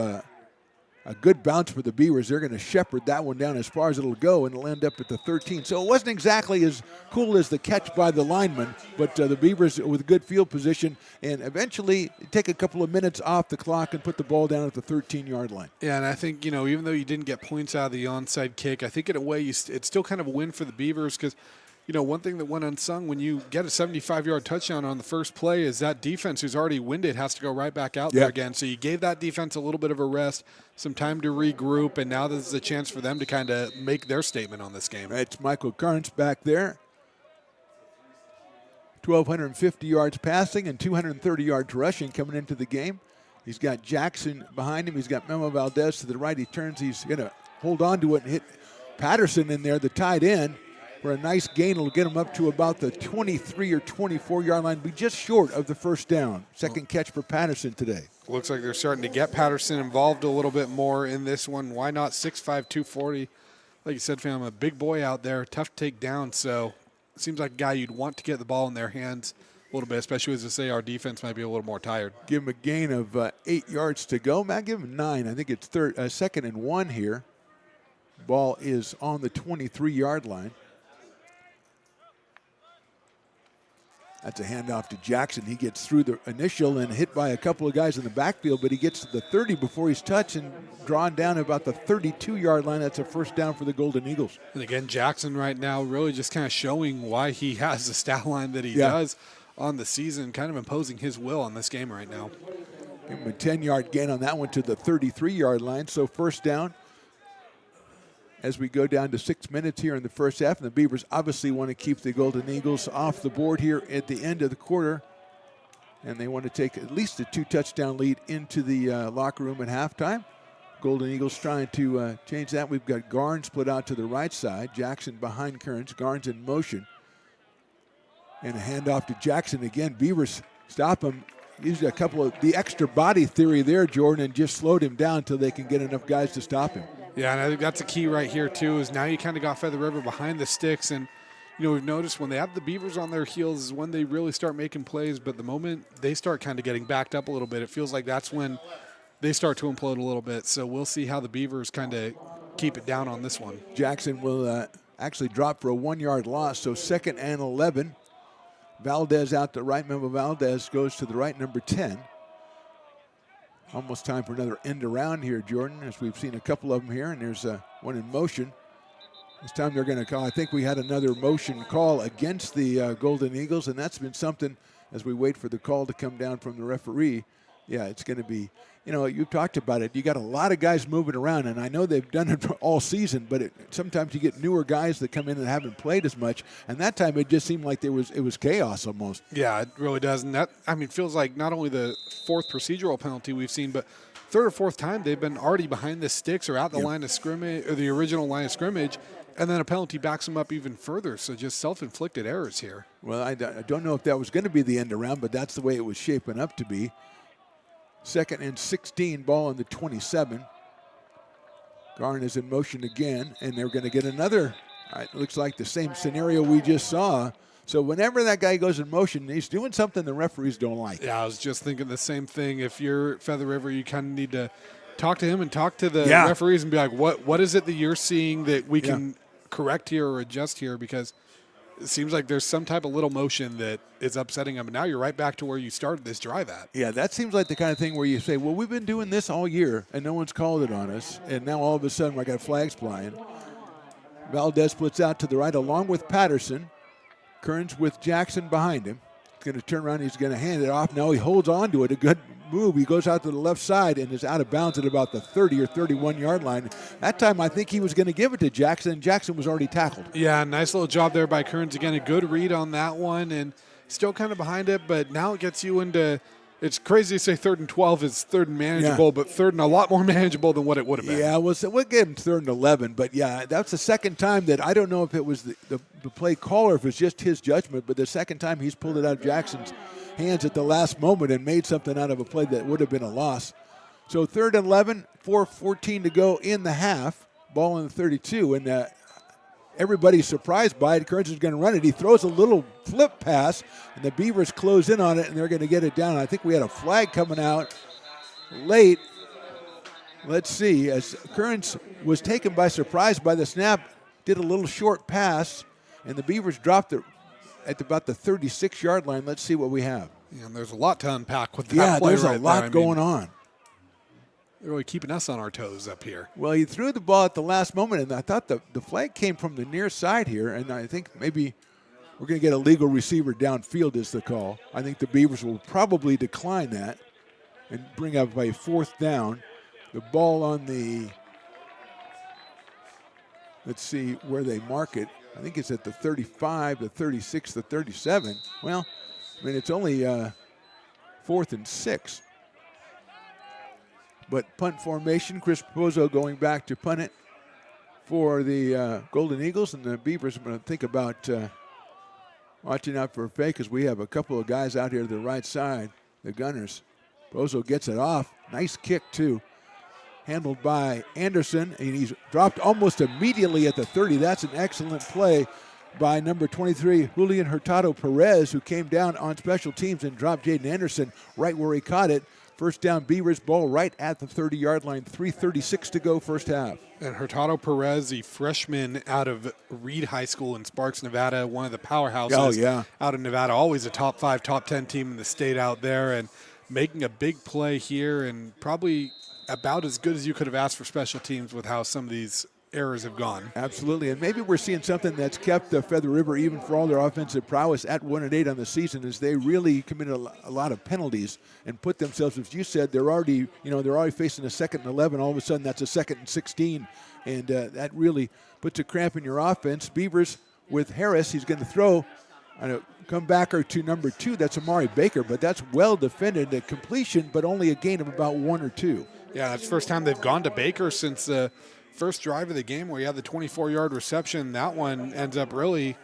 a good bounce for the Beavers. They're going to shepherd that one down as far as it'll go, and it'll end up at the 13. So it wasn't exactly as cool as the catch by the lineman, but the Beavers with good field position and eventually take a couple of minutes off the clock and put the ball down at the 13-yard line. Yeah, and I think, even though you didn't get points out of the onside kick, I think in a way it's still kind of a win for the Beavers because one thing that went unsung when you get a 75-yard touchdown on the first play is that defense who's already winded has to go right back out there again. So you gave that defense a little bit of a rest, some time to regroup, and now this is a chance for them to kind of make their statement on this game. It's Michael Carnes back there. 1,250 yards passing and 230 yards rushing coming into the game. He's got Jackson behind him. He's got Memo Valdez to the right. He turns. He's going to hold on to it and hit Patterson in there, the tight end. For a nice gain, it'll get him up to about the 23 or 24-yard line, be just short of the first down. Second catch for Patterson today. Looks like they're starting to get Patterson involved a little bit more in this one. Why not 6'5", 240? Like you said, fam, a big boy out there, tough to take down. So it seems like a guy you'd want to get the ball in their hands a little bit, especially as I say our defense might be a little more tired. Give him a gain of 8 yards to go. Matt, give him 9. I think it's 2nd and 1 here. Ball is on the 23-yard line. That's a handoff to Jackson. He gets through the initial and hit by a couple of guys in the backfield, but he gets to the 30 before he's touched and drawn down about the 32-yard line. That's a first down for the Golden Eagles. And again, Jackson right now really just kind of showing why he has the stat line that he does on the season, kind of imposing his will on this game right now. Give him a 10-yard gain on that one to the 33-yard line. So first down as we go down to 6 minutes here in the first half. And the Beavers obviously want to keep the Golden Eagles off the board here at the end of the quarter. And they want to take at least a 2-touchdown lead into the locker room at halftime. Golden Eagles trying to change that. We've got Garnes split out to the right side. Jackson behind Kearns. Garnes in motion. And a handoff to Jackson again. Beavers stop him. Used a couple of the extra body theory there, Jordan, and just slowed him down until they can get enough guys to stop him. Yeah, and I think that's a key right here, too, is now you kind of got Feather River behind the sticks. And, we've noticed when they have the Beavers on their heels is when they really start making plays. But the moment they start kind of getting backed up a little bit, it feels like that's when they start to implode a little bit. So we'll see how the Beavers kind of keep it down on this one. Jackson will actually drop for a 1-yard loss, so 2nd and 11. Valdez out to right. Memo Valdez goes to the right, number 10. Almost time for another end around here, Jordan, as we've seen a couple of them here, and there's one in motion. This time they're going to call. I think we had another motion call against the Golden Eagles, and that's been something as we wait for the call to come down from the referee. Yeah, it's going to be, you've talked about it. You got a lot of guys moving around, and I know they've done it all season, but sometimes you get newer guys that come in and haven't played as much, and that time it just seemed like it was chaos almost. Yeah, it really does, and that, feels like not only the 4th procedural penalty we've seen, but 3rd or 4th time they've been already behind the sticks or at the line of scrimmage, or the original line of scrimmage, and then a penalty backs them up even further, so just self-inflicted errors here. Well, I don't know if that was going to be the end around, but that's the way it was shaping up to be. 2nd and 16, ball on the 27. Garn is in motion again, and they're going to get another. It looks like the same scenario we just saw. So whenever that guy goes in motion, he's doing something the referees don't like. Yeah, I was just thinking the same thing. If you're Feather River, you kind of need to talk to him and talk to the referees and be like, what is it that you're seeing that we can correct here or adjust here? Because it seems like there's some type of little motion that is upsetting them. And now you're right back to where you started this drive at. Yeah, that seems like the kind of thing where you say, well, we've been doing this all year, and no one's called it on us. And now all of a sudden I got flags flying. Valdez splits out to the right along with Patterson. Kearns with Jackson behind him. going to turn around. He's going to hand it off. No, he holds on to it. A good move. He goes out to the left side and is out of bounds at about the 30 or 31-yard line. That time I think he was going to give it to Jackson. Jackson was already tackled. Yeah, nice little job there by Kearns. Again, a good read on that one, and still kind of behind it, but now it gets you into – it's crazy to say 3rd and 12 is 3rd and manageable, but 3rd and a lot more manageable than what it would have been. Yeah, we'll give him 3rd and 11, but yeah, that's the second time that I don't know if it was the play caller, if it was just his judgment, but the second time he's pulled it out of Jackson's hands at the last moment and made something out of a play that would have been a loss. So 3rd and 11, 4:14 to go in the half, ball in the 32, and everybody's surprised by it. Kearns is going to run it. He throws a little flip pass, and the Beavers close in on it, and they're going to get it down. I think we had a flag coming out late. Let's see. As Kearns was taken by surprise by the snap, did a little short pass, and the Beavers dropped it at about the 36-yard line. Let's see what we have. Yeah, and there's a lot to unpack with that play. Yeah, there's a lot going on. They're really keeping us on our toes up here. Well, he threw the ball at the last moment, and I thought the flag came from the near side here, and I think maybe we're going to get a legal receiver downfield is the call. I think the Beavers will probably decline that and bring up a 4th down. The ball on the, let's see where they mark it. I think it's at the 35, the 36, the 37. Well, I mean, it's only 4th and 6. But punt formation, Chris Pozo going back to punt it for the Golden Eagles, and the Beavers are going to think about watching out for a fake because we have a couple of guys out here to the right side, the Gunners. Pozo gets it off. Nice kick, too. Handled by Anderson, and he's dropped almost immediately at the 30. That's an excellent play by number 23, Julian Hurtado Perez, who came down on special teams and dropped Jaden Anderson right where he caught it. First down, Beavers, ball right at the 30-yard line. 3:36 to go, first half. And Hurtado Perez, the freshman out of Reed High School in Sparks, Nevada, one of the powerhouses out of Nevada, always a top 5, top 10 team in the state out there, and making a big play here, and probably about as good as you could have asked for special teams with how some of these errors have gone. Absolutely, and maybe we're seeing something that's kept Feather River, even for all their offensive prowess, at 1-8 on the season, as they really committed a lot of penalties and put themselves, as you said, they're already facing a 2nd and 11. All of a sudden, that's a 2nd and 16, and that really puts a cramp in your offense. Beavers with Harris, he's going to throw on a comebacker to number 2. That's Amari Baker, but that's well defended, a completion, but only a gain of about 1 or 2. Yeah, that's the first time they've gone to Baker since the first drive of the game where you had the 24-yard reception. That one ends up really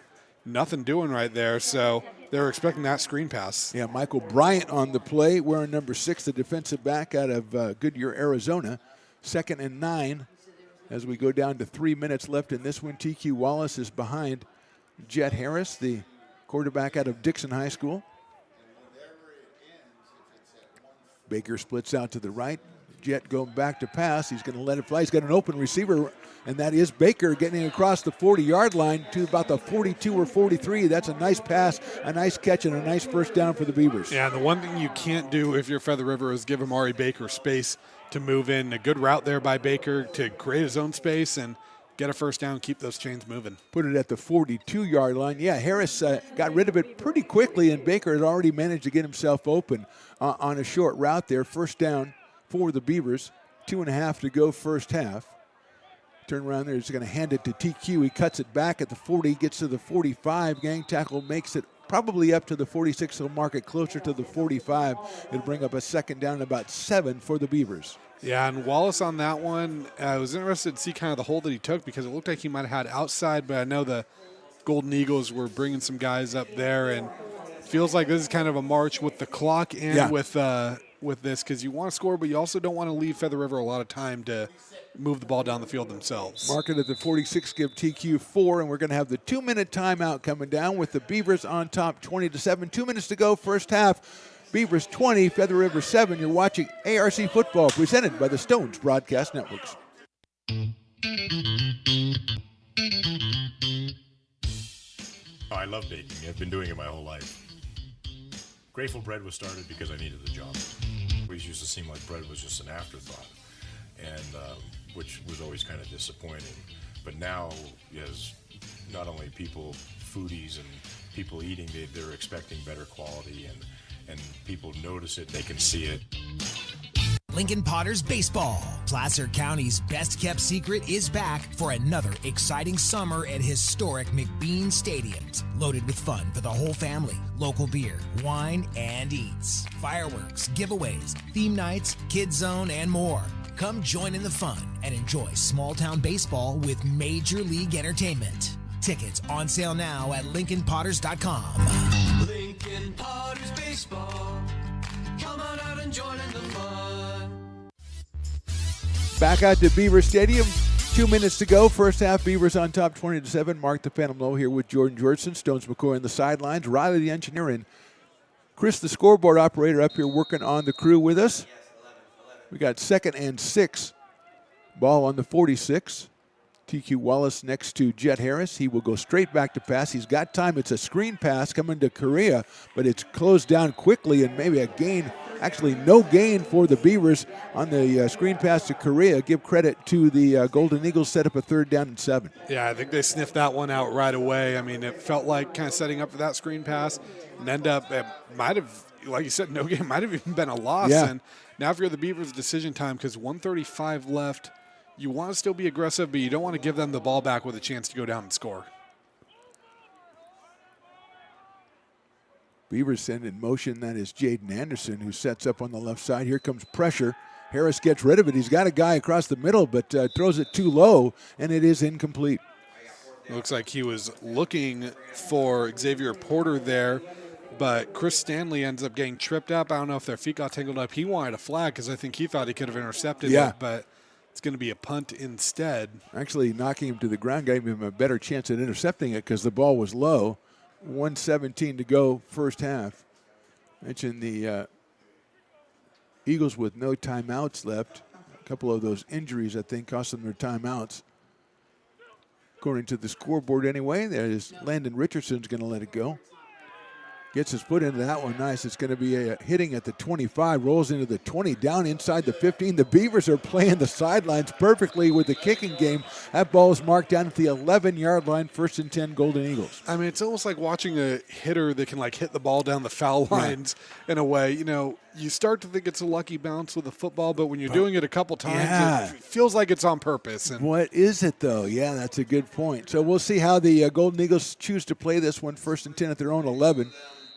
nothing doing right there, so they were expecting that screen pass. Yeah, Michael Bryant on the play, wearing number 6, the defensive back out of Goodyear, Arizona. 2nd and 9 as we go down to 3 minutes left in this one. TQ Wallace is behind Jet Harris, the quarterback out of Dixon High School. Baker splits out to the right. Jet going back to pass. He's going to let it fly. He's got an open receiver, and that is Baker getting across the 40-yard line to about the 42 or 43. That's a nice pass, a nice catch, and a nice first down for the Beavers. Yeah, and the one thing you can't do if you're Feather River is give Amari Baker space to move in. A good route there by Baker to create his own space and get a first down, keep those chains moving. Put it at the 42-yard line. Yeah, Harris got rid of it pretty quickly, and Baker had already managed to get himself open on a short route there. First down for the Beavers. 2.5 to go first half. Turn around there. He's going to hand it to TQ. He cuts it back at the 40, gets to the 45. Gang tackle makes it probably up to the 46. He'll mark it closer to the 45. It'll bring up a second down, about 7 for the Beavers. Yeah, and Wallace on that one, I was interested to see kind of the hold that he took because it looked like he might have had outside, but I know the Golden Eagles were bringing some guys up there, and it feels like this is kind of a march with the clock and with this because you want to score, but you also don't want to leave Feather River a lot of time to move the ball down the field themselves. Mark it at the 46, give TQ 4, and we're going to have the 2-minute timeout coming down with the Beavers on top 20-7. 2 minutes to go first half. Beavers 20, Feather River 7. You're watching ARC Football presented by the Stones Broadcast Networks. Oh, I love baking. I've been doing it my whole life. Grateful Bread was started because I needed the job. It always used to seem like bread was just an afterthought, and which was always kind of disappointing. But now, as not only people, foodies, and people eating, they're expecting better quality, and people notice it, they can see it. Lincoln Potters Baseball. Placer County's best-kept secret is back for another exciting summer at historic McBean Stadiums. Loaded with fun for the whole family, local beer, wine, and eats. Fireworks, giveaways, theme nights, kids zone, and more. Come join in the fun and enjoy small-town baseball with Major League Entertainment. Tickets on sale now at LincolnPotters.com. Lincoln Potters Baseball. Come on out and join in the fun. Back out to Beaver Stadium. 2 minutes to go. First half, Beavers on top 20-7. Mark the Phantom Low here with Jordan Georgeson. Stones McCoy on the sidelines. Riley the engineer and Chris the scoreboard operator up here working on the crew with us. We got 2nd and 6. Ball on the 46. TQ Wallace next to Jet Harris. He will go straight back to pass. He's got time. It's a screen pass coming to Correa, but it's closed down quickly and maybe a gain. Actually, no gain for the Beavers on the screen pass to Correa. Give credit to the Golden Eagles, set up a 3rd down and 7. Yeah, I think they sniffed that one out right away. I mean, it felt like kind of setting up for that screen pass and end up, it might have, like you said, no game, might have even been a loss. Yeah. And now for the Beavers, decision time because 1:35 left. You want to still be aggressive, but you don't want to give them the ball back with a chance to go down and score. Beavers send in motion. That is Jaden Anderson, who sets up on the left side. Here comes pressure. Harris gets rid of it. He's got a guy across the middle, but throws it too low, and it is incomplete. It looks like he was looking for Xavier Porter there, but Chris Stanley ends up getting tripped up. I don't know if their feet got tangled up. He wanted a flag because I think he thought he could have intercepted it, but it's going to be a punt instead. Actually, knocking him to the ground gave him a better chance at intercepting it because the ball was low. 1:17 to go, first half. Mentioned the Eagles with no timeouts left. A couple of those injuries, I think, cost them their timeouts. According to the scoreboard anyway, there's Landon Richardson's going to let it go. Gets his foot into that one. Nice. It's going to be a hitting at the 25. Rolls into the 20. Down inside the 15. The Beavers are playing the sidelines perfectly with the kicking game. That ball is marked down at the 11-yard line. 1st and 10, Golden Eagles. I mean, it's almost like watching a hitter that can, like, hit the ball down the foul lines in a way. You know, you start to think it's a lucky bounce with a football, but when you're doing it a couple times, it feels like it's on purpose. And what is it, though? Yeah, that's a good point. So we'll see how the Golden Eagles choose to play this one. 1st and 10 at their own 11.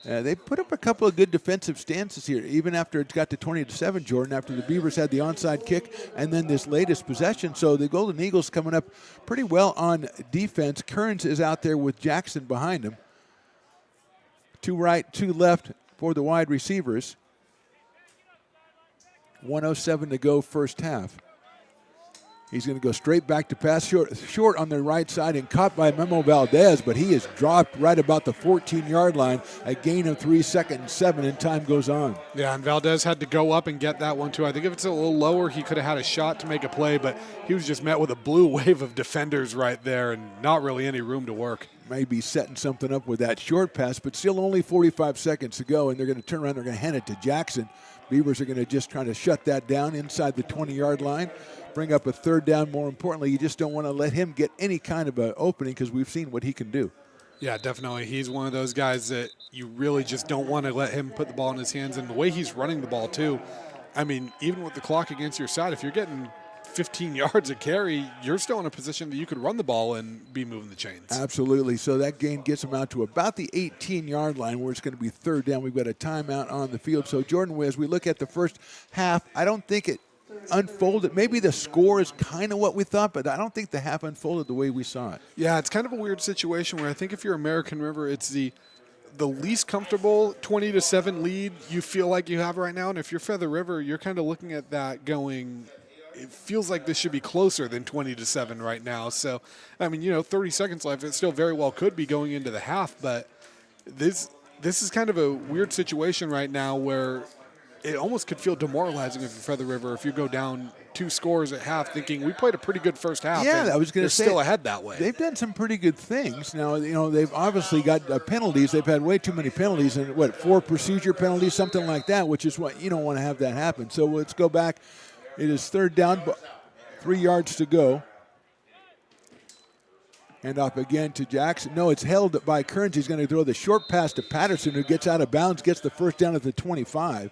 They put up a couple of good defensive stances here, even after it got to 20-7, Jordan, after the Beavers had the onside kick and then this latest possession. So the Golden Eagles coming up pretty well on defense. Kearns is out there with Jackson behind him. 2 right, 2 left for the wide receivers. 1:07 to go, first half. He's going to go straight back to pass short on the right side and caught by Memo Valdez, but he is dropped right about the 14-yard line. A gain of 3, 2nd and 7, and time goes on. Yeah, and Valdez had to go up and get that one, too. I think if it's a little lower, he could have had a shot to make a play, but he was just met with a blue wave of defenders right there and not really any room to work. Maybe setting something up with that short pass, but still only 45 seconds to go, and they're going to turn around. They're going to hand it to Jackson. Beavers are going to just try to shut that down inside the 20-yard line. Bring up a 3rd down. More importantly, you just don't want to let him get any kind of an opening because we've seen what he can do. Yeah, definitely. He's one of those guys that you really just don't want to let him put the ball in his hands. And the way he's running the ball, too, I mean, even with the clock against your side, if you're getting 15 yards a carry, you're still in a position that you could run the ball and be moving the chains. Absolutely. So that gain gets him out to about the 18-yard line where it's going to be 3rd down. We've got a timeout on the field. So, Jordan, as we look at the first half, I don't think it unfolded. Maybe the score is kind of what we thought, but I don't think the half unfolded the way we saw it. Yeah, it's kind of a weird situation where I think if you're American River, it's the least comfortable 20-7 lead you feel like you have right now. And if you're Feather River, you're kind of looking at that going, it feels like this should be closer than 20-7 right now. So, I mean, 30 seconds left. It still very well could be going into the half, but this is kind of a weird situation right now where it almost could feel demoralizing if you're Feather River if you go down 2 scores at half thinking we played a pretty good first half. Yeah, I was going to say. They're still ahead that way. They've done some pretty good things. Now, they've obviously got penalties. They've had way too many penalties and 4 procedure penalties, something like that, which is what you don't want to have that happen. So let's go back. It is 3rd down, 3 yards to go. Hand off again to Jackson. No, it's held by Kearns. He's going to throw the short pass to Patterson, who gets out of bounds, gets the first down at the 25.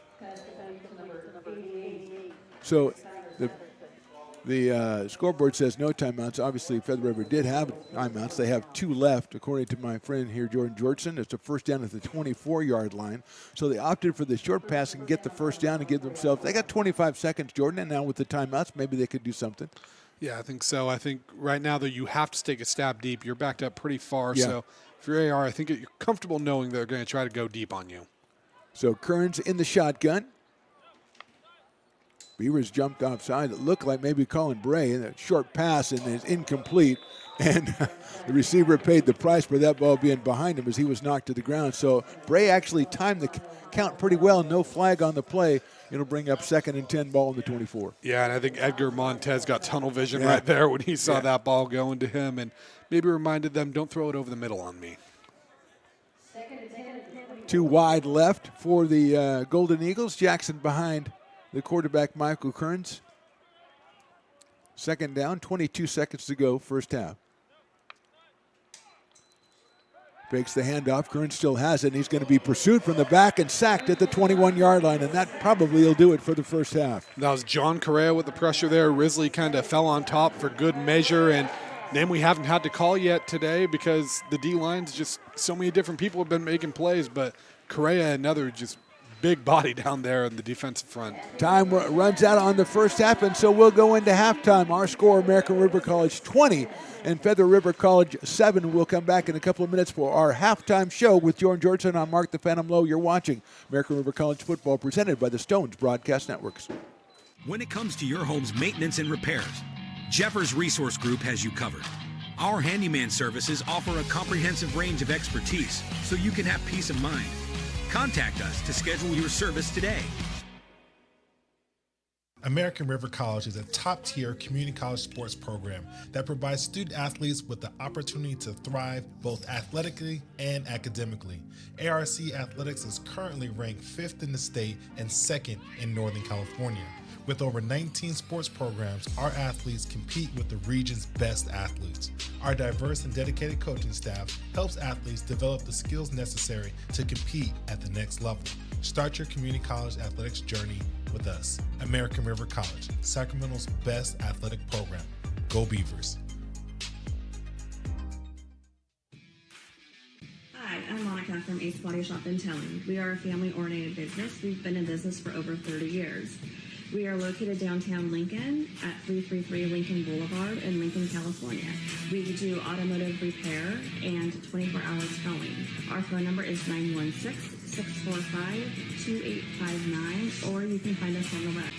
So the scoreboard says no timeouts. Obviously, Feather River did have timeouts. They have 2 left, according to my friend here, Jordan Georgeson. It's a first down at the 24-yard line. So they opted for the short pass and get the first down and give themselves. They got 25 seconds, Jordan, and now with the timeouts, maybe they could do something. Yeah, I think so. I think right now, though, you have to take a stab deep. You're backed up pretty far. Yeah. So if you're AR, I think you're comfortable knowing they're going to try to go deep on you. So Kearns in the shotgun. Beavers jumped offside. It looked like maybe Colin Bray, and a short pass, and it's incomplete. And the receiver paid the price for that ball being behind him as he was knocked to the ground. So Bray actually timed the count pretty well. No flag on the play. It'll bring up 2nd and 10 ball in the 24. Yeah, and I think Edgar Montez got tunnel vision right there when he saw that ball going to him and maybe reminded them, don't throw it over the middle on me. 2 wide left for the Golden Eagles. Jackson behind the quarterback, Michael Kearns. 2nd down, 22 seconds to go, first half. Breaks the handoff. Kearns still has it, and he's going to be pursued from the back and sacked at the 21-yard line, and that probably will do it for the first half. That was John Correa with the pressure there. Risley kind of fell on top for good measure, and then we haven't had to call yet today because the D-line's just so many different people have been making plays, but Correa, another just big body down there in the defensive front. Time runs out on the first half, and so we'll go into halftime. Our score, American River College 20 and Feather River College 7. We'll come back in a couple of minutes for our halftime show with Jordan Georgeson. I'm Mark the Phantom Lowe. You're watching American River College football presented by the Stones Broadcast Networks. When it comes to your home's maintenance and repairs, Jeffers Resource Group has you covered. Our handyman services offer a comprehensive range of expertise so you can have peace of mind. Contact us to schedule your service today. American River College is a top-tier community college sports program that provides student athletes with the opportunity to thrive both athletically and academically. ARC Athletics is currently ranked 5th in the state and 2nd in Northern California. With over 19 sports programs, our athletes compete with the region's best athletes. Our diverse and dedicated coaching staff helps athletes develop the skills necessary to compete at the next level. Start your community college athletics journey with us. American River College, Sacramento's best athletic program. Go Beavers. Hi, I'm Monica from Ace Body Shop and Towing. We are a family-oriented business. We've been in business for over 30 years. We are located downtown Lincoln at 333 Lincoln Boulevard in Lincoln, California. We do automotive repair and 24-hour towing. Our phone number is 916-645-2859, or you can find us on the web.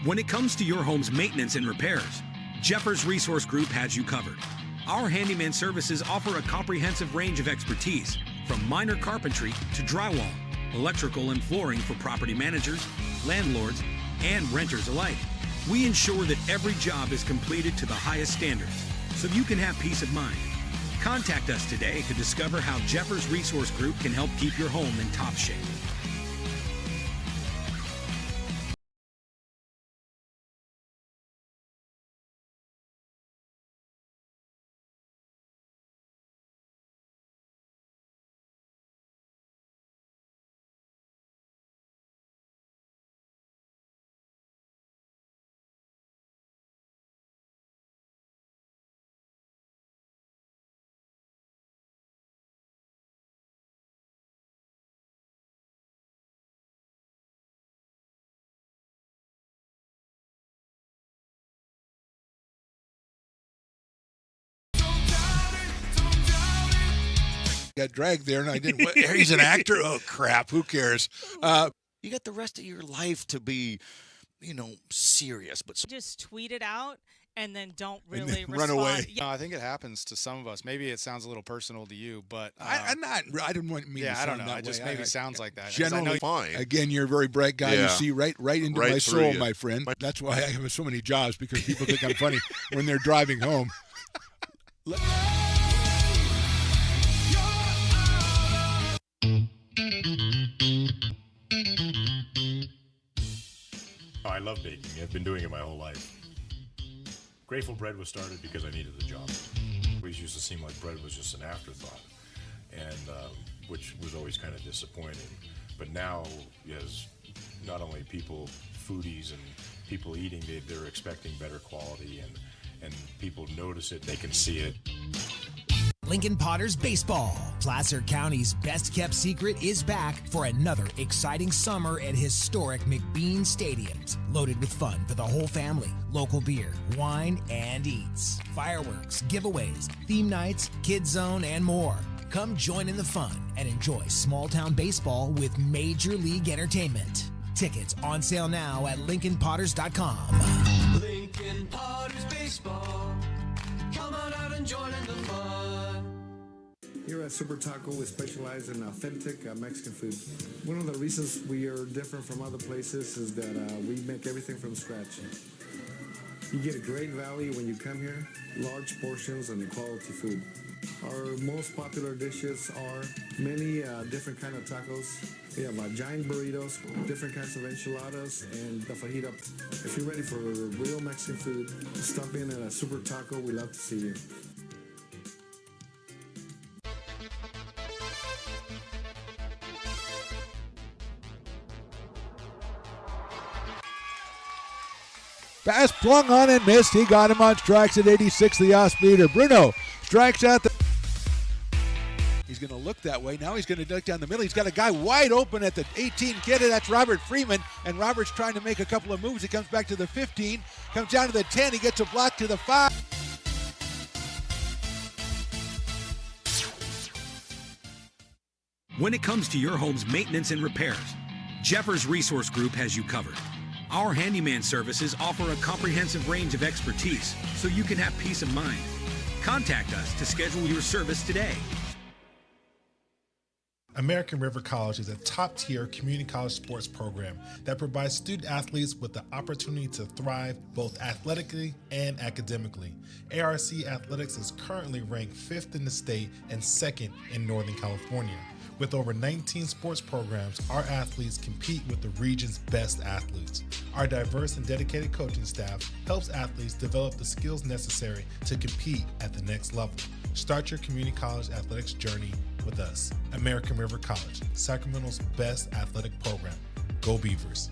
When it comes to your home's maintenance and repairs, Jeffers Resource Group has you covered. Our handyman services offer a comprehensive range of expertise, from minor carpentry to drywall, electrical and flooring for property managers, landlords, and renters alike. We ensure that every job is completed to the highest standards, so you can have peace of mind. Contact us today to discover how Jeffers Resource Group can help keep your home in top shape. Got dragged there, and I didn't. He's an actor. Oh crap! Who cares? You got the rest of your life to be, serious. But just tweet it out and then don't really run respond. away. Yeah. I think it happens to some of us. Maybe it sounds a little personal to you, but I'm not. I didn't want me. yeah, to I sound don't know. that It just way. maybe sounds like that. 'Cause Generally, fine. Again, you're a very bright guy. Yeah. You see right into Right my through soul, you. my friend. That's why I have so many jobs, because people think I'm funny when they're driving home. Oh, I love baking. I've been doing it my whole life. Grateful Bread was started because I needed the job. It always used to seem like bread was just an afterthought, and which was always kind of disappointing. But now, as not only people, foodies and people eating, they're expecting better quality, and people notice it, they can see it. Lincoln Potters Baseball. Placer County's best-kept secret is back for another exciting summer at historic McBean Stadiums. Loaded with fun for the whole family, local beer, wine, and eats. Fireworks, giveaways, theme nights, kids zone, and more. Come join in the fun and enjoy small-town baseball with Major League Entertainment. Tickets on sale now at LincolnPotters.com. Lincoln Potters Baseball. Come on out and join in the fun. Here at Super Taco, we specialize in authentic Mexican food. One of the reasons we are different from other places is that we make everything from scratch. You get a great value when you come here, large portions and quality food. Our most popular dishes are many different kind of tacos. We have giant burritos, different kinds of enchiladas, and the fajita. If you're ready for real Mexican food, stop in at a Super Taco. We love to see you. Pass flung on and missed. He got him on strikes at 86, the off-speeder. Bruno strikes out the... He's going to look that way. Now he's going to duck down the middle. He's got a guy wide open at the 18 kid. That's Robert Freeman. And Robert's trying to make a couple of moves. He comes back to the 15, comes down to the 10. He gets a block to the 5. When it comes to your home's maintenance and repairs, Jeffers Resource Group has you covered. Our handyman services offer a comprehensive range of expertise so you can have peace of mind. Contact us to schedule your service today. American River College is a top-tier community college sports program that provides student athletes with the opportunity to thrive both athletically and academically. ARC Athletics is currently ranked 5th in the state and 2nd in Northern California. With over 19 sports programs, our athletes compete with the region's best athletes. Our diverse and dedicated coaching staff helps athletes develop the skills necessary to compete at the next level. Start your community college athletics journey with us. American River College, Sacramento's best athletic program. Go Beavers.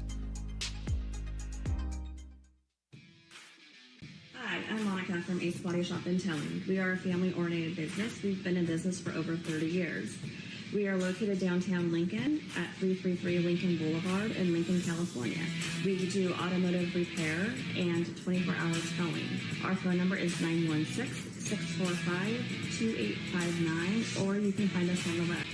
Hi, I'm Monica from Ace Body Shop and Towing. We are a family-oriented business. We've been in business for over 30 years. We are located downtown Lincoln at 333 Lincoln Boulevard in Lincoln, California. We do automotive repair and 24-hour towing. Our phone number is 916-645-2859, or you can find us on the web.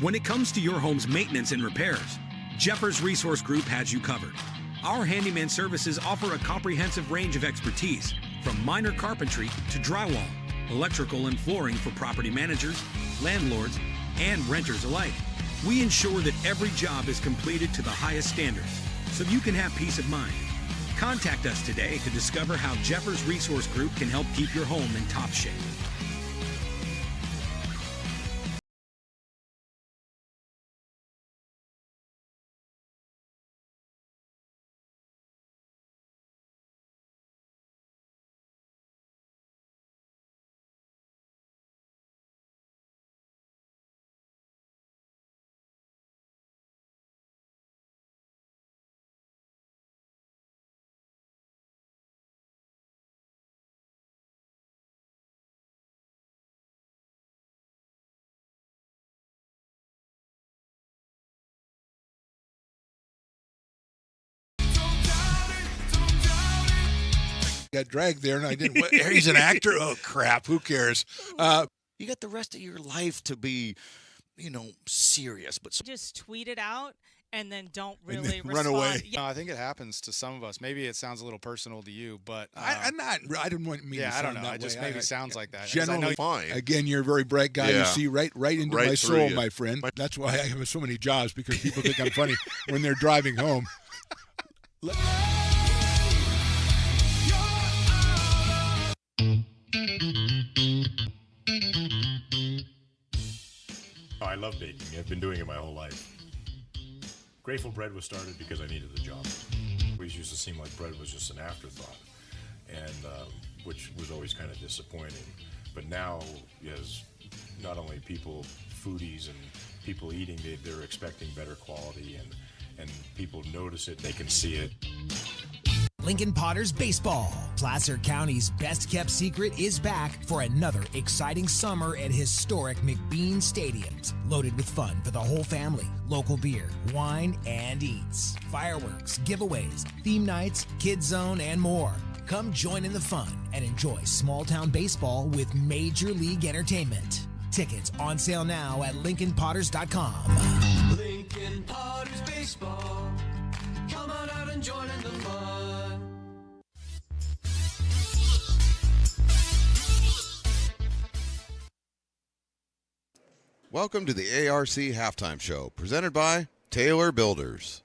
When it comes to your home's maintenance and repairs, Jeffers Resource Group has you covered. Our handyman services offer a comprehensive range of expertise, from minor carpentry to drywall, electrical and flooring for property managers, landlords, and renters alike. We ensure that every job is completed to the highest standards, so you can have peace of mind. Contact us today to discover how Jeffers Resource Group can help keep your home in top shape. Got dragged there, and I didn't. He's an actor. Oh crap! Who cares? You got the rest of your life to be, serious. But Just tweet it out and then don't really run respond. away. Yeah. No, I think it happens to some of us. Maybe it sounds a little personal to you, but I'm not. I didn't want me. yeah, to I don't sound know. that It just way. maybe sounds like that. 'Cause Generally, fine. Again, you're a very bright guy. You Yeah. see right into Right my through soul, you. my friend. That's why I have so many jobs, because people think I'm funny when they're driving home. Oh, I love baking. I've been doing it my whole life. Grateful Bread was started because I needed the job. It always used to seem like bread was just an afterthought, and which was always kind of disappointing. But now, as not only people, foodies and people eating, they're expecting better quality, and people notice it, they can see it. Lincoln Potters Baseball. Placer County's best-kept secret is back for another exciting summer at historic McBean Stadiums. Loaded with fun for the whole family, local beer, wine, and eats. Fireworks, giveaways, theme nights, kids zone, and more. Come join in the fun and enjoy small-town baseball with Major League Entertainment. Tickets on sale now at LincolnPotters.com. Lincoln Potters Baseball. Come on out and join in the fun. Welcome to the ARC Halftime Show, presented by Taylor Builders.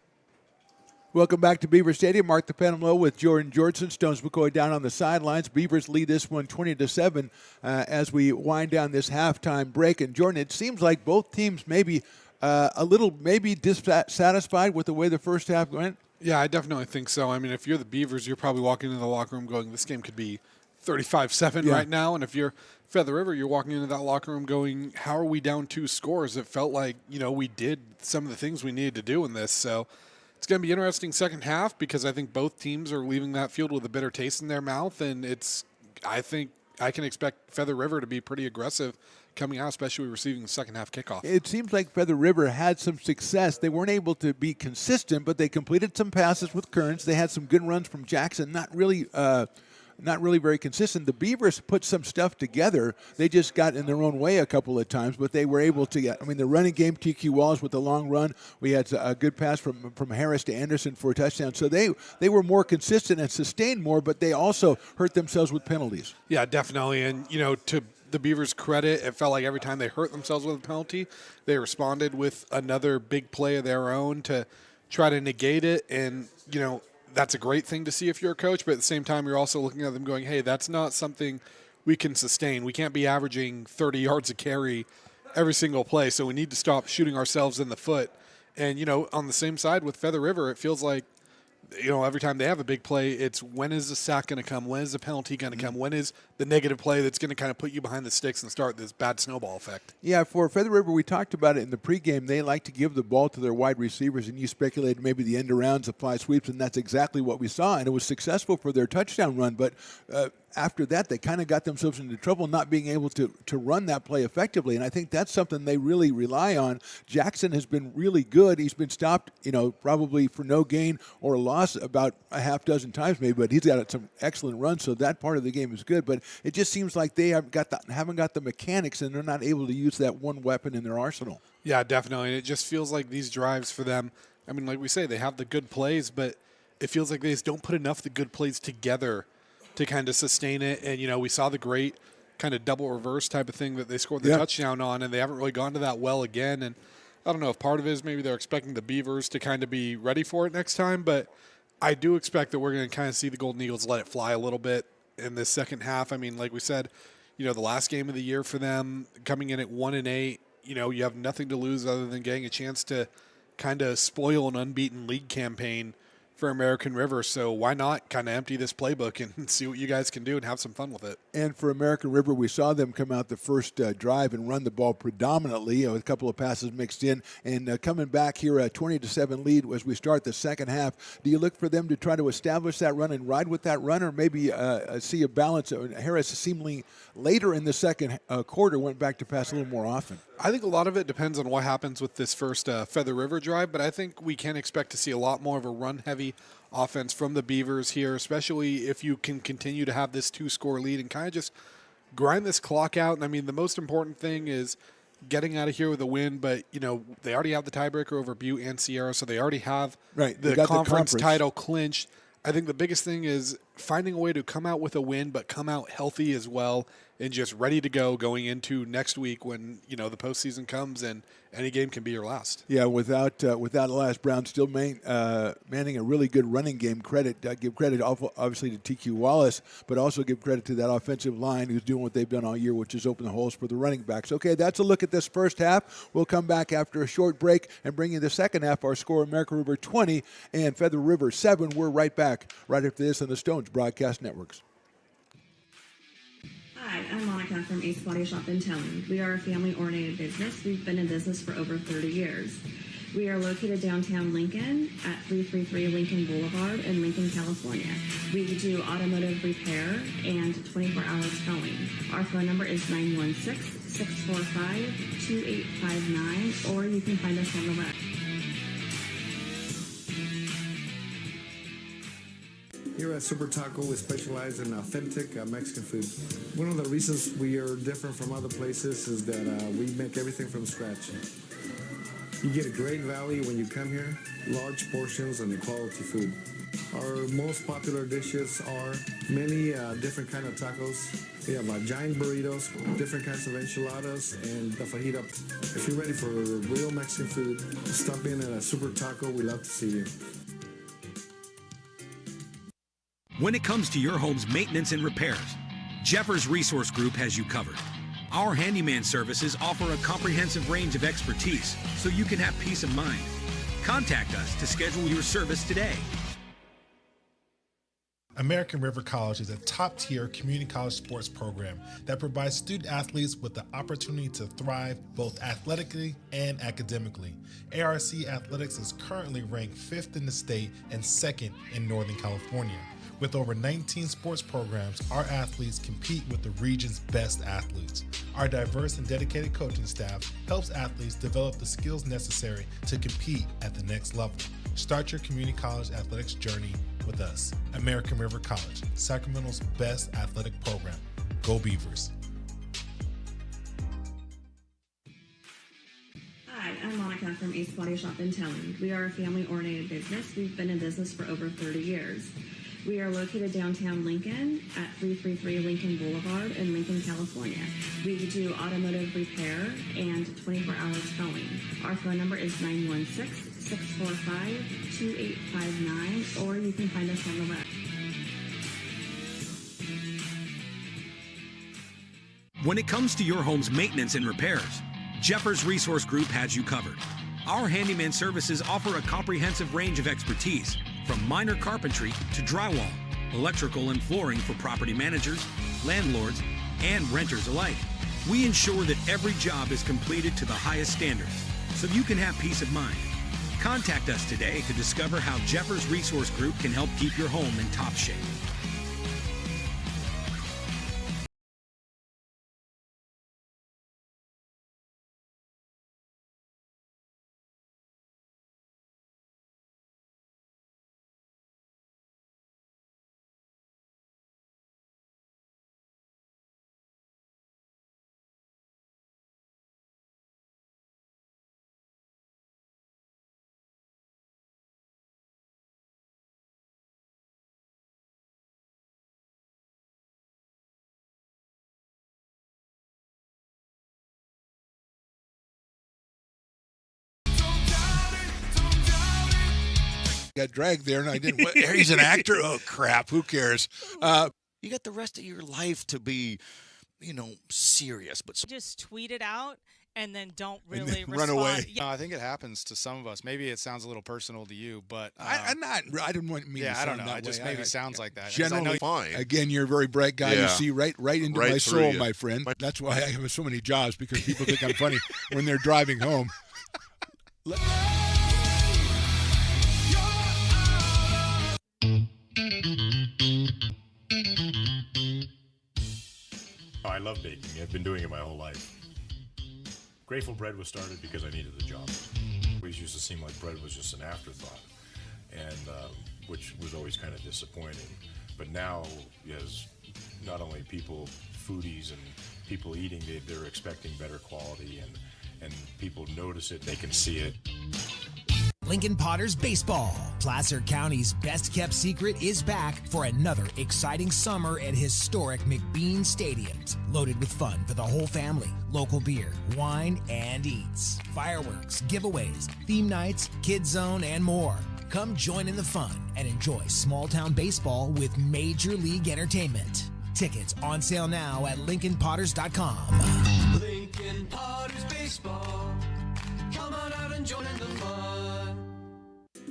Welcome back to Beaver Stadium. Mark the Phantom Low with Jordan Georgeson. Stones McCoy down on the sidelines. Beavers lead this one 20-7 as we wind down this halftime break. And Jordan, it seems like both teams maybe a little dissatisfied with the way the first half went. Yeah, I definitely think so. I mean, if you're the Beavers, you're probably walking into the locker room going, this game could be 35-7 right now. And if you're Feather River, you're walking into that locker room going, how are we down 2 scores? It felt like, we did some of the things we needed to do in this. So it's going to be an interesting second half because I think both teams are leaving that field with a bitter taste in their mouth. And I think I can expect Feather River to be pretty aggressive coming out, especially receiving the second half kickoff. It seems like Feather River had some success. They weren't able to be consistent, but they completed some passes with Kearns. They had some good runs from Jackson, not really very consistent. The Beavers put some stuff together. They just got in their own way a couple of times, but they were able to get, the running game, TQ Walls with the long run. We had a good pass from Harris to Anderson for a touchdown. So they were more consistent and sustained more, but they also hurt themselves with penalties. Yeah, definitely. And, to the Beavers' credit, it felt like every time they hurt themselves with a penalty, they responded with another big play of their own to try to negate it. And, that's a great thing to see if you're a coach, but at the same time, you're also looking at them going, hey, that's not something we can sustain. We can't be averaging 30 yards a carry every single play, so we need to stop shooting ourselves in the foot. And, on the same side with Feather River, it feels like, every time they have a big play, it's when is the sack going to come? When is the penalty going to come? When is the negative play that's going to kind of put you behind the sticks and start this bad snowball effect? Yeah, for Feather River, we talked about it in the pregame. They like to give the ball to their wide receivers, and you speculated maybe the end arounds, the fly sweeps, and that's exactly what we saw. And it was successful for their touchdown run, but after that, they kind of got themselves into trouble not being able to run that play effectively. And I think that's something they really rely on. Jackson has been really good. He's been stopped, probably for no gain or a loss about a half dozen times maybe, but he's got some excellent runs, so that part of the game is good. But it just seems like they haven't got the mechanics, and they're not able to use that one weapon in their arsenal. Yeah, definitely. And it just feels like these drives for them, like we say, they have the good plays, but it feels like they just don't put enough of the good plays together to kind of sustain it. And, we saw the great kind of double reverse type of thing that they scored the touchdown on, and they haven't really gone to that well again. And I don't know if part of it is maybe they're expecting the Beavers to kind of be ready for it next time, but I do expect that we're going to kind of see the Golden Eagles let it fly a little bit in this second half. Like we said, the last game of the year for them, coming in at 1-8, you have nothing to lose other than getting a chance to kind of spoil an unbeaten league campaign for American River. So why not kind of empty this playbook and see what you guys can do and have some fun with it? And for American River, we saw them come out the first drive and run the ball predominantly, with a couple of passes mixed in, and coming back here a 20-7 lead as we start the second half. Do you look for them to try to establish that run and ride with that run, or maybe see a balance? Harris seemingly later in the second quarter went back to pass a little more often. I think a lot of it depends on what happens with this first Feather River drive, but I think we can expect to see a lot more of a run-heavy offense from the Beavers here, especially if you can continue to have this 2-score lead and kind of just grind this clock out. And, the most important thing is getting out of here with a win, but, they already have the tiebreaker over Butte and Sierra, so they already have the conference title clinched. I think the biggest thing is finding a way to come out with a win, but come out healthy as well and just ready to go going into next week when, the postseason comes and any game can be your last. Yeah, without Elias Brown still manning a really good running game. Give credit obviously to TQ Wallace, but also give credit to that offensive line who's doing what they've done all year, which is open the holes for the running backs. Okay, that's a look at this first half. We'll come back after a short break and bring you the second half. Our score: American River 20 and Feather River 7. We're right back right after this on the Stones Broadcast Networks. Hi, I'm Monica from Ace Body Shop in Telling. We are a family-oriented business. We've been in business for over 30 years. We are located downtown Lincoln at 333 Lincoln Boulevard in Lincoln, California. We do automotive repair and 24-hour towing. Our phone number is 916-645-2859, or you can find us on the web. Here at Super Taco, we specialize in authentic Mexican food. One of the reasons we are different from other places is that we make everything from scratch. You get a great value when you come here, large portions and quality food. Our most popular dishes are many different kind of tacos. We have giant burritos, different kinds of enchiladas, and the fajita. If you're ready for real Mexican food, stop in at a Super Taco. We love to see you. When it comes to your home's maintenance and repairs, Jeffers Resource Group has you covered. Our handyman services offer a comprehensive range of expertise so you can have peace of mind. Contact us to schedule your service today. American River College is a top-tier community college sports program that provides student athletes with the opportunity to thrive both athletically and academically. ARC Athletics is currently ranked 5th in the state and 2nd in Northern California. With over 19 sports programs, our athletes compete with the region's best athletes. Our diverse and dedicated coaching staff helps athletes develop the skills necessary to compete at the next level. Start your community college athletics journey with us. American River College, Sacramento's best athletic program. Go Beavers. Hi, I'm Monica from Ace Body Shop in Telling. We are a family-oriented business. We've been in business for over 30 years. We are located downtown Lincoln at 333 Lincoln Boulevard in Lincoln, California. We do automotive repair and 24-hour towing. Our phone number is 916-645-2859, or you can find us on the web. When it comes to your home's maintenance and repairs, Jeffers Resource Group has you covered. Our handyman services offer a comprehensive range of expertise, from minor carpentry to drywall, electrical and flooring for property managers, landlords, and renters alike. We ensure that every job is completed to the highest standards, so you can have peace of mind. Contact us today to discover how Jeffers Resource Group can help keep your home in top shape. Got dragged there, and I didn't. He's an actor. Oh crap! Who cares? You got the rest of your life to be, serious. But just tweet it out and then don't really run respond. away. Yeah. I think it happens to some of us. Maybe it sounds a little personal to you, but I didn't want me. Yeah, to I sound don't know. that It just way. maybe sounds like that. Generally, fine. Again, you're a very bright guy. You Yeah. see right into Right my through soul, you. my friend. That's why I have so many jobs, because people think I'm funny when they're driving home. Oh, I love baking. I've been doing it my whole life. Grateful Bread was started because I needed the job. It always used to seem like bread was just an afterthought, and which was always kind of disappointing. But now, as not only people, foodies and people eating, they're expecting better quality, and people notice it, they can see it. Lincoln Potters Baseball. Placer County's best kept secret is back for another exciting summer at historic McBean Stadiums. Loaded with fun for the whole family. Local beer, wine, and eats. Fireworks, giveaways, theme nights, kids zone, and more. Come join in the fun and enjoy small town baseball with Major League Entertainment. Tickets on sale now at LincolnPotters.com. Lincoln Potters Baseball. Come on out and join in the fun.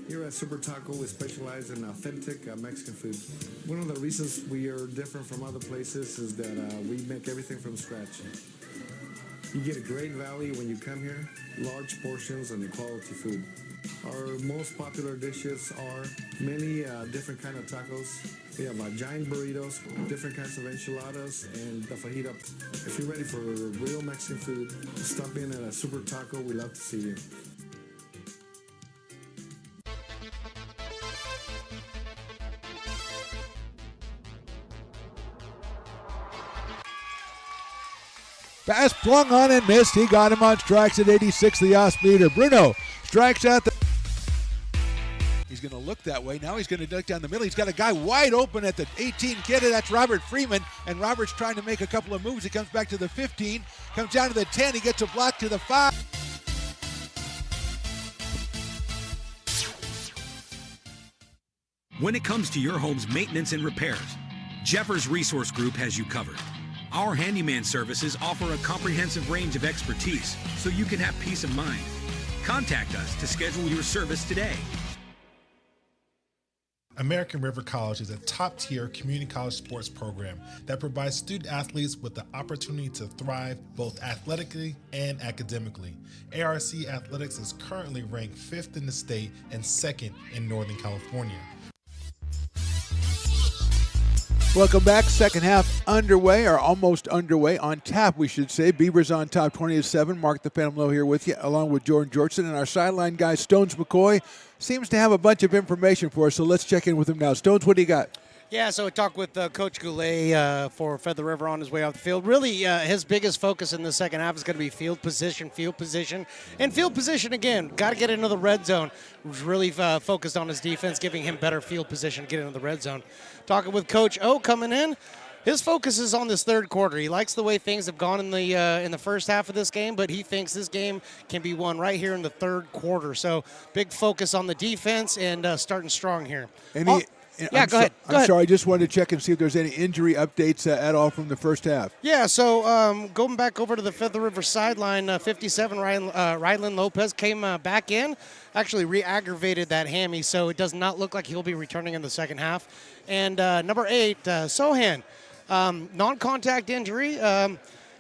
Here at Super Taco, we specialize in authentic Mexican food. One of the reasons we are different from other places is that we make everything from scratch. You get a great value when you come here, large portions and quality food. Our most popular dishes are many different kind of tacos. We have giant burritos, different kinds of enchiladas, and the fajita. If you're ready for real Mexican food, stop in at a Super Taco. We love to see you. Pass flung on and missed. He got him on strikes at 86, the off-speeder. Bruno strikes out the... He's going to look that way. Now he's going to duck down the middle. He's got a guy wide open at the 18 kid. That's Robert Freeman. And Robert's trying to make a couple of moves. He comes back to the 15. Comes down to the 10. He gets a block to the 5. When it comes to your home's maintenance and repairs, Jeffers Resource Group has you covered. Our handyman services offer a comprehensive range of expertise so you can have peace of mind. Contact us to schedule your service today. American River College is a top-tier community college sports program that provides student athletes with the opportunity to thrive both athletically and academically. ARC Athletics is currently ranked 5th in the state and 2nd in Northern California. Welcome back. Second half underway, or almost underway, on tap, we should say. Beavers on top 20-7. Mark the Phantom Low here with you, along with Jordan Georgeson. And our sideline guy, Stones McCoy, seems to have a bunch of information for us, so let's check in with him now. Stones, what do you got? Yeah, so we talked with Coach Goulet for Feather River on his way off the field. Really, his biggest focus in the second half is going to be field position, and field position again. Got to get into the red zone. Was really focused on his defense, giving him better field position to get into the red zone. Talking with Coach O coming in. His focus is on this third quarter. He likes the way things have gone in the first half of this game, but he thinks this game can be won right here in the third quarter. So big focus on the defense and starting strong here. Go ahead. I'm sorry, I just wanted to check and see if there's any injury updates at all from the first half. Yeah, so going back over to the Feather River sideline, 57, Rylan Lopez came back in, actually re-aggravated that hammy, so it does not look like he'll be returning in the second half. And number 8, Sohan, non-contact injury,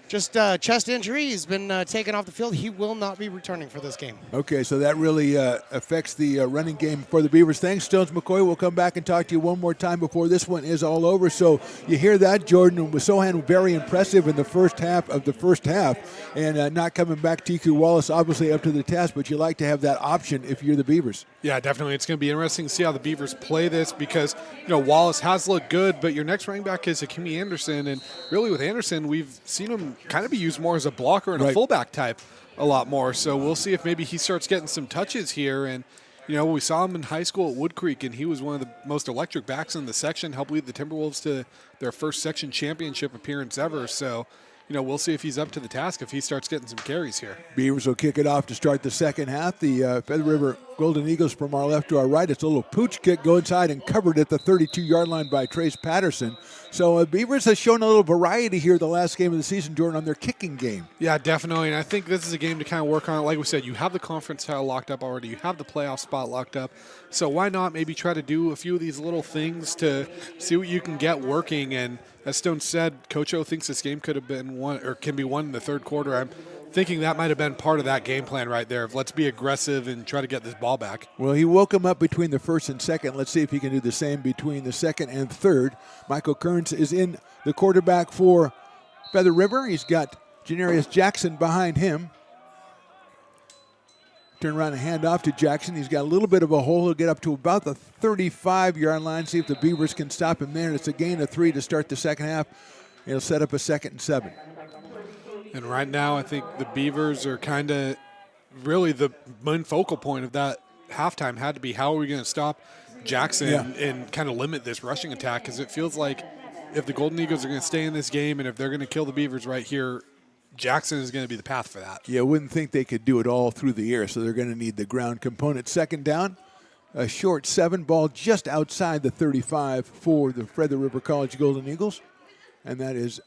just chest injury. He's been taken off the field. He will not be returning for this game. Okay, so that really affects the running game for the Beavers. Thanks, Stones McCoy. We'll come back and talk to you one more time before this one is all over. So you hear that, Jordan, with Sohan very impressive in the first half of the first half, and not coming back. TQ Wallace obviously up to the task, but you like to have that option if you're the Beavers. Yeah, definitely. It's going to be interesting to see how the Beavers play this because, Wallace has looked good, but your next running back is Hakimi Anderson, and really with Anderson, we've seen him kind of be used more as a blocker and a fullback type a lot more. So we'll see if maybe he starts getting some touches here. And, we saw him in high school at Wood Creek, and he was one of the most electric backs in the section, helped lead the Timberwolves to their first section championship appearance ever. So, we'll see if he's up to the task if he starts getting some carries here. Beavers will kick it off to start the second half. The Feather River Golden Eagles from our left to our right. It's a little pooch kick, go inside and covered at the 32-yard line by Trace Patterson. So Beavers has shown a little variety here the last game of the season, Jordan, on their kicking game. Yeah, definitely. And I think this is a game to kind of work on. Like we said, you have the conference title locked up already. You have the playoff spot locked up. So why not maybe try to do a few of these little things to see what you can get working. And as Stone said, Coach O thinks this game could have been won or can be won in the third quarter. I'm thinking that might have been part of that game plan right there. Let's be aggressive and try to get this ball back. Well, he woke him up between the first and second. Let's see if he can do the same between the second and third. Michael Kearns is in the quarterback for Feather River. He's got Janarius Jackson behind him. Turn around and hand off to Jackson. He's got a little bit of a hole. He'll get up to about the 35-yard line, see if the Beavers can stop him there. It's a gain of 3 to start the second half. It'll set up a 2nd and 7. And right now, I think the Beavers are kind of really the main focal point of that halftime had to be, how are we going to stop Jackson and kind of limit this rushing attack? Because it feels like if the Golden Eagles are going to stay in this game and if they're going to kill the Beavers right here, Jackson is going to be the path for that. Yeah, I wouldn't think they could do it all through the air, so they're going to need the ground component. Second down, a short 7 ball just outside the 35 for the Feather River College Golden Eagles. And that is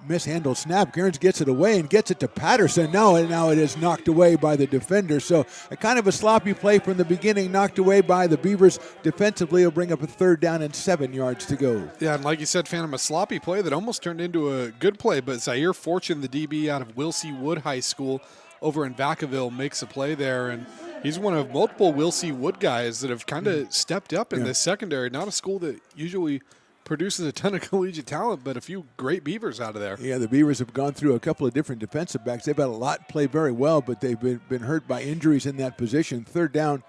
mishandled snap. Cairns gets it away and gets it to Patterson. Now it is knocked away by the defender. So a kind of a sloppy play from the beginning, knocked away by the Beavers. Defensively, will bring up a 3rd down and 7 yards to go. Yeah, and like you said, Phantom, a sloppy play that almost turned into a good play. But Zaire Fortune, the DB out of Wilsey Wood High School over in Vacaville, makes a play there. And he's one of multiple Wilsey Wood guys that have kind of stepped up in this secondary. Not a school that usually produces a ton of collegiate talent, but a few great Beavers out of there. Yeah, the Beavers have gone through a couple of different defensive backs. They've had a lot play very well, but they've been hurt by injuries in that position. 3rd down,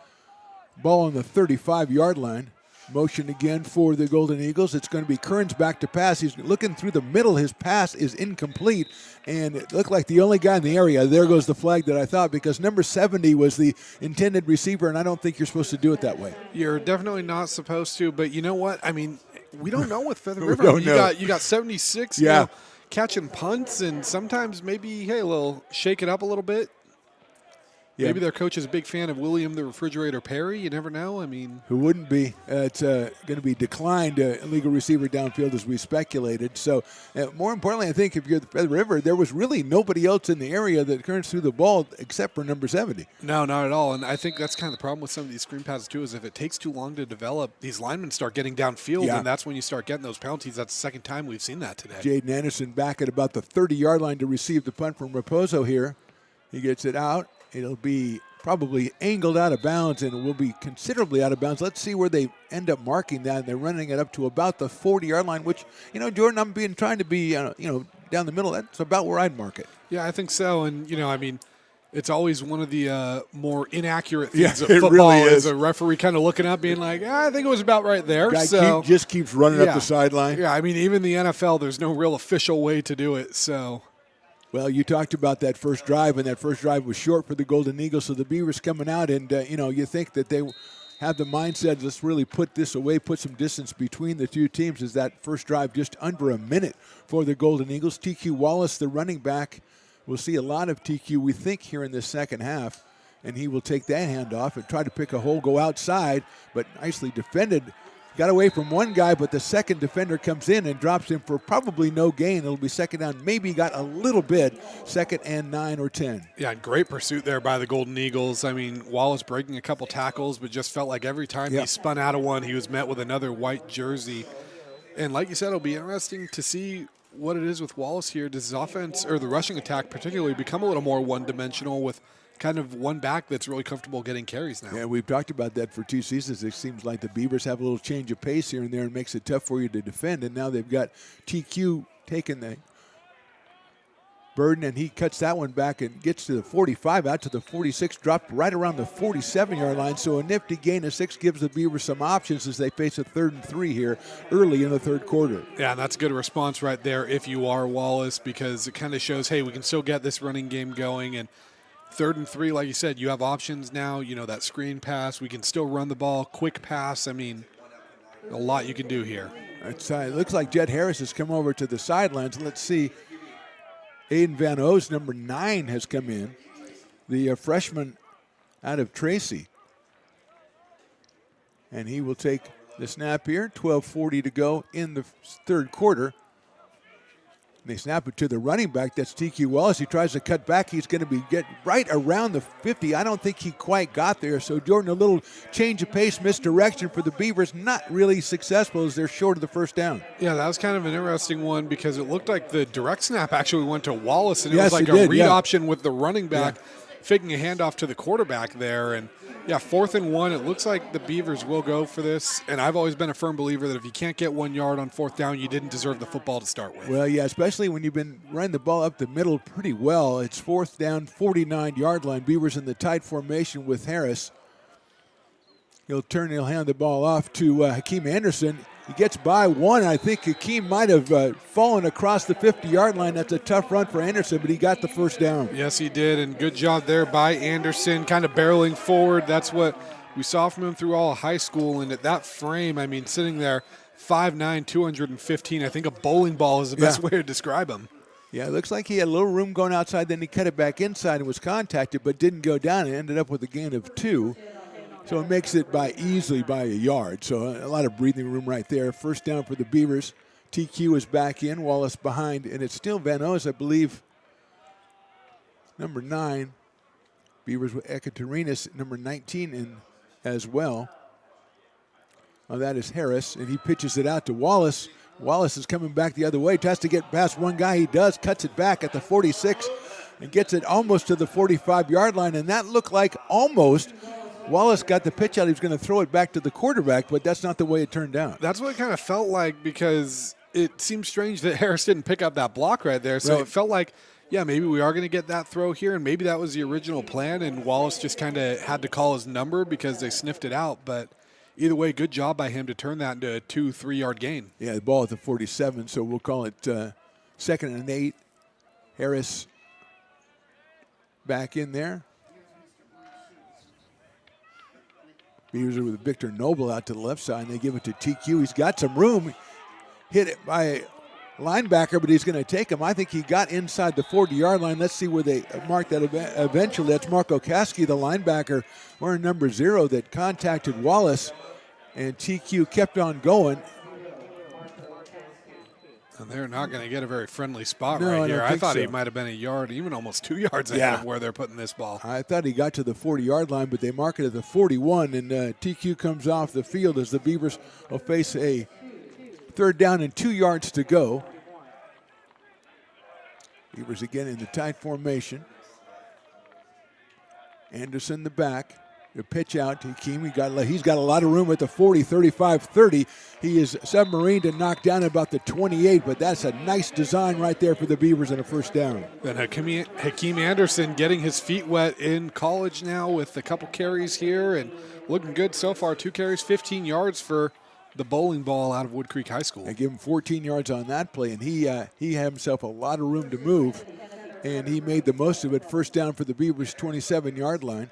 ball on the 35-yard line. Motion again for the Golden Eagles. It's going to be Kearns back to pass. He's looking through the middle. His pass is incomplete, and it looked like the only guy in the area. There goes the flag that I thought, because number 70 was the intended receiver, and I don't think you're supposed to do it that way. You're definitely not supposed to, but you know what? I mean, we don't know with Feather River. You got 76 catching punts, and sometimes maybe, hey, shake it up a little bit. Yeah. Maybe their coach is a big fan of William the Refrigerator Perry. You never know. I mean, who wouldn't be? It's going to be declined illegal receiver downfield, as we speculated. So, more importantly, I think if you're the Feather River, there was really nobody else in the area that Kearns threw the ball except for number 70. No, not at all. And I think that's kind of the problem with some of these screen passes too, is if it takes too long to develop, these linemen start getting downfield, and that's when you start getting those penalties. That's the second time we've seen that today. Jaden Anderson back at about the 30-yard line to receive the punt from Raposo here. He gets it out. It'll be probably angled out of bounds, and it will be considerably out of bounds. Let's see where they end up marking that. They're running it up to about the 40-yard line, which, Jordan, I'm trying to be, down the middle. That's about where I'd mark it. Yeah, I think so. And, I mean, it's always one of the more inaccurate things of it football. Really is. As a referee kind of looking up, being like, I think it was about right there. Guy just keeps running up the sideline. Yeah, I mean, even the NFL, there's no real official way to do it, so. Well, you talked about that first drive, and that first drive was short for the Golden Eagles, so the Beavers coming out, and, you think that they have the mindset, let's really put this away, put some distance between the two teams, as that first drive just under a minute for the Golden Eagles. TQ Wallace, the running back, we'll see a lot of TQ, we think, here in the second half, and he will take that handoff and try to pick a hole, go outside, but nicely defended. Got away from one guy, but the second defender comes in and drops him for probably no gain. It'll be second down. Maybe got a little bit, 2nd and 9 or 10. Yeah, great pursuit there by the Golden Eagles. I mean, Wallace breaking a couple tackles, but just felt like every time he spun out of one, he was met with another white jersey. And like you said, it'll be interesting to see what it is with Wallace here. Does his offense, or the rushing attack particularly, become a little more one-dimensional with kind of one back that's really comfortable getting carries now? Yeah, we've talked about that for 2 seasons. It seems like the Beavers have a little change of pace here and there and makes it tough for you to defend. And now they've got TQ taking the burden, and he cuts that one back and gets to the 45, out to the 46, dropped right around the 47-yard line. So a nifty gain of 6 gives the Beavers some options as they face a 3rd and 3 here early in the third quarter. Yeah, and that's a good response right there if you are Wallace, because it kind of shows, hey, we can still get this running game going. And 3rd and 3, like you said, you have options now. That screen pass. We can still run the ball, quick pass. I mean, a lot you can do here. It looks like Jed Harris has come over to the sidelines. Let's see. Aiden Van O's number 9 has come in, the freshman out of Tracy. And he will take the snap here. 12:40 to go in the third quarter. They snap it to the running back. That's TQ Wallace. He tries to cut back. He's going to get right around the 50. I don't think he quite got there. So, Jordan, a little change of pace, misdirection for the Beavers. Not really successful as they're short of the first down. Yeah, that was kind of an interesting one because it looked like the direct snap actually went to Wallace, and it was like a read option with the running back faking a handoff to the quarterback there. And, 4th and 1, it looks like the Beavers will go for this. And I've always been a firm believer that if you can't get 1 yard on 4th down, you didn't deserve the football to start with. Well, yeah, especially when you've been running the ball up the middle pretty well. It's 4th down, 49-yard line. Beavers in the tight formation with Harris. He'll hand the ball off to Hakeem Anderson. He gets by one. I think Hakeem might have fallen across the 50-yard line. That's a tough run for Anderson, but he got the first down. Yes, he did, and good job there by Anderson, kind of barreling forward. That's what we saw from him through all of high school, and at that frame, I mean, sitting there 5'9", 215, I think a bowling ball is the best way to describe him. Yeah, it looks like he had a little room going outside, then he cut it back inside and was contacted, but didn't go down and ended up with a gain of 2. So it makes it easily by a yard. So a lot of breathing room right there. First down for the Beavers. TQ is back in, Wallace behind, and it's still Van O's, I believe, number 9. Beavers with Ekaterinas, number 19 in as well. That is Harris, and he pitches it out to Wallace. Wallace is coming back the other way, tries to get past one guy. He does, cuts it back at the 46 and gets it almost to the 45-yard line, and that looked like almost Wallace got the pitch out. He was going to throw it back to the quarterback, but that's not the way it turned out. That's what it kind of felt like, because it seemed strange that Harris didn't pick up that block right there. So It felt like, yeah, maybe we are going to get that throw here, and maybe that was the original plan, and Wallace just kind of had to call his number because they sniffed it out. But either way, good job by him to turn that into a 2-3-yard gain. Yeah, the ball at the 47, so we'll call it 2nd and 8. Harris back in there. Beavers are with Victor Noble out to the left side, and they give it to TQ. He's got some room. Hit it by a linebacker, but he's going to take him. I think he got inside the 40-yard line. Let's see where they mark that eventually. That's Marco Kasky, the linebacker, wearing number 0 that contacted Wallace, and TQ kept on going. And they're not going to get a very friendly spot No, right here. I thought so. he might have been a yard, even almost 2 yards ahead of where they're putting this ball. I thought he got to the 40-yard line, but they mark it at the 41, and TQ comes off the field as the Beavers will face a 3rd down and 2 yards to go. Beavers again in the tight formation. Anderson the back. The pitch out to Hakeem. He's got a lot of room at the 40, 35, 30. He is submarined and knocked down about the 28, but that's a nice design right there for the Beavers and a 1st down. Then Hakeem Anderson getting his feet wet in college now with a couple carries here and looking good so far. 2 carries, 15 yards for the bowling ball out of Wood Creek High School. I give him 14 yards on that play, and he had himself a lot of room to move, and he made the most of it. 1st down for the Beavers, 27-yard line.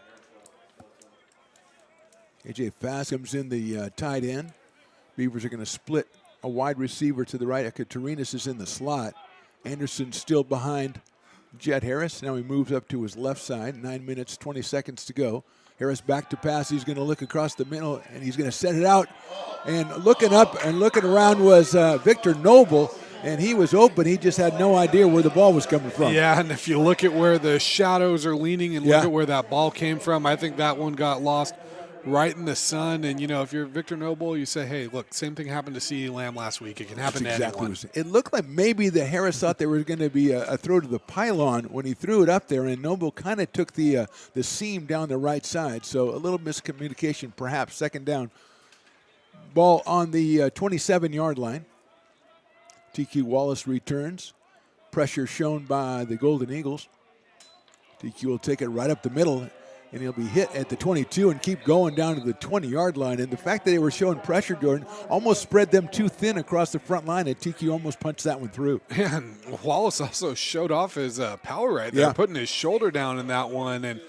A.J. Fast comes in the tight end. Beavers are going to split a wide receiver to the right. Ekaterinas is in the slot. Anderson still behind Jet Harris. Now he moves up to his left side. 9 minutes, 20 seconds to go. Harris back to pass. He's going to look across the middle, and he's going to set it out. And looking up and looking around was Victor Noble, and he was open. He just had no idea where the ball was coming from. Yeah, and if you look at where the shadows are leaning and look at where that ball came from, I think that one got lost right in the sun. And, if you're Victor Noble, you say, hey, look, same thing happened to CeeDee Lamb last week. It can happen to anyone. It looked like maybe the Harris thought there was going to be a throw to the pylon when he threw it up there, and Noble kind of took the seam down the right side. So a little miscommunication perhaps. 2nd down. Ball on the 27-yard line. TQ Wallace returns. Pressure shown by the Golden Eagles. TQ will take it right up the middle, and he'll be hit at the 22 and keep going down to the 20-yard line. And the fact that they were showing pressure, Jordan, almost spread them too thin across the front line, and TQ almost punched that one through. Yeah, and Wallace also showed off his power right there, putting his shoulder down in that one. And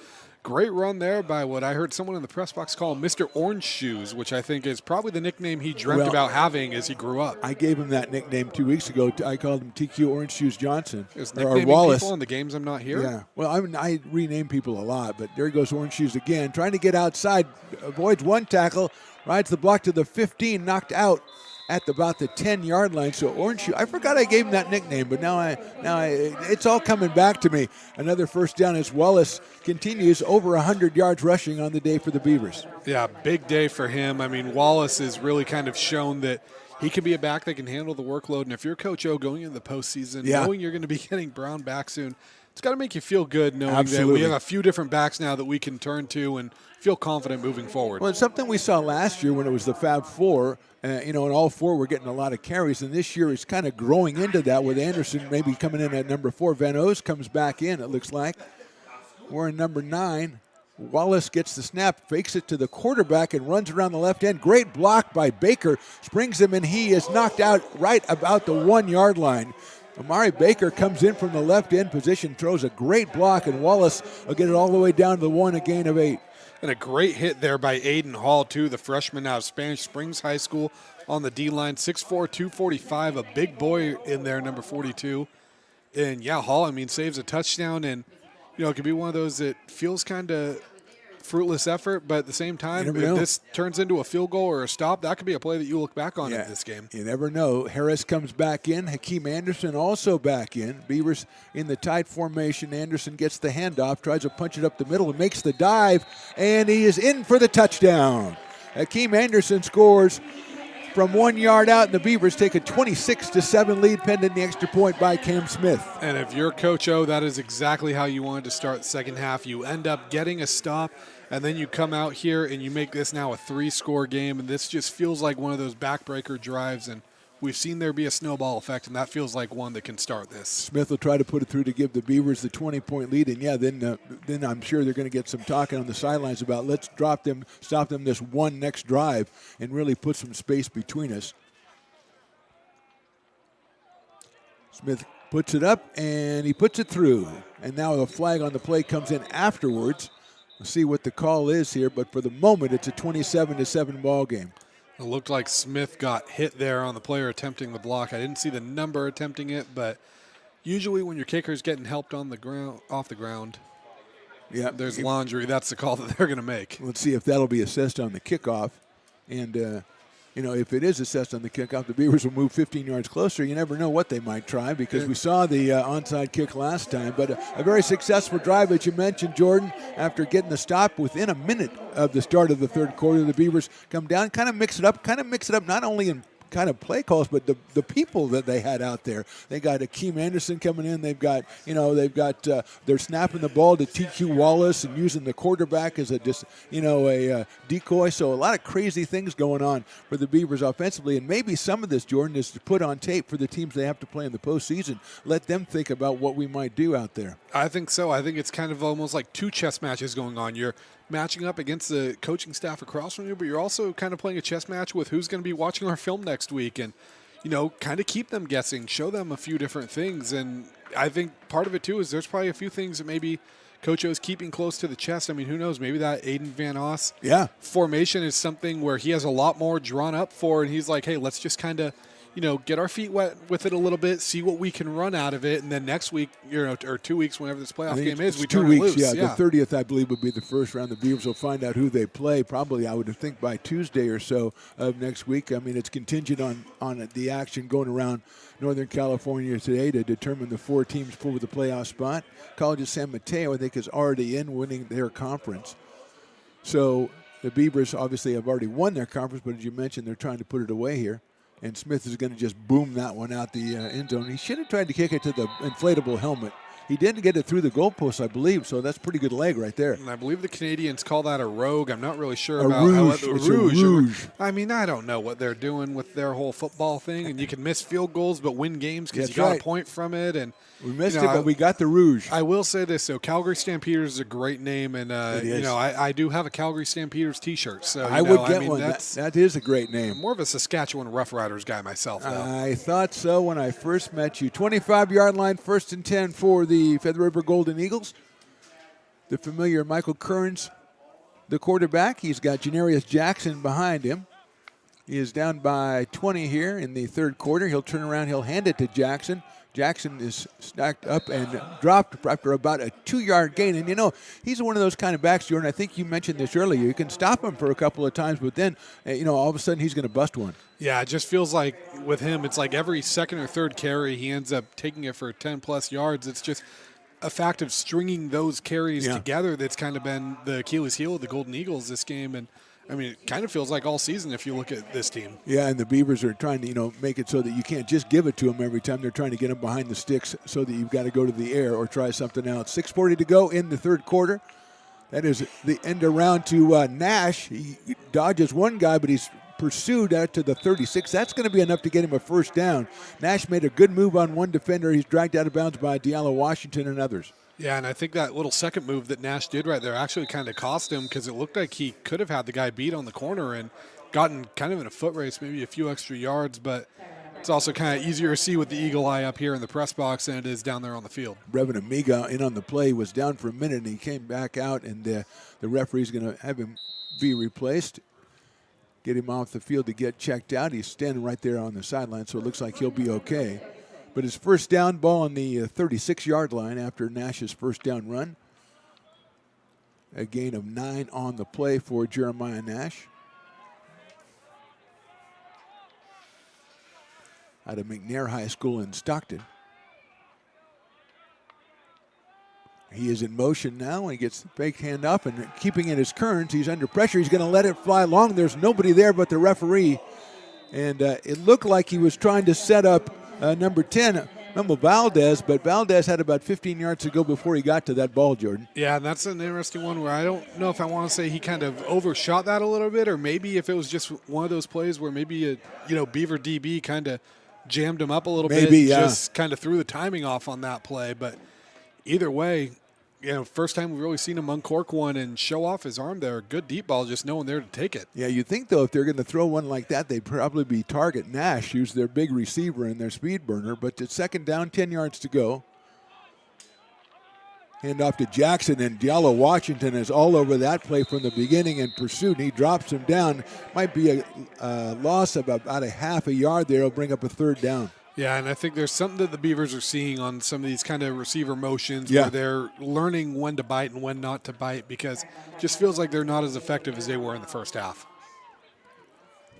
great run there by what I heard someone in the press box call Mr. Orange Shoes, which I think is probably the nickname he dreamt about having as he grew up. I gave him that nickname 2 weeks ago. I called him TQ Orange Shoes Johnson. Or Wallace. People in the games I'm not here? Yeah. Well, I rename people a lot, but there he goes, Orange Shoes again. Trying to get outside. Avoids one tackle. Rides the block to the 15. Knocked out at about the 10-yard line. So Orange Shoe, I forgot I gave him that nickname, but now it's all coming back to me. Another 1st down as Wallace continues over 100 yards rushing on the day for the Beavers. Yeah, big day for him. I mean, Wallace has really kind of shown that he can be a back that can handle the workload. And if you're Coach O going into the postseason, knowing you're going to be getting Brown back soon, it's got to make you feel good knowing that we have a few different backs now that we can turn to and feel confident moving forward. Well, it's something we saw last year when it was the Fab Four. And all 4 were getting a lot of carries. And this year it's kind of growing into that with Anderson maybe coming in at number 4. Van O's comes back in, it looks like. We're in number 9. Wallace gets the snap, fakes it to the quarterback, and runs around the left end. Great block by Baker. Springs him, and he is knocked out right about the 1-yard line. Amari Baker comes in from the left end position, throws a great block, and Wallace will get it all the way down to the 1, a gain of 8. And a great hit there by Aiden Hall, too, the freshman out of Spanish Springs High School on the D-line. 6'4", 245, a big boy in there, number 42. And, yeah, Hall, I mean, saves a touchdown. And, you know, it could be one of those that feels kind of fruitless effort, but at the same time, if this turns into a field goal or a stop, that could be a play that you look back on in this game. You never know. Harris comes back in. Hakeem Anderson also back in. Beavers in the tight formation. Anderson gets the handoff, tries to punch it up the middle, and makes the dive, and he is in for the touchdown. Hakeem Anderson scores from 1 yard out, and the Beavers take a 26-7 lead pending the extra point by Cam Smith. And if you're Coach O, that is exactly how you wanted to start the second half. You end up getting a stop, and then you come out here and you make this now a 3-score game, and this just feels like one of those backbreaker drives, and we've seen there be a snowball effect, and that feels like one that can start this. Smith will try to put it through to give the Beavers the 20-point lead, and then I'm sure they're going to get some talking on the sidelines about let's stop them this one next drive and really put some space between us. Smith puts it up, and he puts it through, and now the flag on the play comes in afterwards. We'll see what the call is here, but for the moment, it's a 27-7 ball game. It looked like Smith got hit there on the player attempting the block. I didn't see the number attempting it, but usually when your kicker's getting helped on the ground, off the ground, there's laundry. That's the call that they're going to make. Let's see if that'll be assessed on the kickoff. And, if it is assessed on the kickoff, the Beavers will move 15 yards closer. You never know what they might try because we saw the onside kick last time. But a very successful drive, as you mentioned, Jordan. After getting the stop within a minute of the start of the third quarter, the Beavers come down, kind of mix it up not only in kind of play calls, but the people that they had out there. They got Akeem Anderson coming in. They're snapping the ball to TQ Wallace and using the quarterback as a decoy. So a lot of crazy things going on for the Beavers offensively. And maybe some of this, Jordan, is to put on tape for the teams they have to play in the postseason. Let them think about what we might do out there. I think so. I think it's kind of almost like two chess matches going on. You're matching up against the coaching staff across from you, but you're also kind of playing a chess match with who's going to be watching our film next week and, kind of keep them guessing, show them a few different things. And I think part of it, too, is there's probably a few things that maybe Coach O is keeping close to the chest. I mean, who knows? Maybe that Aiden Van Oss formation is something where he has a lot more drawn up for, and he's like, hey, let's just kind of get our feet wet with it a little bit, see what we can run out of it, and then next week, or 2 weeks, whenever this playoff game is, we turn it loose. The 30th, I believe, would be the first round. The Beavers will find out who they play probably, I would think, by Tuesday or so of next week. I mean, it's contingent on the action going around Northern California today to determine the 4 teams for the playoff spot. College of San Mateo, I think, is already in, winning their conference. So the Beavers obviously have already won their conference, but as you mentioned, they're trying to put it away here. And Smith is going to just boom that one out the end zone. He should have tried to kick it to the inflatable helmet. He didn't get it through the goalpost, I believe, so that's pretty good leg right there. And I believe the Canadians call that a rogue. I'm not really sure about rouge. It's a rouge. I mean, I don't know what they're doing with their whole football thing, and you can miss field goals but win games because you got a point from it. And we missed it, but we got the rouge. I will say this, so Calgary Stampeders is a great name, and I do have a Calgary Stampeders T-shirt. So I would get one. That is a great name. I'm more of a Saskatchewan Rough Riders guy myself, though. I thought so when I first met you. 25-yard line, 1st and 10 for the Feather River Golden Eagles. The familiar Michael Kearns, the quarterback. He's got Janarius Jackson behind him. He is down by 20 here in the third quarter. He'll turn around. He'll hand it to Jackson. Jackson is stacked up and dropped after about a 2-yard gain. And, he's one of those kind of backs, Jordan. I think you mentioned this earlier. You can stop him for a couple of times, but then, all of a sudden he's going to bust one. Yeah, it just feels like with him, it's like every second or third carry, he ends up taking it for 10-plus yards. It's just a fact of stringing those carries together that's kind of been the Achilles heel of the Golden Eagles this game. And I mean, it kind of feels like all season if you look at this team. Yeah, and the Beavers are trying to, make it so that you can't just give it to them every time. They're trying to get them behind the sticks so that you've got to go to the air or try something else. 6:40 to go in the third quarter. That is the end around to Nash. He dodges one guy, but he's pursued out to the 36. That's going to be enough to get him a first down. Nash made a good move on one defender. He's dragged out of bounds by Diallo Washington and others. Yeah, and I think that little second move that Nash did right there actually kind of cost him because it looked like he could have had the guy beat on the corner and gotten kind of in a foot race, maybe a few extra yards. But It's also kind of easier to see with the eagle eye up here in the press box than it is down there on the field. Brevin Amiga in on the play, was down for a minute, and he came back out, and the referee's going to have him be replaced, get him off the field to get checked out. He's standing right there on the sideline, so it looks like he'll be okay. But his first down, ball on the 36-yard line after Nash's first down run. A gain of 9 on the play for Jeremiah Nash. Out of McNair High School in Stockton. He is in motion now, and he gets the fake handoff, and keeping it as Kearns. He's under pressure. He's going to let it fly long. There's nobody there but the referee. And it looked like he was trying to set up number 10, Memo Valdez, but Valdez had about 15 yards to go before he got to that ball, Jordan. Yeah, and that's an interesting one where I don't know if I want to say he kind of overshot that a little bit, or maybe if it was just one of those plays where maybe Beaver DB kind of jammed him up a little bit, yeah. Just kind of threw the timing off on that play. But either way, first time we've really seen him uncork one and show off his arm there. Good deep ball, just no one there to take it. Yeah, you'd think, though, if they're going to throw one like that, they'd probably be target Nash, who's their big receiver and their speed burner. But it's second down, 10 yards to go. Hand off to Jackson, and Diallo Washington is all over that play from the beginning and pursuit. He drops him down. Might be a loss of about a half a yard there. It'll bring up a third down. Yeah, and I think there's something that the Beavers are seeing on some of these kind of receiver motions where they're learning when to bite and when not to bite, because it just feels like they're not as effective as they were in the first half.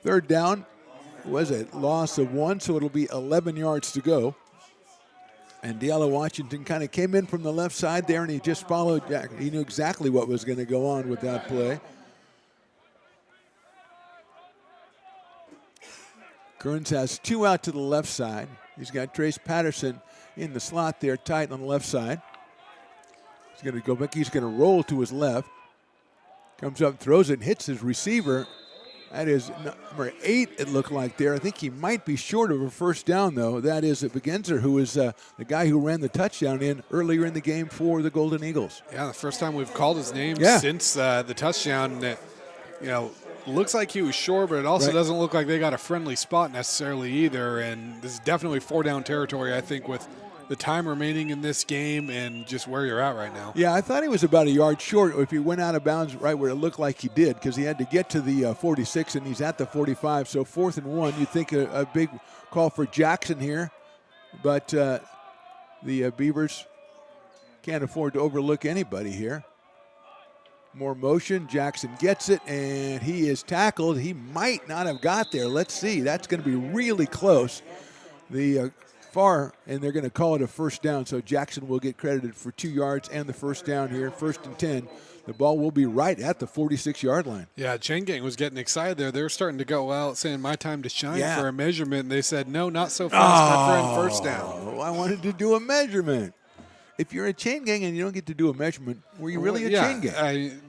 Third down was a loss of 1, so it'll be 11 yards to go. And Diallo Washington kind of came in from the left side there, and he just followed Jack. He knew exactly what was going to go on with that play. Kearns has 2 out to the left side. He's got Trace Patterson in the slot there, tight on the left side. He's going to go back. He's going to roll to his left. Comes up, throws it, and hits his receiver. That is number 8, it looked like there. I think he might be short of a first down, though. That is Begenzer, who is the guy who ran the touchdown in earlier in the game for the Golden Eagles. Yeah, the first time we've called his name since the touchdown. Looks like he was short, but it also doesn't look like they got a friendly spot necessarily either. And this is definitely 4-down territory, I think, with the time remaining in this game and just where you're at right now. Yeah, I thought he was about a yard short if he went out of bounds right where it looked like he did, because he had to get to the 46, and he's at the 45. So 4th and 1, you'd think a big call for Jackson here. But the Beavers can't afford to overlook anybody here. More motion. Jackson gets it, and he is tackled. He might not have got there. Let's see. That's going to be really close. And they're going to call it a first down. So Jackson will get credited for 2 yards and the first down here. 1st and 10. The ball will be right at the 46-yard line. Yeah, Chain Gang was getting excited there. They were starting to go out saying, my time to shine for a measurement. And they said, no, not so fast, my friend, first down. I wanted to do a measurement. If you're a Chain Gang and you don't get to do a measurement, were you really a Chain Gang?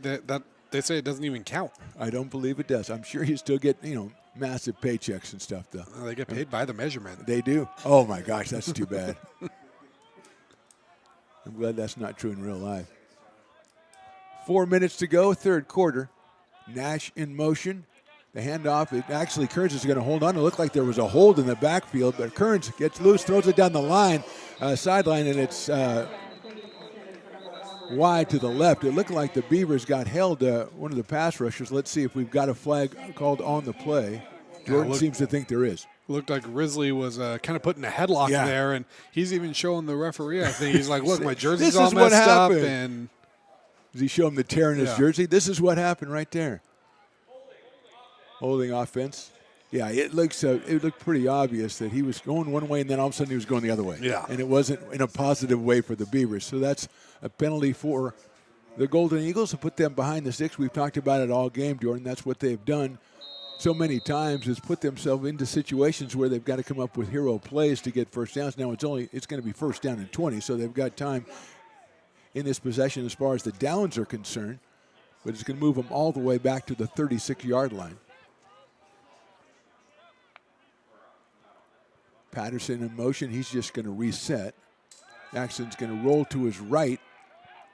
They say it doesn't even count. I don't believe it does. I'm sure you still get, massive paychecks and stuff, though. They get paid by the measurement. They do. Oh, my gosh, that's too bad. I'm glad that's not true in real life. 4 minutes to go, third quarter. Nash in motion. The handoff, Kearns is going to hold on. It looked like there was a hold in the backfield, but Kearns gets loose, throws it down the line, sideline, and it's wide to the left. It looked like the Beavers got held, one of the pass rushers. Let's see if we've got a flag called on the play. Jordan seems to think there is. Looked like Risley was kind of putting a headlock there, and he's even showing the referee, I think. He's like, look, my jersey's all messed up. And does he show him the tear in his jersey? This is what happened right there. Holding offense. Yeah, it looked pretty obvious that he was going one way, and then all of a sudden he was going the other way. Yeah. And it wasn't in a positive way for the Beavers. So that's a penalty for the Golden Eagles to put them behind the sticks. We've talked about it all game, Jordan. That's what they've done so many times, is put themselves into situations where they've got to come up with hero plays to get first downs. Now it's going to be first down and 20, so they've got time in this possession as far as the downs are concerned. But it's going to move them all the way back to the 36-yard line. Patterson in motion. He's just going to reset. Jackson's going to roll to his right.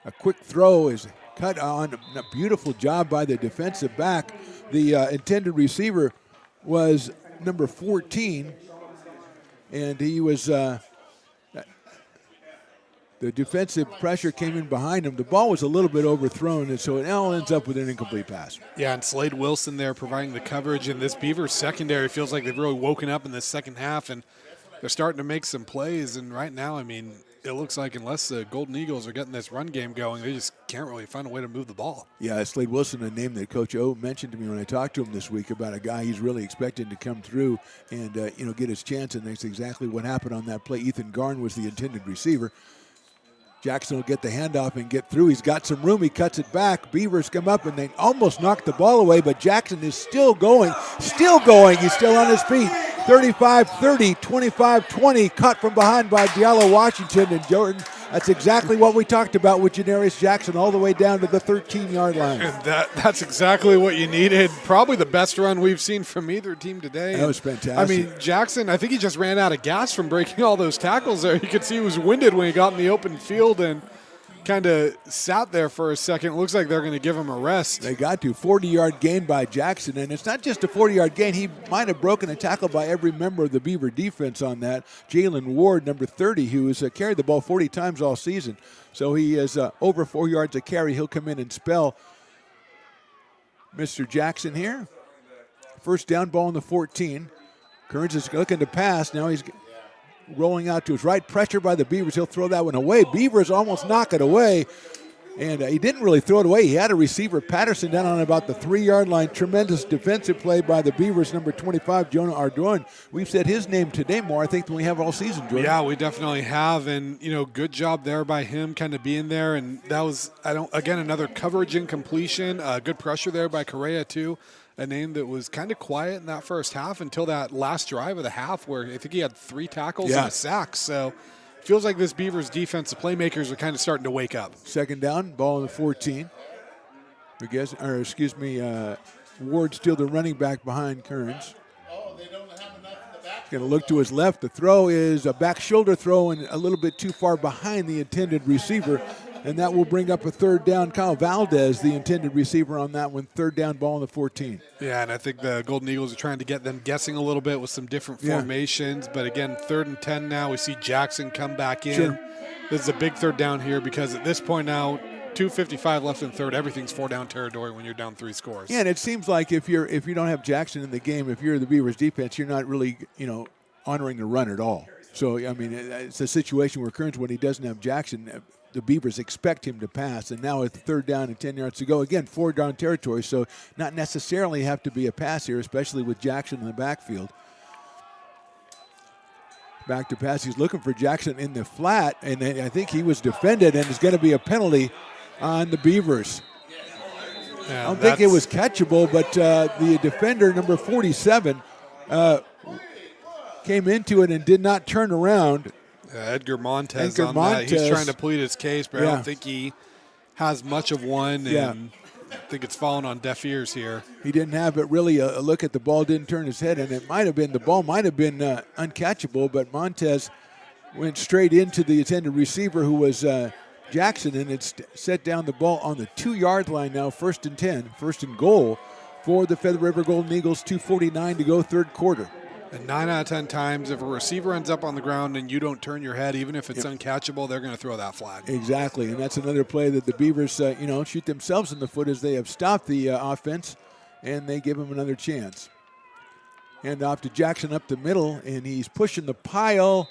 A quick throw is cut on. A beautiful job by the defensive back. The intended receiver was number 14, and he was the defensive pressure came in behind him. The ball was a little bit overthrown, and so it now ends up with an incomplete pass. Yeah, and Slade Wilson there providing the coverage, and this Beavers secondary feels like they've really woken up in the second half, and they're starting to make some plays. And right now, I mean, it looks like unless the Golden Eagles are getting this run game going, they just can't really find a way to move the ball. Yeah, Slade Wilson, a name that Coach O mentioned to me when I talked to him this week about a guy he's really expecting to come through and get his chance, and that's exactly what happened on that play. Ethan Garn was the intended receiver. Jackson will get the handoff and get through. He's got some room. He cuts it back. Beavers come up, and they almost knock the ball away, but Jackson is still going. He's still on his feet. 35-30, 25-20, caught from behind by Diallo Washington. And Jordan, that's exactly what we talked about with Janarius Jackson, all the way down to the 13-yard line. And that's exactly what you needed. Probably the best run we've seen from either team today. That was fantastic. I mean, Jackson, I think he just ran out of gas from breaking all those tackles there. You could see he was winded when he got in the open field and kind of sat there for a second. It looks like they're going to give him a rest. They got to 40-yard gain by Jackson, and it's not just a 40-yard gain. He might have broken a tackle by every member of the Beaver defense on that. Jalen Ward, number 30, who has carried the ball 40 times all season. So he is over 4 yards a carry. He'll come in and spell Mr. Jackson here. First down, ball on the 14. Kearns is looking to pass. Now he's rolling out to his right. Pressure by the Beavers. He'll throw that one away. Beavers almost knock it away. And he didn't really throw it away. He had a receiver, Patterson, down on about the 3-yard line. Tremendous defensive play by the Beavers, number 25, Jonah Ardoin. We've said his name today more, I think, than we have all season, Jordan. Yeah, we definitely have. And, good job there by him kind of being there. And that was, another coverage incompletion. Good pressure there by Correa, too. A name that was kind of quiet in that first half until that last drive of the half where I think he had 3 tackles and a sack. So feels like this Beavers defensive playmakers are kind of starting to wake up. Second down, ball on the 14. Ward still the running back behind Kearns. Going to look to his left. The throw is a back shoulder throw and a little bit too far behind the intended receiver. And that will bring up a third down. Kyle Valdez, the intended receiver on that one. Third down, ball on the 14. Yeah, and I think the Golden Eagles are trying to get them guessing a little bit with some different formations. But again, 3rd and 10 now. We see Jackson come back in. Sure. This is a big third down here because at this point now, 2:55 left in third. Everything's 4-down territory when you're down 3 scores. Yeah, and it seems like if you don't have Jackson in the game, if you're the Beavers defense, you're not really honoring the run at all. So I mean, it's a situation where Kearns, when he doesn't have Jackson, the Beavers expect him to pass. And now it's 3rd down and 10 yards to go. Again, 4-down territory, so not necessarily have to be a pass here, especially with Jackson in the backfield. Back to pass. He's looking for Jackson in the flat, and I think he was defended, and it's going to be a penalty on the Beavers. Yeah, I don't think it was catchable, but the defender, number 47, came into it and did not turn around. Edgar Montez that. He's trying to plead his case, but I don't think he has much of one, and I think it's fallen on deaf ears here. He didn't have it really a look at the ball, didn't turn his head, and the ball might have been uncatchable, but Montez went straight into the intended receiver, who was Jackson, and it's set down the ball on the 2-yard line now, 1st and 10, 1st and goal for the Feather River Golden Eagles, 2:49 to go, third quarter. And 9 out of 10 times, if a receiver ends up on the ground and you don't turn your head, even if it's uncatchable, they're going to throw that flag. Exactly, and that's another play that the Beavers, shoot themselves in the foot as they have stopped the offense, and they give them another chance. Hand off to Jackson up the middle, and he's pushing the pile.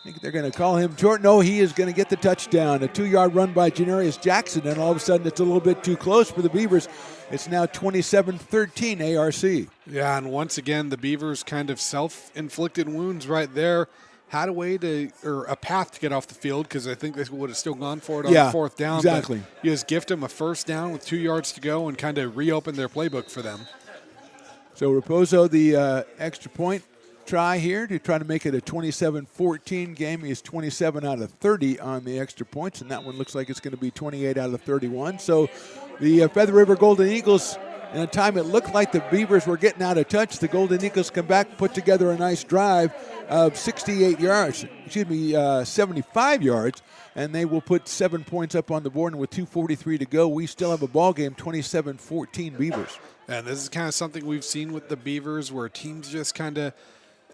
I think they're going to call him short. No, he is going to get the touchdown. A 2-yard run by Janarius Jackson, and all of a sudden it's a little bit too close for the Beavers. It's now 27-13 ARC. Yeah, and once again, the Beavers kind of self-inflicted wounds right there. Had a path to get off the field because I think they would have still gone for it on the 4th down. Exactly. But you just gift them a first down with 2 yards to go and kind of reopen their playbook for them. So Raposo, the extra point try here to try to make it a 27-14 game. He is 27 out of 30 on the extra points, and that one looks like it's going to be 28 out of 31. So the Feather River Golden Eagles, in a time it looked like the Beavers were getting out of touch, the Golden Eagles come back, put together a nice drive of 75 yards, and they will put 7 points up on the board, and with 2:43 to go, we still have a ball game, 27-14 Beavers. And this is kind of something we've seen with the Beavers where teams just kind of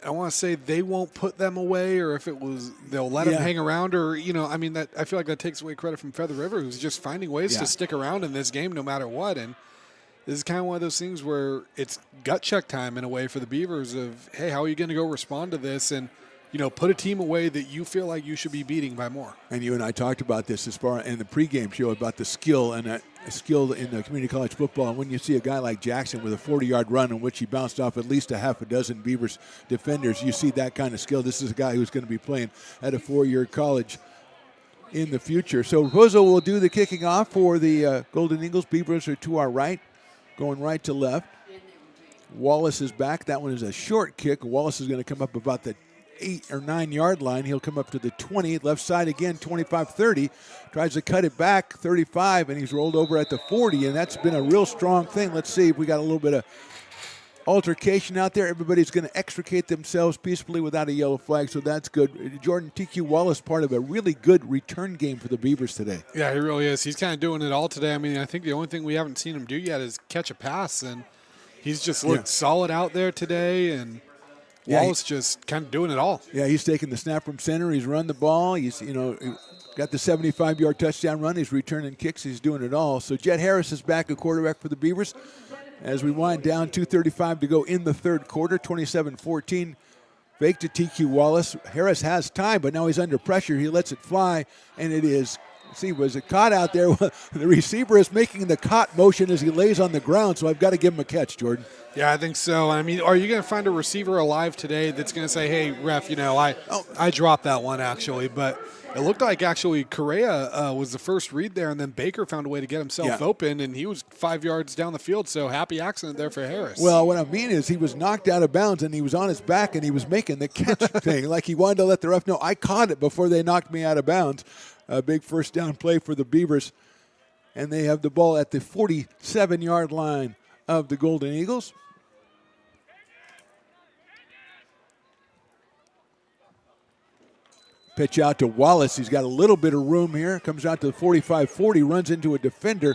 I want to say they won't put them away, or if it was they'll let them hang around, or I mean that I feel like that takes away credit from Feather River, who's just finding ways to stick around in this game no matter what. And this is kind of one of those things where it's gut check time in a way for the Beavers of, hey, how are you going to go respond to this and put a team away that you feel like you should be beating by more. And you and I talked about this as far in the pregame show about the skill and skill in community college football. And when you see a guy like Jackson with a 40-yard run in which he bounced off at least a half a dozen Beavers defenders, you see that kind of skill. This is a guy who's going to be playing at a 4-year college in the future. So Rosa will do the kicking off for the Golden Eagles. Beavers are to our right, going right to left. Wallace is back. That one is a short kick. Wallace is going to come up about the 8 or 9 yard line. He'll come up to the 20, left side again, 25-30. Tries to cut it back, 35, and he's rolled over at the 40, and that's been a real strong thing. Let's see if we got a little bit of altercation out there. Everybody's going to extricate themselves peacefully without a yellow flag, so that's good. Jordan TQ Wallace, part of a really good return game for the Beavers today. Yeah, he really is. He's kind of doing it all today. I mean, I think the only thing we haven't seen him do yet is catch a pass, and he's just looked solid out there today, and Wallace just kind of doing it all. Yeah, he's taking the snap from center. He's run the ball. He's, got the 75-yard touchdown run. He's returning kicks. He's doing it all. So Jet Harris is back at quarterback for the Beavers. As we wind down, 2:35 to go in the third quarter, 27-14. Fake to TQ Wallace. Harris has time, but now he's under pressure. He lets it fly, and it is, was it caught out there? The receiver is making the caught motion as he lays on the ground, so I've got to give him a catch, Jordan. Yeah, I think so. I mean, are you going to find a receiver alive today that's going to say, hey, ref, I dropped that one actually, but it looked like actually Correa was the first read there, and then Baker found a way to get himself open, and he was 5 yards down the field, so happy accident there for Harris. Well, what I mean is he was knocked out of bounds, and he was on his back, and he was making the catch thing, like he wanted to let the ref know, I caught it before they knocked me out of bounds. A big first down play for the Beavers, and they have the ball at the 47-yard line of the Golden Eagles. Pitch out to Wallace. He's got a little bit of room here. Comes out to the 45-40, runs into a defender.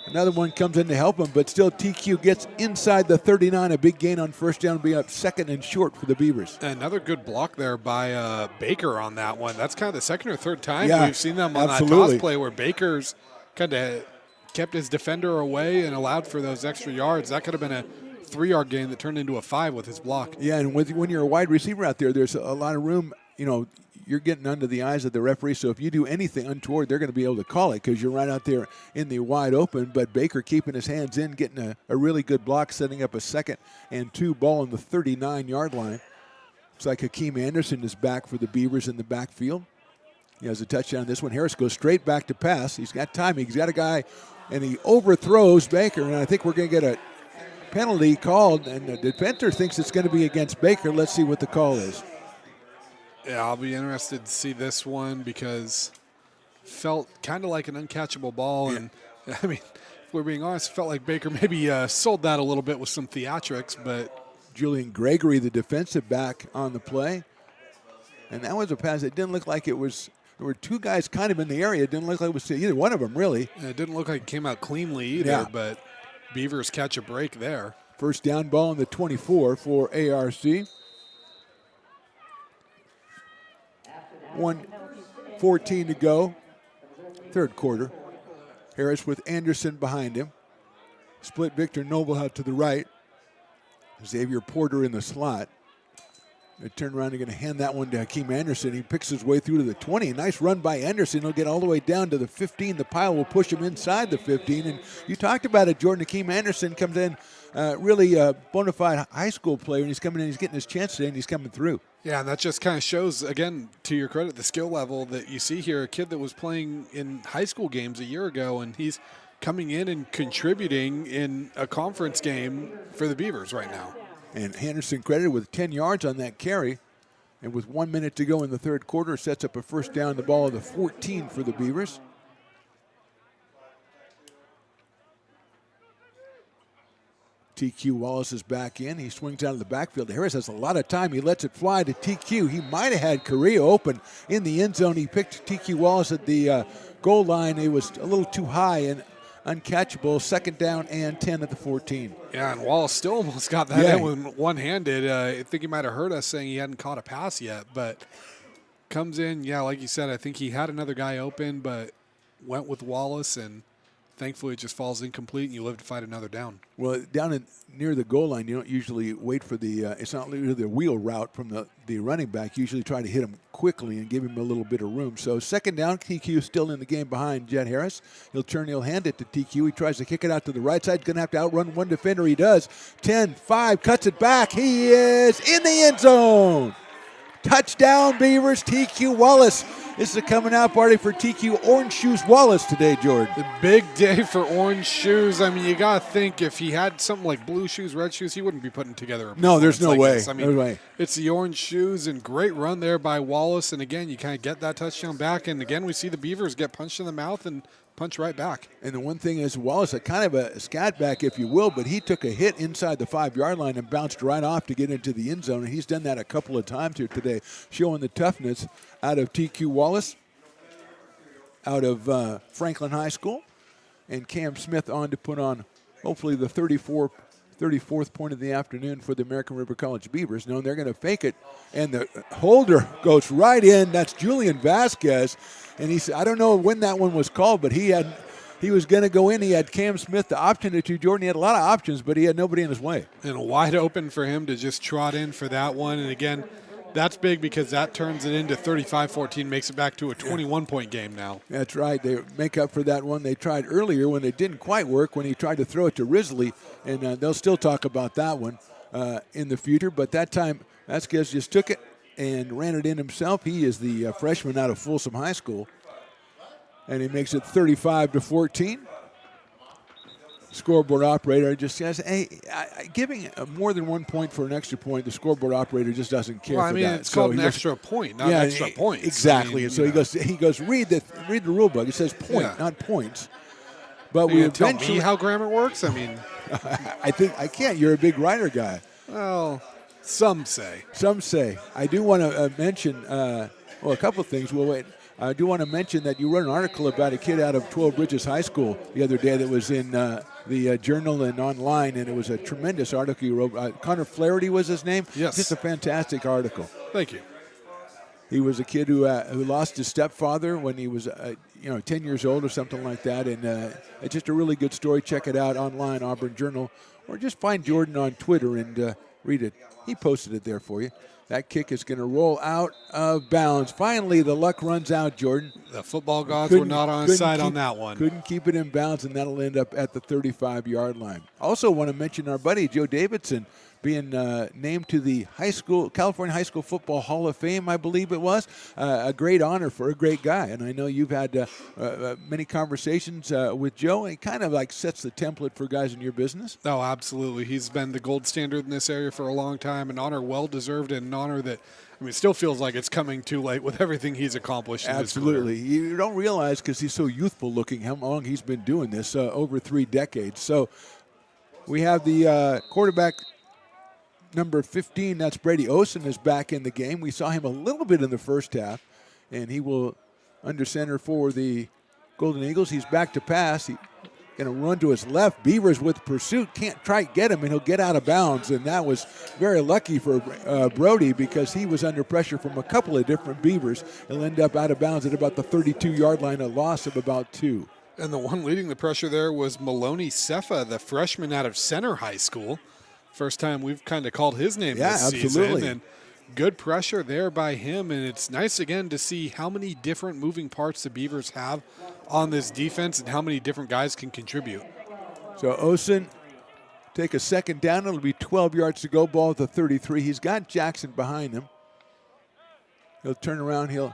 Another one comes in to help him, but still TQ gets inside the 39. A big gain on first down, be up second and short for the Beavers. Another good block there by Baker on that one. That's kind of the second or third time we've seen them on that toss play where Baker's kind of kept his defender away and allowed for those extra yards. That could have been a 3-yard gain that turned into a 5 with his block. Yeah, and when you're a wide receiver out there, there's a lot of room. You're getting under the eyes of the referee, so if you do anything untoward, they're going to be able to call it because you're right out there in the wide open. But Baker keeping his hands in, getting a really good block, setting up a 2nd and 2 ball on the 39-yard line. Looks like Hakeem Anderson is back for the Beavers in the backfield. He has a touchdown. This one, Harris goes straight back to pass. He's got time. He's got a guy, and he overthrows Baker, and I think we're going to get a penalty called, and the defender thinks it's going to be against Baker. Let's see what the call is. Yeah, I'll be interested to see this one because felt kind of like an uncatchable ball. And, I mean, if we're being honest, felt like Baker maybe sold that a little bit with some theatrics. But Julian Gregory, the defensive back on the play. And that was a pass. It didn't look like it was – there were two guys kind of in the area. It didn't look like it was either one of them, really. Yeah, it didn't look like it came out cleanly either, but Beavers catch a break there. First down ball on the 24 for ARC. 1:14 to go, third quarter. Harris with Anderson behind him. Split Victor Noble out to the right. Xavier Porter in the slot. They turn around and going to hand that one to Hakeem Anderson. He picks his way through to the 20. Nice run by Anderson. He'll get all the way down to the 15. The pile will push him inside the 15. And you talked about it, Jordan. Hakeem Anderson comes in, really a bona fide high school player, and he's coming in, he's getting his chance today, and he's coming through. Yeah, and that just kind of shows, again, to your credit, the skill level that you see here. A kid that was playing in high school games a year ago, and he's coming in and contributing in a conference game for the Beavers right now. And Anderson credited with 10 yards on that carry. And with 1 minute to go in the third quarter, sets up a first down, the ball of the 14 for the Beavers. TQ Wallace is back in. He swings out of the backfield. Harris has a lot of time. He lets it fly to TQ. He might have had Correa open in the end zone. He picked TQ Wallace at the goal line. It was a little too high, and uncatchable. Second down and 10 at the 14. Yeah, and Wallace still almost got that in with one-handed. I think he might have heard us saying he hadn't caught a pass yet, but comes in, like you said, I think he had another guy open, but went with Wallace, and thankfully it just falls incomplete, and you live to fight another down. Well, down near the goal line, you don't usually wait for it's not really the wheel route from the running back. You usually try to hit him quickly and give him a little bit of room. So second down, TQ still in the game behind Jet Harris. He'll hand it to TQ. He tries to kick it out to the right side. Going to have to outrun one defender. He does. 10-5, cuts it back. He is in the end zone. Touchdown, Beavers. TQ Wallace. This is a coming out party for TQ Orange Shoes Wallace today, Jordan. The big day for Orange Shoes. I mean, you got to think if he had something like blue shoes, red shoes, he wouldn't be putting together a No, there's no like way. This. I mean, no way. It's the Orange Shoes, and great run there by Wallace. And again, you kind of get that touchdown back. And again, we see the Beavers get punched in the mouth and punch right back. And the one thing is, Wallace, a kind of a scat back, if you will, but he took a hit inside the 5-yard line and bounced right off to get into the end zone. And he's done that a couple of times here today, showing the toughness out of TQ Wallace, out of Franklin High School. And Cam Smith on to put on, hopefully, the 34th point of the afternoon for the American River College Beavers. No, they're going to fake it. And the holder goes right in. That's Julian Vasquez. And he said, I don't know when that one was called, but he was going to go in. He had Cam Smith the option to Jordan. He had a lot of options, but he had nobody in his way. And wide open for him to just trot in for that one. And again, that's big because that turns it into 35-14, makes it back to a 21-point game now. That's right. They make up for that one they tried earlier when it didn't quite work, when he tried to throw it to Risley. And they'll still talk about that one in the future. But that time, Vasquez just took it and ran it in himself. He is the freshman out of Folsom High School. And he makes it 35-14. Scoreboard operator just says, hey, giving more than 1 point for an extra point, the scoreboard operator just doesn't care for that. It's called an extra point, not extra points. Exactly. And so he goes, read the rule book. It says point, not points. But we tell me how grammar works? I mean, I think I can't. You're a big writer guy. Well, some say. Some say. I do want to mention, a couple of things. We'll wait. I do want to mention that you wrote an article about a kid out of 12 Bridges High School the other day that was in the Journal and online, and it was a tremendous article you wrote. Connor Flaherty was his name. Yes. Just a fantastic article. Thank you. He was a kid who lost his stepfather when he was 10 years old or something like that, and it's just a really good story. Check it out online, Auburn Journal, or just find Jordan on Twitter and read it. He posted it there for you. That kick is going to roll out of bounds. Finally, the luck runs out, Jordan. The football gods were not on his side on that one. Couldn't keep it in bounds, and that'll end up at the 35-yard line. Also want to mention our buddy Joe Davidson being named to the California High School Football Hall of Fame, I believe it was. A great honor for a great guy. And I know you've had many conversations with Joe. He kind of like sets the template for guys in your business. Oh, absolutely. He's been the gold standard in this area for a long time. An honor well-deserved, and an honor that, it still feels like it's coming too late with everything he's accomplished in his career. Absolutely. You don't realize, because he's so youthful looking, how long he's been doing this, over 3 decades. So we have the quarterback, number 15, that's Brady Osen, is back in the game. We saw him a little bit in the first half, and he will under center for the Golden Eagles. He's back to pass. He's going to run to his left. Beavers with pursuit. Can't try to get him, and he'll get out of bounds. And that was very lucky for Brody, because he was under pressure from a couple of different Beavers. He'll end up out of bounds at about the 32-yard line, a loss of about 2. And the one leading the pressure there was Maloney Sefa, the freshman out of Center High School. First time we've kind of called his name this absolutely. season. And good pressure there by him. And it's nice, again, to see how many different moving parts the Beavers have on this defense and how many different guys can contribute. So Osen take a second down. It'll be 12 yards to go, ball at the 33. He's got Jackson behind him. He'll turn around. He'll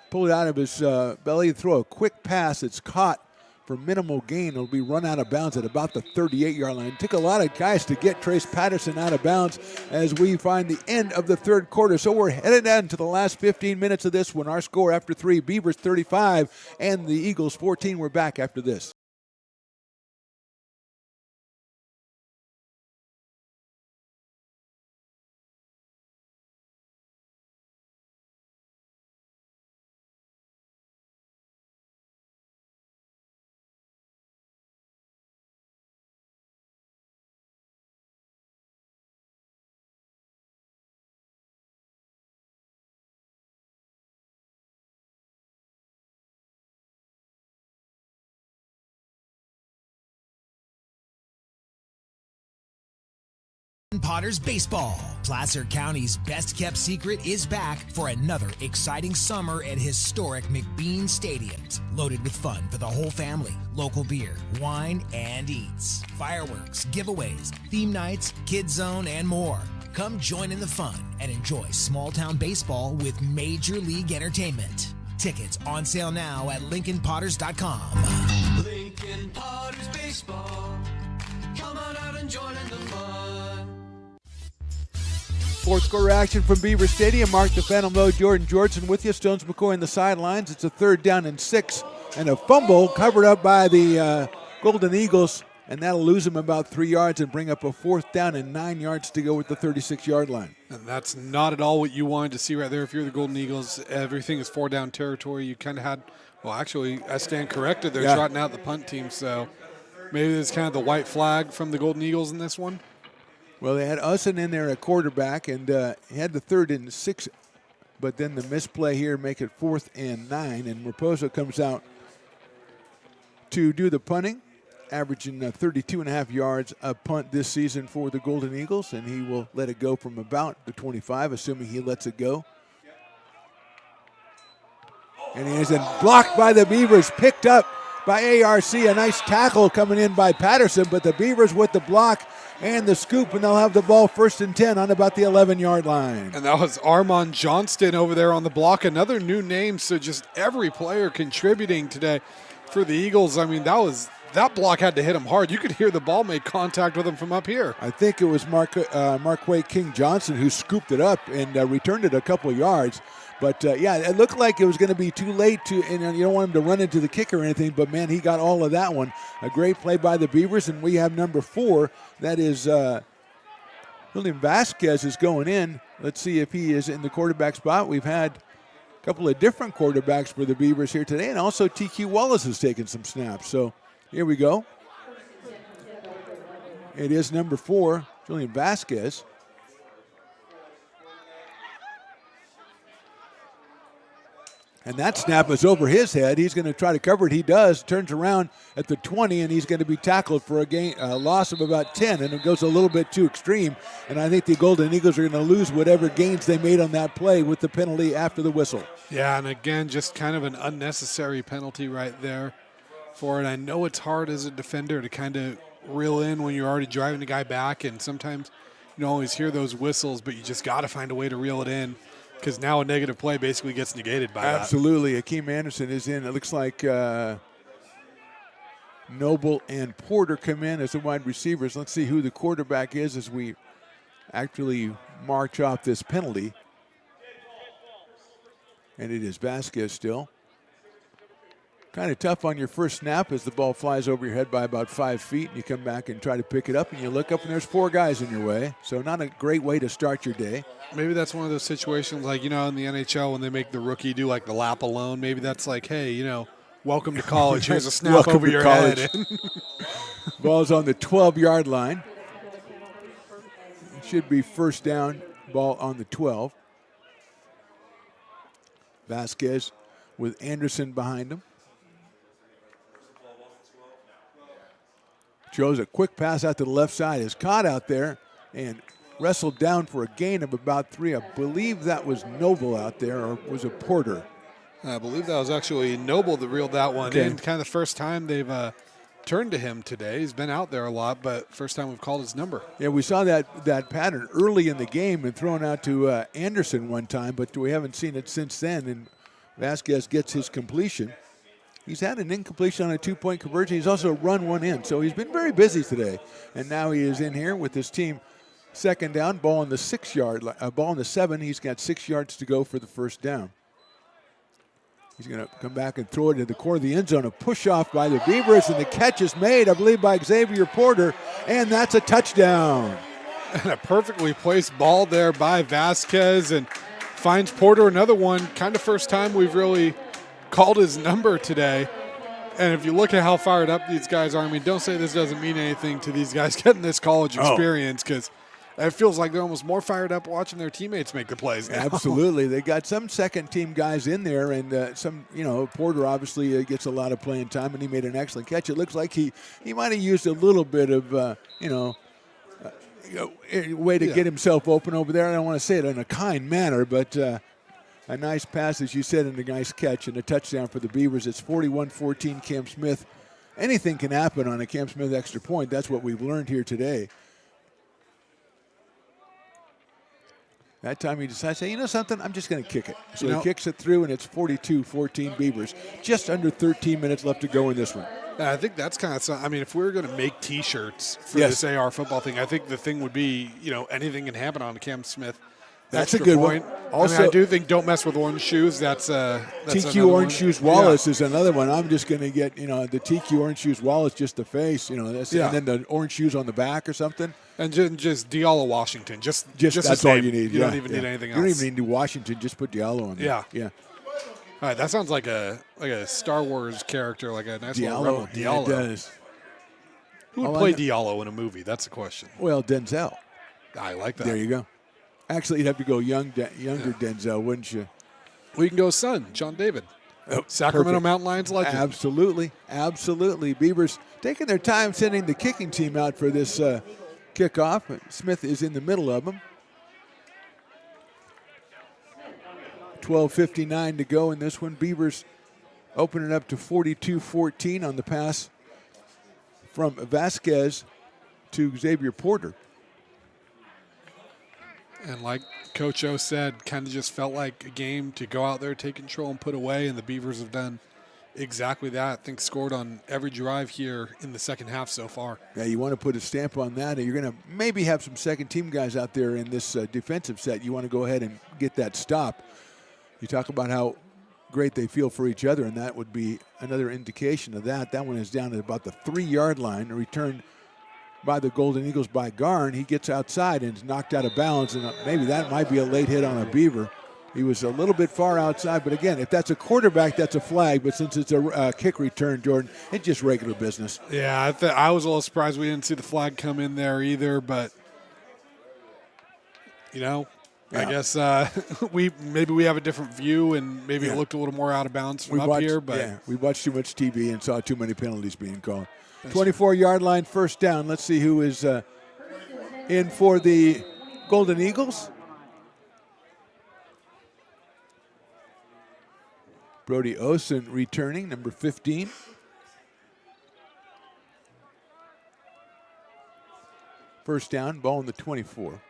pull it out of his belly, throw a quick pass. It's caught for minimal gain. It'll be run out of bounds at about the 38-yard line. It took a lot of guys to get Trace Patterson out of bounds as we find the end of the third quarter. So we're headed down to the last 15 minutes of this one. Our score after 3, Beavers 35 and the Eagles 14. We're back after this. Potters Baseball. Placer County's best-kept secret is back for another exciting summer at historic McBean Stadiums. Loaded with fun for the whole family, local beer, wine, and eats. Fireworks, giveaways, theme nights, kids zone, and more. Come join in the fun and enjoy small-town baseball with Major League Entertainment. Tickets on sale now at LincolnPotters.com. Lincoln Potters Baseball. Come on out and join in the fun. Fourth quarter action from Beaver Stadium. Mark the Phantom Low, Jordan Georgeson with you. Stones McCoy in the sidelines. It's a 3rd down and 6, and a fumble covered up by the Golden Eagles, and that'll lose them about 3 yards and bring up a 4th down and 9 yards to go with the 36-yard line. And that's not at all what you wanted to see right there. If you're the Golden Eagles, everything is 4-down territory. You kind of had, well, actually, I stand corrected. They're trotting out the punt team, so maybe it's kind of the white flag from the Golden Eagles in this one. Well, they had Usson in there at quarterback, and he had the 3rd and 6, but then the misplay here make it 4th and 9, and Raposo comes out to do the punting, averaging 32.5 yards a punt this season for the Golden Eagles, and he will let it go from about the 25, assuming he lets it go. And he is blocked by the Beavers, picked up by ARC. A nice tackle coming in by Patterson, but the Beavers with the block and the scoop, and they'll have the ball 1st and 10 on about the 11-yard line. And that was Armand Johnston over there on the block. Another new name, so just every player contributing today for the Eagles. I mean, that block had to hit him hard. You could hear the ball make contact with him from up here. I think it was Marquay King Johnson who scooped it up and returned it a couple of yards. But, yeah, it looked like it was going to be too late and you don't want him to run into the kicker or anything, but, man, he got all of that one. A great play by the Beavers, and we have number 4. That is William Vasquez is going in. Let's see if he is in the quarterback spot. We've had a couple of different quarterbacks for the Beavers here today, and also TQ Wallace has taken some snaps. So here we go. It is number 4, Julian Vasquez. And that snap is over his head. He's going to try to cover it. He does. Turns around at the 20, and he's going to be tackled for a loss of about 10, and it goes a little bit too extreme. And I think the Golden Eagles are going to lose whatever gains they made on that play with the penalty after the whistle. Yeah, and again, just kind of an unnecessary penalty right there for it. I know it's hard as a defender to kind of reel in when you're already driving the guy back, and sometimes you don't always hear those whistles, but you just got to find a way to reel it in, because now a negative play basically gets negated by that. Absolutely. Akeem Anderson is in. It looks like Noble and Porter come in as the wide receivers. Let's see who the quarterback is as we actually march off this penalty. And it is Vasquez still. Kind of tough on your first snap as the ball flies over your head by about 5 feet, and you come back and try to pick it up, and you look up and there's 4 guys in your way. So not a great way to start your day. Maybe that's one of those situations like, in the NHL when they make the rookie do like the lap alone. Maybe that's like, hey, welcome to college. Here's a snap over your head. Ball's on the 12-yard line. It should be 1st down, ball on the 12. Vasquez with Anderson behind him. Shows a quick pass out to the left side. Is caught out there and wrestled down for a gain of about 3. I believe that was Noble out there, or was it Porter? I believe that was actually Noble that reeled that one in. Kind of the first time they've turned to him today. He's been out there a lot, but first time we've called his number. Yeah, we saw that pattern early in the game and thrown out to Anderson one time, but we haven't seen it since then, and Vasquez gets his completion. He's had an incompletion on a 2-point conversion. He's also run one in, so he's been very busy today. And now he is in here with his team. 2nd down, ball on the 6-yard line, ball on the 7. He's got 6 yards to go for the 1st down. He's going to come back and throw it into the corner of the end zone. A push off by the Beavers, and the catch is made, I believe, by Xavier Porter, and that's a touchdown. And a perfectly placed ball there by Vasquez, and finds Porter another one. Kind of first time we've really called his number today. And if you look at how fired up these guys are, I mean, don't say this doesn't mean anything to these guys getting this college experience, because it feels like they're almost more fired up watching their teammates make the plays now. Absolutely. They got some second-team guys in there, and some, Porter obviously gets a lot of playing time, and he made an excellent catch. It looks like he might have used a little bit of, way to get himself open over there. I don't want to say it in a kind manner, but a nice pass, as you said, and a nice catch and a touchdown for the Beavers. It's 41-14 Cam Smith. Anything can happen on a Cam Smith extra point. That's what we've learned here today. That time he decides, hey, you know something? I'm just going to kick it. So he kicks it through, and it's 42-14 Beavers. Just under 13 minutes left to go in this one. I think that's kind of something. I mean, if we were going to make T-shirts for this AR football thing, I think the thing would be, anything can happen on a Cam Smith. That's a good point. one. Also, I do think don't mess with orange shoes. That's TQ Orange Shoes Wallace is another one. I'm just going to get, the TQ Orange Shoes Wallace, just the face, and then the orange shoes on the back or something. And just Diallo Washington. Just that's all you need. You don't even need anything else. You don't even need to do Washington. Just put Diallo on there. Yeah. All right, that sounds like a Star Wars character, like a nice little rebel. Diallo. Yeah, it does. Who would play Diallo in a movie? That's the question. Well, Denzel. I like that. There you go. Actually, you'd have to go younger Denzel, wouldn't you? We can go son, John David. Sacramento Perfect. Mountain Lions legend. Absolutely. Beavers taking their time sending the kicking team out for this kickoff. Smith is in the middle of them. 12:59 to go in this one. Beavers opening up to 42-14 on the pass from Vasquez to Xavier Porter. And like Coach O said, kind of just felt like a game to go out there, take control, and put away, and the Beavers have done exactly that. I think scored on every drive here in the second half so far. Yeah, you want to put a stamp on that. You're going to maybe have some second-team guys out there in this defensive set. You want to go ahead and get that stop. You talk about how great they feel for each other, and that would be another indication of that. That one is down at about the 3-yard line. A return by the Golden Eagles by Garn. He gets outside and is knocked out of bounds, and maybe that might be a late hit on a Beaver. He was a little bit far outside, but again, if that's a quarterback, that's a flag. But since it's a kick return, Jordan, it's just regular business. Yeah, I was a little surprised we didn't see the flag come in there either, but, I guess we have a different view, and maybe it looked a little more out of bounds from up here. But we watched too much TV and saw too many penalties being called. 24-yard line, first down. Let's see who is in for the Golden Eagles. Brody Osen returning, number 15. First down, ball on the 24.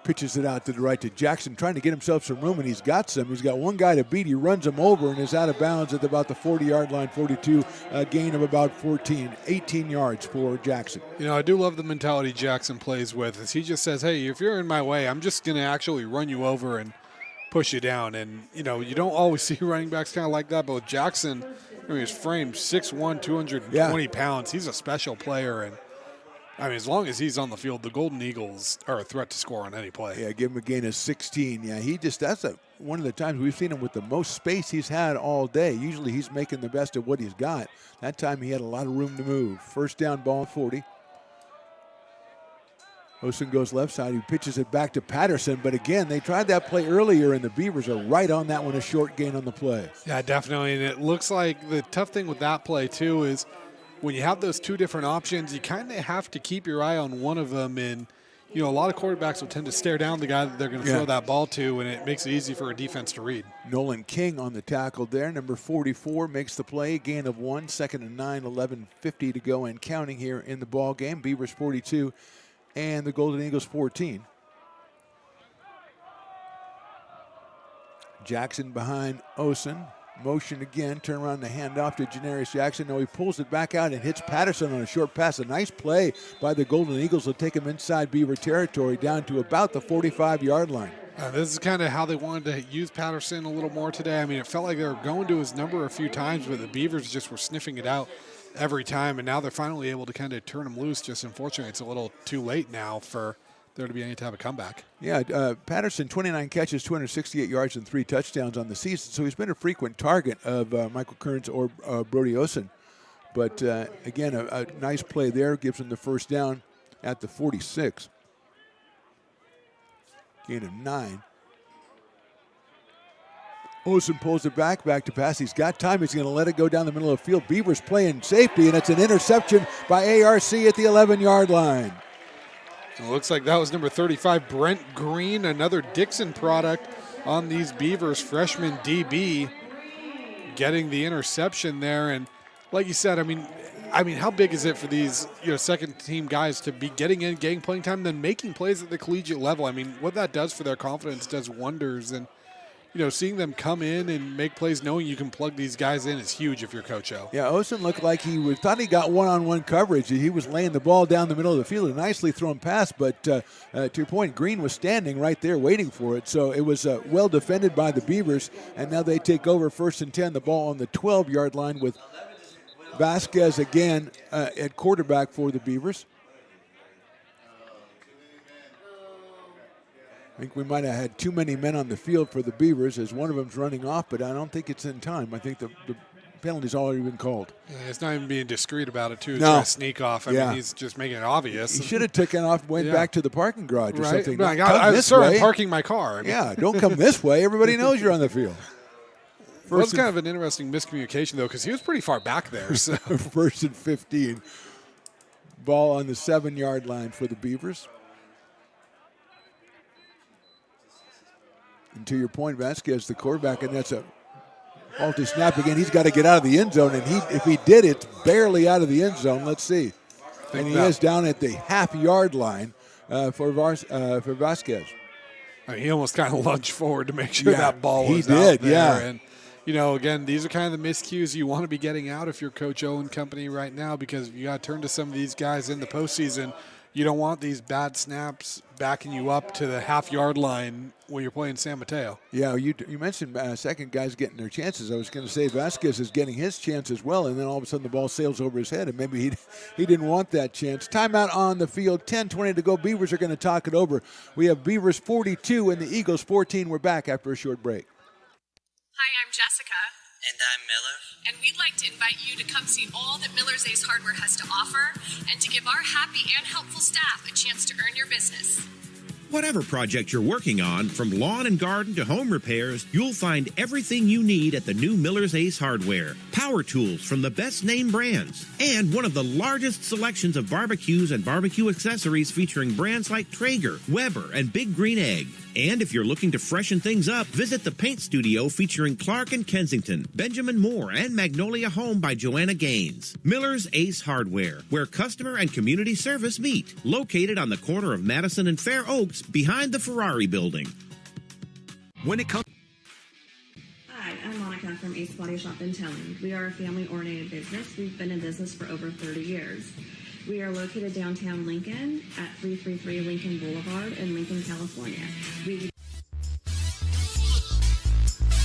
Pitches it out to the right to Jackson, trying to get himself some room, and he's got some. He's got one guy to beat. He runs him over and is out of bounds at about the 40-yard line, 42, a gain of about 18 yards for Jackson. I do love the mentality Jackson plays with. Is he just says, hey, if you're in my way, I'm just going to actually run you over and push you down. And, you don't always see running backs kind of like that. But with Jackson, he's framed 6'1", 220 pounds. He's a special player. And, as long as he's on the field, the Golden Eagles are a threat to score on any play. Yeah, give him a gain of 16. Yeah, that's one of the times we've seen him with the most space he's had all day. Usually he's making the best of what he's got. That time he had a lot of room to move. First down, ball 40. Osen goes left side. He pitches it back to Patterson. But again, they tried that play earlier, and the Beavers are right on that one, a short gain on the play. Yeah, definitely. And it looks like the tough thing with that play, too, is when you have those two different options, you kind of have to keep your eye on one of them. And, a lot of quarterbacks will tend to stare down the guy that they're going to throw that ball to, and it makes it easy for a defense to read. Nolan King on the tackle there. Number 44 makes the play. Gain of 1, second and 9, 11:50 to go and counting here in the ball game. Beavers 42 and the Golden Eagles 14. Jackson behind Osen. Motion again, turn around the handoff to Janarius Jackson. No, he pulls it back out and hits Patterson on a short pass. A nice play by the Golden Eagles will take him inside Beaver territory down to about the 45-yard line. This is kind of how they wanted to use Patterson a little more today. It felt like they were going to his number a few times, but the Beavers just were sniffing it out every time, and now they're finally able to kind of turn him loose. Just unfortunately, it's a little too late now for there to be any type of comeback. Yeah, Patterson, 29 catches, 268 yards, and 3 touchdowns on the season. So he's been a frequent target of Michael Kearns or Brody Osen. But, again, a nice play there gives him the first down at the 46. Gain of 9. Olsen pulls it back to pass. He's got time. He's going to let it go down the middle of the field. Beavers playing safety, and it's an interception by ARC at the 11-yard line. It looks like that was number 35, Brent Green, another Dixon product on these Beavers, freshman DB, getting the interception there. And like you said, I mean, how big is it for these second-team guys to be getting in, getting playing time, and then making plays at the collegiate level? I mean, what that does for their confidence does wonders. And seeing them come in and make plays, knowing you can plug these guys in is huge if you're Coach O. Yeah, Olsen looked like thought he got one-on-one coverage. He was laying the ball down the middle of the field, a nicely thrown pass, but to your point, Green was standing right there waiting for it. So it was well defended by the Beavers, and now they take over 1st and 10, the ball on the 12-yard line with Vasquez again at quarterback for the Beavers. I think we might have had too many men on the field for the Beavers as one of them's running off, but I don't think it's in time. I think the penalty's already been called. Yeah, it's not even being discreet about it, too. It's No. trying to sneak off. I mean, he's just making it obvious. He should have taken off, went back to the parking garage or something. No, I'm parking my car. I mean. Yeah, don't come this way. Everybody knows you're on the field. Well, it's kind of an interesting miscommunication, though, because he was pretty far back there. So. 1st and 15. Ball on the 7-yard line for the Beavers. And to your point, Vasquez, the quarterback, and that's a faulty snap again. He's got to get out of the end zone, and if he did, it's barely out of the end zone. Let's see. And he is down at the half-yard line for Vasquez. I mean, he almost kind of lunged forward to make sure that ball was out there. Yeah. And, again, these are kind of the miscues you want to be getting out if you're Coach O and company right now, because you got to turn to some of these guys in the postseason. You don't want these bad snaps backing you up to the half-yard line when you're playing San Mateo. Yeah, you mentioned second guys getting their chances. I was going to say Vasquez is getting his chance as well, and then all of a sudden the ball sails over his head, and maybe he didn't want that chance. Timeout on the field, 10:20 to go. Beavers are going to talk it over. We have Beavers 42 and the Eagles 14. We're back after a short break. Hi, I'm Jessica. And I'm Miller. And we'd like to invite you to come see all that Miller's Ace Hardware has to offer and to give our happy and helpful staff a chance to earn your business. Whatever project you're working on, from lawn and garden to home repairs, you'll find everything you need at the new Miller's Ace Hardware. Power tools from the best name brands, and one of the largest selections of barbecues and barbecue accessories featuring brands like Traeger, Weber, and Big Green Egg. And if you're looking to freshen things up, visit the Paint Studio featuring Clark and Kensington, Benjamin Moore, and Magnolia Home by Joanna Gaines. Miller's Ace Hardware, where customer and community service meet. Located on the corner of Madison and Fair Oaks, behind the Ferrari building. When it comes... Hi, I'm Monica from Ace Body Shop in Telling. We are a family-oriented business. We've been in business for over 30 years. We are located downtown Lincoln at 333 Lincoln Boulevard in Lincoln, California.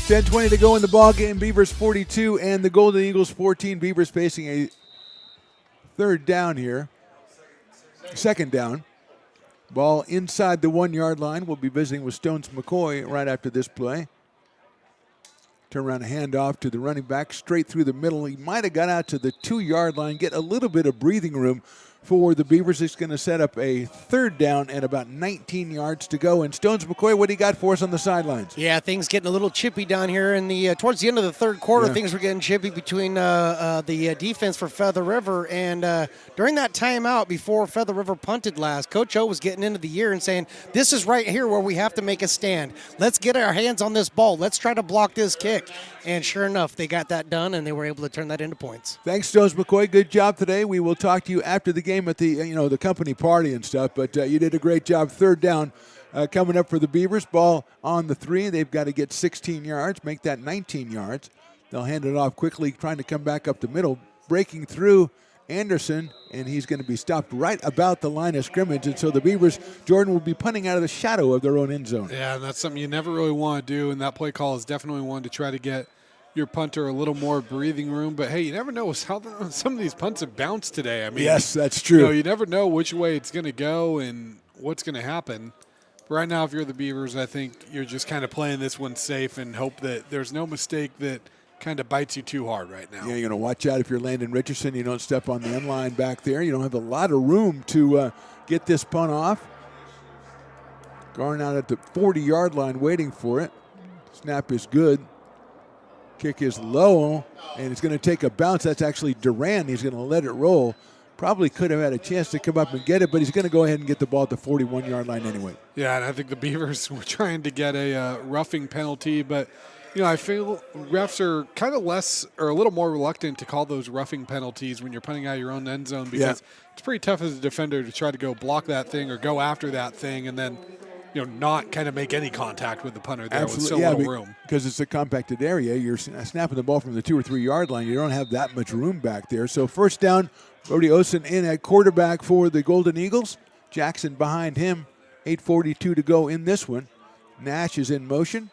10:20 to go in the ball game. Beavers 42 and the Golden Eagles 14. Beavers facing a third down here. Second down. Ball inside the 1-yard line. We'll be visiting with Stones McCoy right after this play. Turn around and hand off to the running back straight through the middle. He might have got out to the 2-yard line, get a little bit of breathing room for the Beavers. It's going to set up a third down and about 19 yards to go. And Stones McCoy, what do you got for us on the sidelines? Yeah, things getting a little chippy down here in the towards the end of the third quarter. Yeah. Things were getting chippy between the defense for Feather River, and during that timeout before Feather River punted last, Coach O was getting into the year and saying, "This is right here where we have to make a stand. Let's get our hands on this ball. Let's try to block this kick." And sure enough, they got that done, and they were able to turn that into points. Thanks, Stones McCoy. Good job today. We will talk to you after the game at the the company party and stuff. But you did a great job. Third down coming up for the Beavers. Ball on the 3. They've got to get 16 yards, make that 19 yards. They'll hand it off quickly, trying to come back up the middle, breaking through Anderson, and he's going to be stopped right about the line of scrimmage. And so the Beavers, Jordan, will be punting out of the shadow of their own end zone. Yeah, and that's something you never really want to do, and that play call is definitely one to try to get your punter a little more breathing room. But, hey, you never know how some of these punts have bounced today. I mean, yes, that's true. You never know which way it's going to go and what's going to happen. But right now, if you're the Beavers, I think you're just kind of playing this one safe and hope that there's no mistake that kind of bites you too hard right now. Yeah, you're going to watch out if you're Landon Richardson. You don't step on the end line back there. You don't have a lot of room to get this punt off. Going out at the 40-yard line waiting for it. Snap is good. Kick is low, and it's going to take a bounce. That's actually Duran. He's going to let it roll. Probably could have had a chance to come up and get it, but he's going to go ahead and get the ball at the 41-yard line anyway. Yeah, and I think the Beavers were trying to get a roughing penalty, but I feel refs are kind of less or a little more reluctant to call those roughing penalties when you're punting out your own end zone because it's pretty tough as a defender to try to go block that thing or go after that thing and then not kind of make any contact with the punter there with so little room. Because it's a compacted area. You're snapping the ball from the 2 or 3 yard line. You don't have that much room back there. So first down, Brody Osen in at quarterback for the Golden Eagles. Jackson behind him. 8:42 to go in this one. Nash is in motion.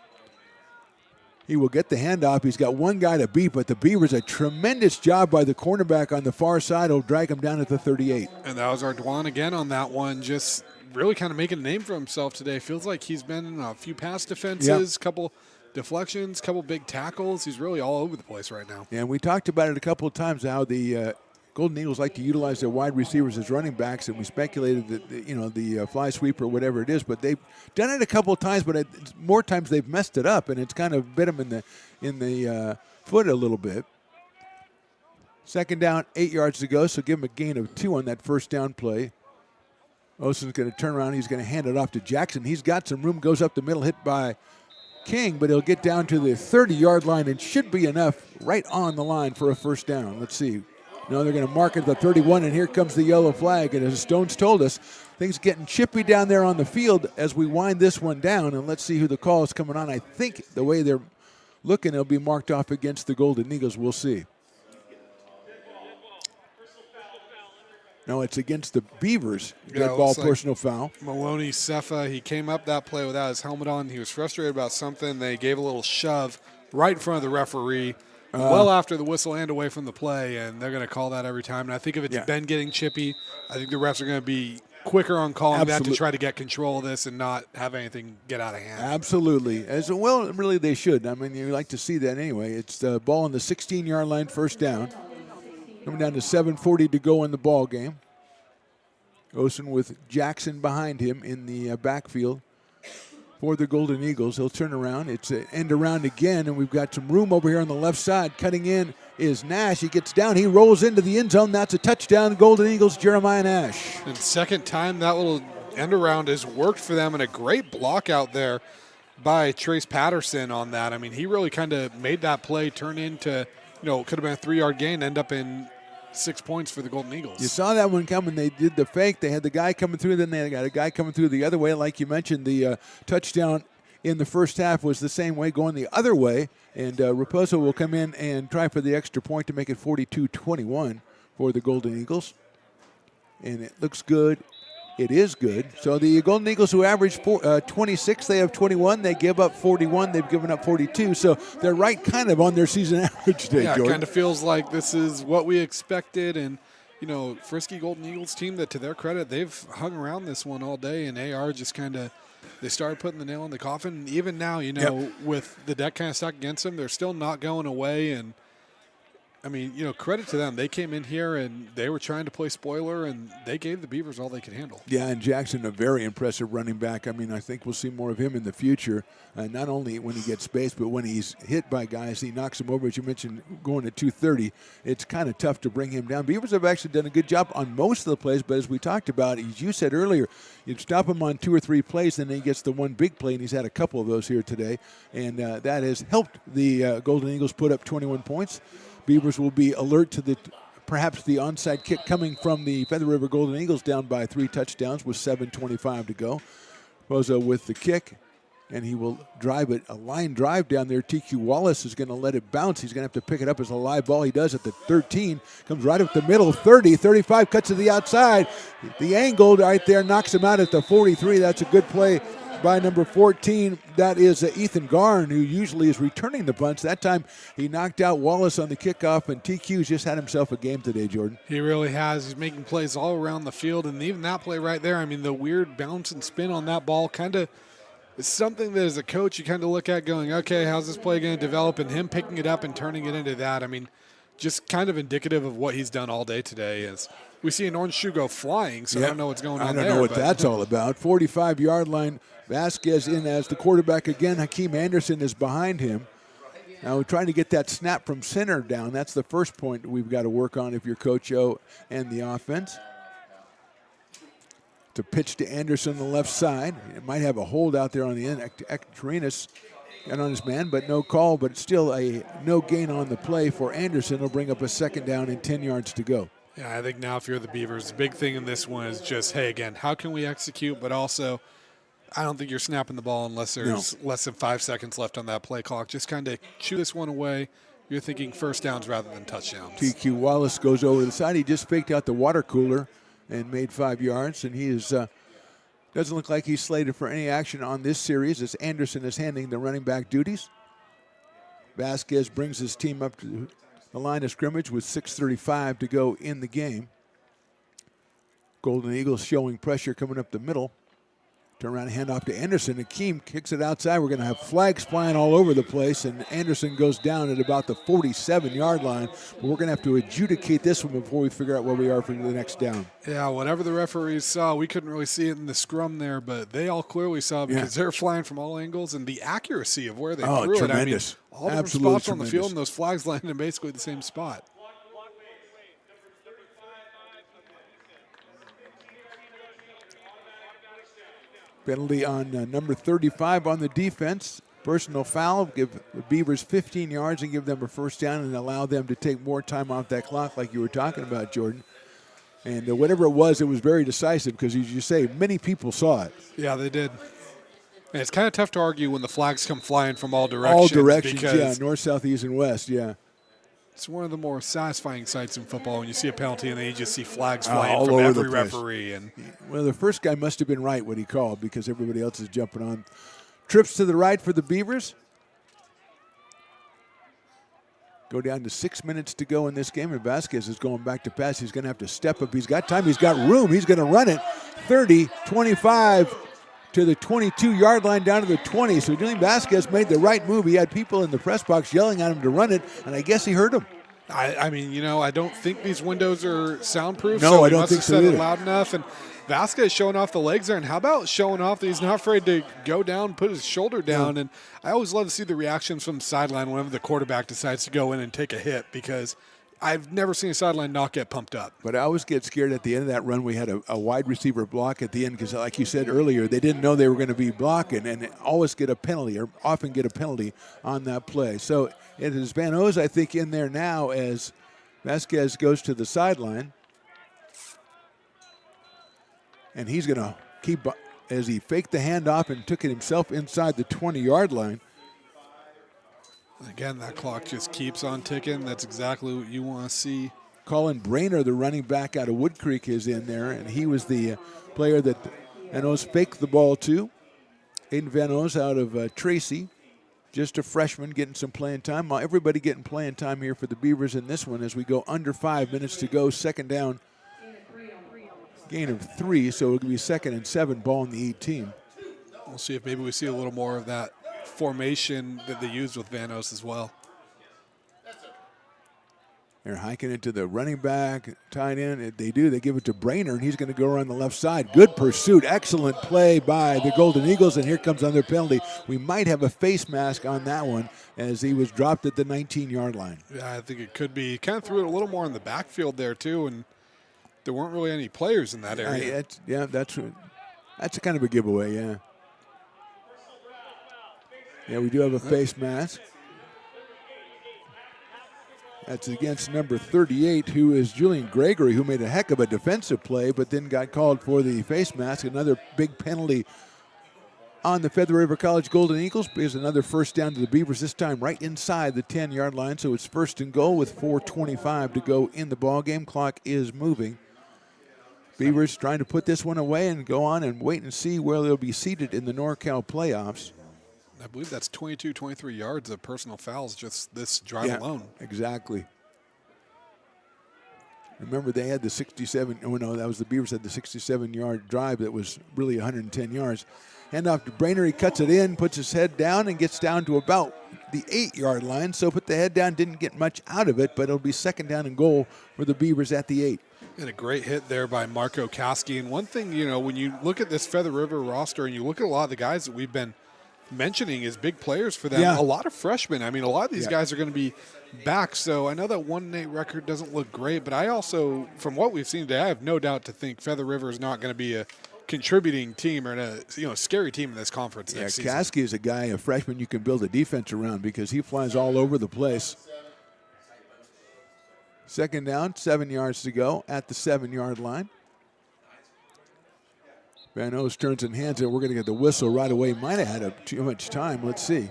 He will get the handoff. He's got one guy to beat, but the Beavers, a tremendous job by the cornerback on the far side. Will drag him down at the 38. And that was Ardoin again on that one, just really kind of making a name for himself today. Feels like he's been in a few pass defenses, couple deflections, couple big tackles. He's really all over the place right now. And we talked about it a couple of times, how the Golden Eagles like to utilize their wide receivers as running backs, and we speculated that the fly sweeper or whatever it is, but they've done it a couple of times, but more times they've messed it up, and it's kind of bit them in the foot a little bit. Second down, 8 yards to go, so give him a gain of 2 on that first down play. Osen's going to turn around. He's going to hand it off to Jackson. He's got some room, goes up the middle, hit by King, but he'll get down to the 30-yard line and should be enough right on the line for a first down. Let's see. No, they're going to mark it the 31, and here comes the yellow flag. And as Stones told us, things getting chippy down there on the field as we wind this one down. And let's see who the call is coming on. I think the way they're looking, it'll be marked off against the Golden Eagles. We'll see. No, it's against the Beavers. Dead ball personal foul. Maloney Sefa, he came up that play without his helmet on. He was frustrated about something. They gave a little shove right in front of the referee. Well after the whistle and away from the play, and they're going to call that every time. And I think if it's been getting chippy, I think the refs are going to be quicker on calling that to try to get control of this and not have anything get out of hand. Absolutely. As well, really they should. I mean, you like to see that anyway. It's the ball on the 16-yard line, first down. Coming down to 7:40 to go in the ball game. Osen with Jackson behind him in the backfield for the Golden Eagles. He'll turn around. It's an end around again, and we've got some room over here on the left side. Cutting in is Nash. He gets down. He rolls into the end zone. That's a touchdown, Golden Eagles, Jeremiah Nash. And second time that little end around has worked for them, and a great block out there by Trace Patterson on that. I mean, he really kind of made that play turn into, it could have been a 3-yard gain, end up in 6 points for the Golden Eagles. You saw that one coming. They did the fake. They had the guy coming through. Then they got a guy coming through the other way. Like you mentioned, the touchdown in the first half was the same way, going the other way. And Raposo will come in and try for the extra point to make it 42-21 for the Golden Eagles. And it looks good. It is good. So the Golden Eagles, who averaged 26, they have 21. They give up 41. They've given up 42. So they're right kind of on their season average today, Yeah, Jordan. it kind of feels like this is what we expected. And, Frisky Golden Eagles team that, to their credit, they've hung around this one all day. And AR just kind of, they started putting the nail in the coffin. And even now, with the deck kind of stacked against them, they're still not going away. And, I mean, credit to them. They came in here and they were trying to play spoiler, and they gave the Beavers all they could handle. Yeah, and Jackson, a very impressive running back. I mean, I think we'll see more of him in the future, not only when he gets space, but when he's hit by guys, he knocks them over. As you mentioned, going at 230, it's kind of tough to bring him down. Beavers have actually done a good job on most of the plays, but as we talked about, as you said earlier, you stop him on 2 or 3 plays, then he gets the one big play, and he's had a couple of those here today, and that has helped the Golden Eagles put up 21 points. Beavers will be alert to perhaps the onside kick coming from the Feather River Golden Eagles, down by 3 touchdowns with 7:25 to go. Pozo with the kick, and he will drive it, a line drive down there. TQ Wallace is going to let it bounce. He's going to have to pick it up as a live ball. He does at the 13, comes right up the middle, 30, 35, cuts to the outside. The angle right there knocks him out at the 43. That's a good play by number 14. That is Ethan Garn, who usually is returning the punts. That time he knocked out Wallace on the kickoff, and TQ's just had himself a game today, Jordan. He really has. He's making plays all around the field, and even that play right there, I mean, the weird bounce and spin on that ball kind of is something that as a coach you kind of look at going, okay, how's this play going to develop? And him picking it up and turning it into that, I mean, just kind of indicative of what he's done all day today. Is we see an orange shoe go flying, so I don't know what's going on there. I don't know what that's all about. 45-yard line. Vasquez in as the quarterback again. Hakeem Anderson is behind him. Now we're trying to get that snap from center down. That's the first point we've got to work on if you're Coach O and the offense. To pitch to Anderson on the left side. It might have a hold out there on the end. Ectorinas got on his man, but no call. But still a no gain on the play for Anderson. Will bring up a second down and 10 yards to go. Yeah, I think now if you're the Beavers, the big thing in this one is just, hey, again, how can we execute? But also, I don't think you're snapping the ball unless there's less than 5 seconds left on that play clock. Just kind of chew this one away. You're thinking first downs rather than touchdowns. TQ Wallace goes over the side. He just faked out the water cooler and made 5 yards. And he is doesn't look like he's slated for any action on this series as Anderson is handling the running back duties. Vasquez brings his team up to the line of scrimmage with 6:35 to go in the game. Golden Eagles showing pressure coming up the middle. Turn around and hand off to Anderson. Akeem kicks it outside. We're going to have flags flying all over the place, and Anderson goes down at about the 47-yard line. But we're going to have to adjudicate this one before we figure out where we are for the next down. Yeah, whatever the referees saw, we couldn't really see it in the scrum there, but they all clearly saw because they're flying from all angles, and the accuracy of where they threw tremendous. it. I mean, all different spots on the field, and those flags landed in basically the same spot. Penalty on number 35 on the defense. Personal foul, give the Beavers 15 yards and give them a first down and allow them to take more time off that clock like you were talking about, Jordan. And whatever it was very decisive because, as you say, many people saw it. Yeah, they did. And it's kind of tough to argue when the flags come flying from all directions. All directions, yeah, north, south, east, and west, yeah. It's one of the more satisfying sights in football when you see a penalty and then you just see flags flying all from over every the place. referee. And well, the first guy must have been right what he called because everybody else is jumping on. Trips to the right for the Beavers. Go down to 6 minutes to go in this game, and Vasquez is going back to pass. He's going to have to step up. He's got time. He's got room. He's going to run it 30, 25 to the 22-yard line down to the 20. So Julian Vasquez made the right move. He had people in the press box yelling at him to run it, and I guess he heard him. I mean, I don't think these windows are soundproof. No, so I don't think must so have said either. it loud enough. And Vasquez showing off the legs there. And how about showing off that he's not afraid to go down, put his shoulder down. And I always love to see the reactions from the sideline whenever the quarterback decides to go in and take a hit because I've never seen a sideline not get pumped up. But I always get scared at the end of that run. We had a wide receiver block at the end because, like you said earlier, they didn't know they were going to be blocking and always get a penalty or often get a penalty on that play. So it is Van Oz, I think, in there now as Vasquez goes to the sideline. And he's going to keep, as he faked the handoff and took it himself inside the 20-yard line. Again, that clock just keeps on ticking. That's exactly what you want to see. Colin Brainer, the running back out of Wood Creek, is in there, and he was the player that Van Oz faked the ball to. Aiden Van Oz out of Tracy, just a freshman getting some playing time. Everybody getting playing time here for the Beavers in this one as we go under 5 minutes to go. Second down, gain of 3, so it'll be 2nd and 7, ball in the 18. We'll see if maybe we see a little more of that formation that they used with Van Oz as well. They're hiking it to the running back, tied in. They do. They give it to Brainer, and he's going to go around the left side. Good pursuit. Excellent play by the Golden Eagles, and here comes another penalty. We might have a face mask on that one as he was dropped at the 19-yard line. Yeah, I think it could be. Kind of threw it a little more in the backfield there, too, and there weren't really any players in that area. That's a kind of a giveaway, yeah. Yeah, we do have a face mask. That's against number 38, who is Julian Gregory, who made a heck of a defensive play, but then got called for the face mask. Another big penalty on the Feather River College Golden Eagles is another first down to the Beavers, this time right inside the 10-yard line. So it's 1st and goal with 4:25 to go in the ballgame. Clock is moving. Beavers trying to put this one away and go on and wait and see where they'll be seated in the NorCal playoffs. I believe that's 22, 23 yards of personal fouls just this drive alone. Exactly. Remember, they had the 67. Oh, no, that was the Beavers had the 67-yard drive that was really 110 yards. Hand off to Brainer. He cuts it in, puts his head down, and gets down to about the 8-yard line. So put the head down, didn't get much out of it, but it'll be 2nd down and goal for the Beavers at the 8. And a great hit there by Marco Koski. And one thing, when you look at this Feather River roster and you look at a lot of the guys that we've been mentioning as big players for them. Yeah. A lot of freshmen. I mean, a lot of these Yeah. guys are going to be back. So I know that 1-8 record doesn't look great, but I also, from what we've seen today, I have no doubt to think Feather River is not going to be a contributing team or a scary team in this conference next season. Caskey is a freshman you can build a defense around because he flies all over the place. Second down, 7 yards to go at the 7-yard line. Van Oos turns and hands it. We're going to get the whistle right away. Might have had too much time. Let's see.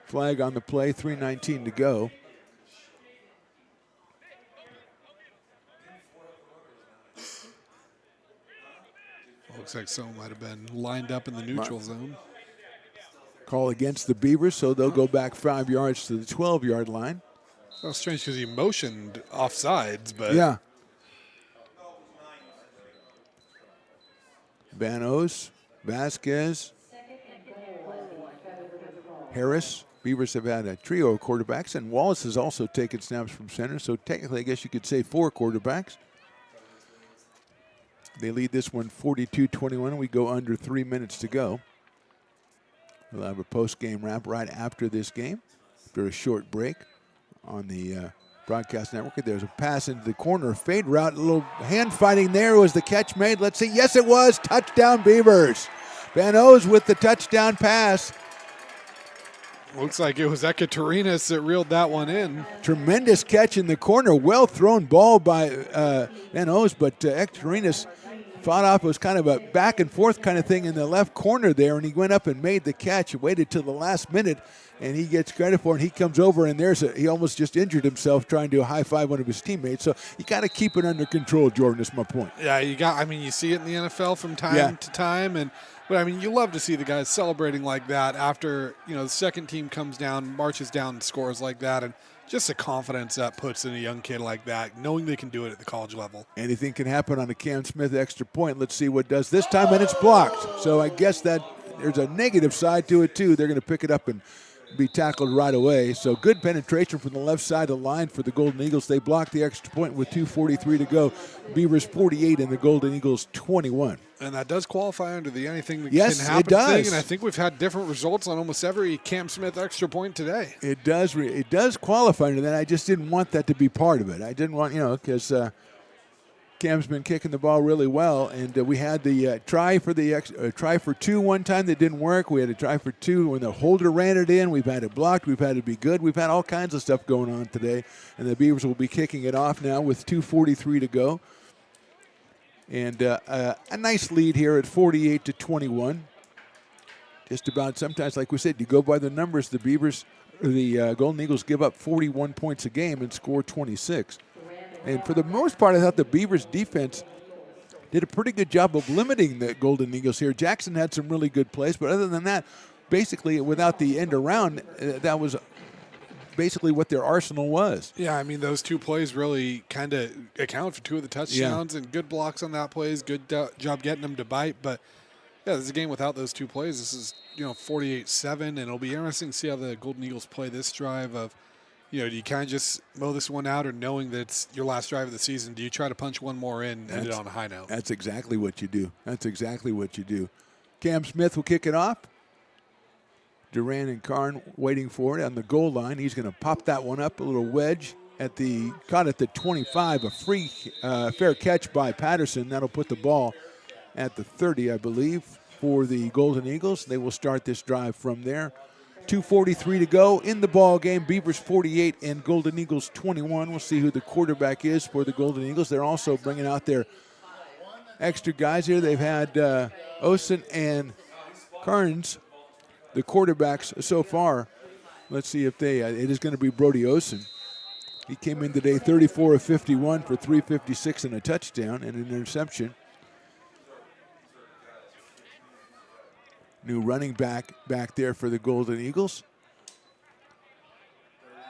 Flag on the play, 3:19 to go. Looks like someone might have been lined up in the neutral zone. Call against the Beavers, so they'll go back 5 yards to the 12-yard line. That was strange because he motioned offsides, but yeah. Van Oos, Vasquez, Harris. Beavers have had a trio of quarterbacks, and Wallace has also taken snaps from center, so technically I guess you could say 4 quarterbacks. They lead this one 42-21. We go under 3 minutes to go. We'll have a post-game wrap right after this game, after a short break on the broadcast network. There's a pass into the corner, fade route, a little hand fighting there. Was the catch made? Let's see. Yes, it was. Touchdown, Beavers. Van Oos with the touchdown pass. Looks like it was Ekatarinas that reeled that one in. Tremendous catch in the corner. Well thrown ball by Van Oos, but Ekatarinas fought off. It was kind of a back and forth kind of thing in the left corner there, and he went up and made the catch. Waited till the last minute, and he gets credit for it. And he comes over, and he almost just injured himself trying to high-five one of his teammates. So you got to keep it under control, Jordan, is my point. Yeah, you see it in the NFL from time to time, but I mean, you love to see the guys celebrating like that after, the second team comes down, marches down, and scores like that, and just the confidence that puts in a young kid like that, knowing they can do it at the college level. Anything can happen on a Cam Smith extra point. Let's see what does this time, and it's blocked. So I guess that there's a negative side to it, too. They're going to pick it up and be tackled right away. So good penetration from the left side of the line for the Golden Eagles. They blocked the extra point with 2:43 to go. Beavers 48 and the Golden Eagles 21. And that does qualify under the anything that can happen it does. thing. And I think we've had different results on almost every Cam Smith extra point today. It does. It does qualify under that. I just didn't want that to be part of it. I didn't want, because Cam's been kicking the ball really well, and we had the try for 2 one time that didn't work. We had a try for 2 when the holder ran it in. We've had it blocked. We've had it be good. We've had all kinds of stuff going on today, and the Beavers will be kicking it off now with 2:43 to go. And a nice lead here at 48-21. Just about sometimes, like we said, you go by the numbers. The Golden Eagles give up 41 points a game and score 26. And for the most part, I thought the Beavers defense did a pretty good job of limiting the Golden Eagles here. Jackson had some really good plays, but other than that, basically without the end around, that was basically what their arsenal was. Yeah, I mean, those 2 plays really kind of account for 2 of the touchdowns and good blocks on that plays. Good job getting them to bite. But, yeah, this is a game without those 2 plays. This is, 48-7, and it'll be interesting to see how the Golden Eagles play this drive of, do you kind of just mow this one out, or knowing that it's your last drive of the season, do you try to punch one more in and end it on a high note? That's exactly what you do. Cam Smith will kick it off. Duran and Karn waiting for it on the goal line. He's going to pop that one up, a little wedge caught at the 25, a free fair catch by Patterson. That'll put the ball at the 30, I believe, for the Golden Eagles. They will start this drive from there. 2:43 to go in the ball game. Beavers 48 and Golden Eagles 21. We'll see who the quarterback is for the Golden Eagles. They're also bringing out their extra guys here. They've had Osen and Carnes, the quarterbacks so far. Let's see if it is going to be Brody Osen. He came in today 34 of 51 for 356 and a touchdown and an interception. New running back there for the Golden Eagles.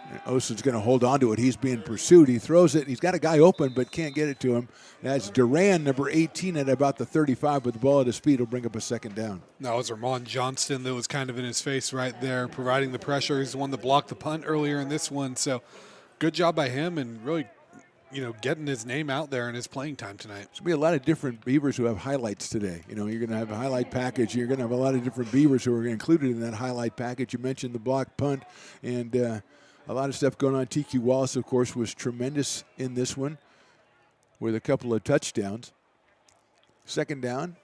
And Osen's going to hold on to it. He's being pursued. He throws it. He's got a guy open but can't get it to him. That's Duran, number 18, at about the 35 with the ball at his feet. Will bring up a second down. That was Ramon Johnston that was kind of in his face right there, providing the pressure. He's the one that blocked the punt earlier in this one. So good job by him, and really getting his name out there and his playing time tonight. There's going to be a lot of different Beavers who have highlights today. You're going to have a highlight package. You're going to have a lot of different Beavers who are included in that highlight package. You mentioned the block punt and a lot of stuff going on. TQ Wallace, of course, was tremendous in this one with a couple of touchdowns. Second down.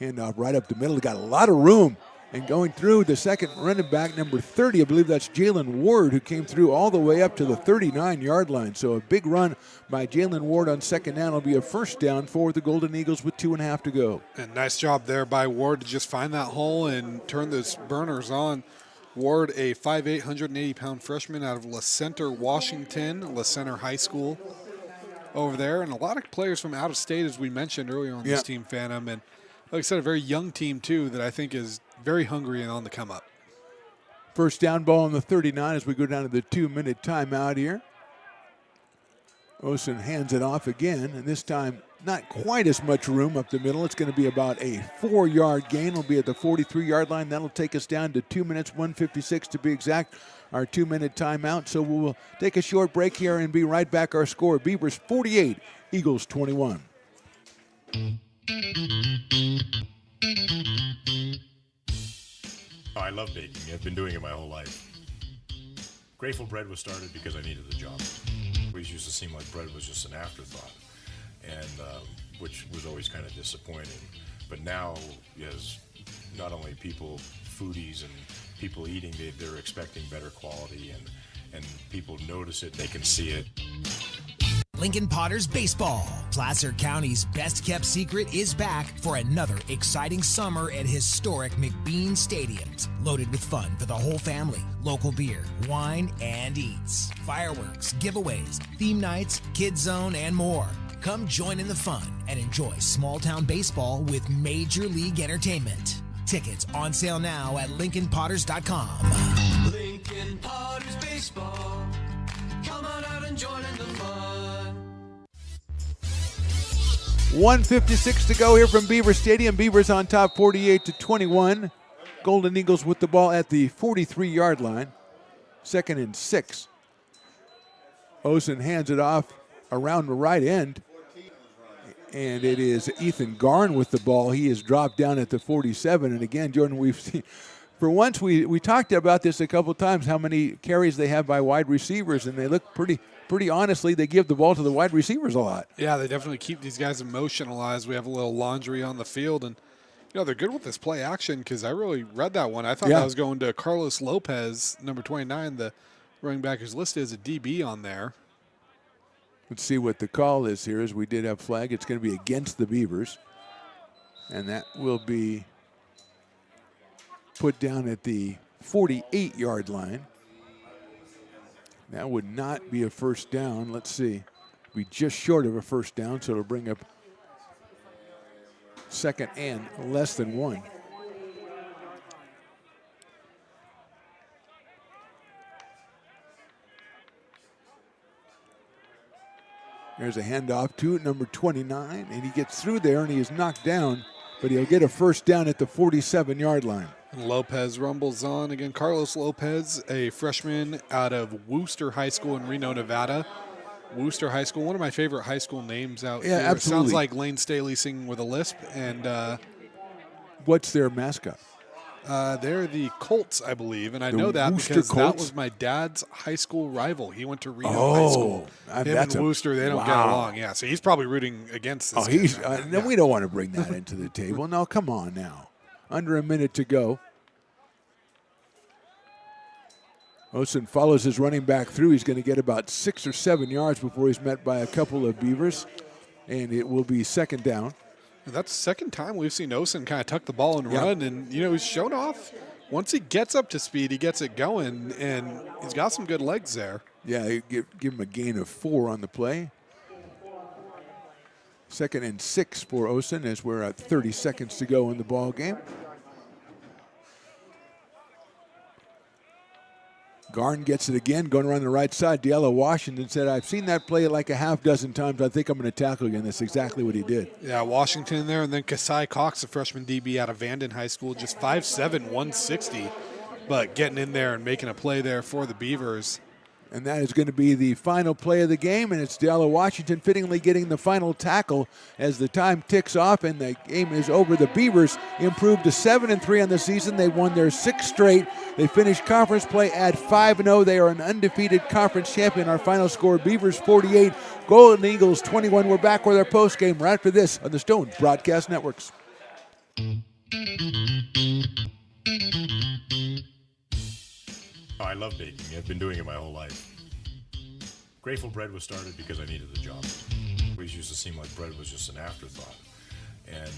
Handoff right up the middle. Got a lot of room. And going through the second running back, number 30, I believe that's Jalen Ward, who came through all the way up to the 39-yard line. So a big run by Jalen Ward on second down. It'll be a first down for the Golden Eagles with 2.5 to go. And nice job there by Ward to just find that hole and turn those burners on. Ward, a 5'8", 180-pound freshman out of La Center, Washington, La Center High School over there. And a lot of players from out of state, as we mentioned earlier on this team, Phantom. And like I said, a very young team, too, that I think is very hungry and on the come up. First down ball on the 39 as we go down to the 2-minute timeout here. Osen hands it off again, and this time not quite as much room up the middle. It's going to be about a 4-yard gain. It'll be at the 43-yard line. That'll take us down to 2 minutes, 1:56 to be exact, our 2-minute timeout. So we'll take a short break here and be right back. Our score, Beavers 48, Eagles 21. Oh, I love baking. I've been doing it my whole life. Grateful Bread was started because I needed the job. It always used to seem like bread was just an afterthought, and which was always kind of disappointing. But now, as not only people, foodies and people eating, they're expecting better quality, and people notice it, they can see it. Lincoln Potters Baseball. Placer County's best-kept secret is back for another exciting summer at historic McBean Stadiums. Loaded with fun for the whole family. Local beer, wine, and eats. Fireworks, giveaways, theme nights, kids zone, and more. Come join in the fun and enjoy small-town baseball with Major League Entertainment. Tickets on sale now at LincolnPotters.com. Lincoln Potters Baseball. Come on out and join in the fun. 1:56 to go here from Beaver Stadium. Beavers on top 48-21. Golden Eagles with the ball at the 43-yard line. 2nd and 6. Osen hands it off around the right end. And it is Ethan Garn with the ball. He is dropped down at the 47. And again, Jordan, we've seen, for once we talked about this a couple times, how many carries they have by wide receivers, and they look pretty honestly, they give the ball to the wide receivers a lot. Yeah, they definitely keep these guys emotionalized. We have a little laundry on the field, and they're good with this play action because I really read that one. I thought that was going to Carlos Lopez, number 29, the running back who's listed as a DB on there. Let's see what the call is here, as we did have flag. It's going to be against the Beavers, and that will be put down at the 48-yard line. That would not be a first down. Let's see. Be just short of a first down, so it'll bring up 2nd and less than 1. There's a handoff to number 29, and he gets through there, and he is knocked down, but he'll get a first down at the 47-yard line. And Lopez rumbles on. Again, Carlos Lopez, a freshman out of Wooster High School in Reno, Nevada. Wooster High School, one of my favorite high school names out here. Absolutely. It sounds like Lane Staley singing with a lisp. And what's their mascot? They're the Colts, I believe, and I know that Wooster because Colts? that was my dad's high school rival. He went to Reno High School. Him and Wooster, they don't get along. Yeah, so he's probably rooting against this. Then we don't want to bring that into the table. No, come on now. Under a minute to go. Osen follows his running back through. He's going to get about 6 or 7 yards before he's met by a couple of Beavers, and it will be 2nd down. And that's the second time we've seen Osen kind of tuck the ball and run, and he's shown off. Once he gets up to speed, he gets it going, and he's got some good legs there. Yeah, give him a gain of 4 on the play. 2nd and 6 for Osen as we're at 30 seconds to go in the ball game. Garn gets it again, going around the right side. Diallo Washington said, I've seen that play like a half dozen times. I think I'm going to tackle again. That's exactly what he did. Yeah, Washington there, and then Kasai Cox, a freshman DB out of Vanden High School, just 5'7", 160, but getting in there and making a play there for the Beavers. And that is going to be the final play of the game, and it's Della Washington fittingly getting the final tackle as the time ticks off and the game is over. The Beavers improved to 7-3 on the season. They won their 6th straight. They finished conference play at 5-0. They are an undefeated conference champion. Our final score, Beavers 48, Golden Eagles 21. We're back with our postgame right after this on the Stone Broadcast Networks. Oh, I love baking. I've been doing it my whole life. Grateful Bread was started because I needed the job. It always used to seem like bread was just an afterthought, and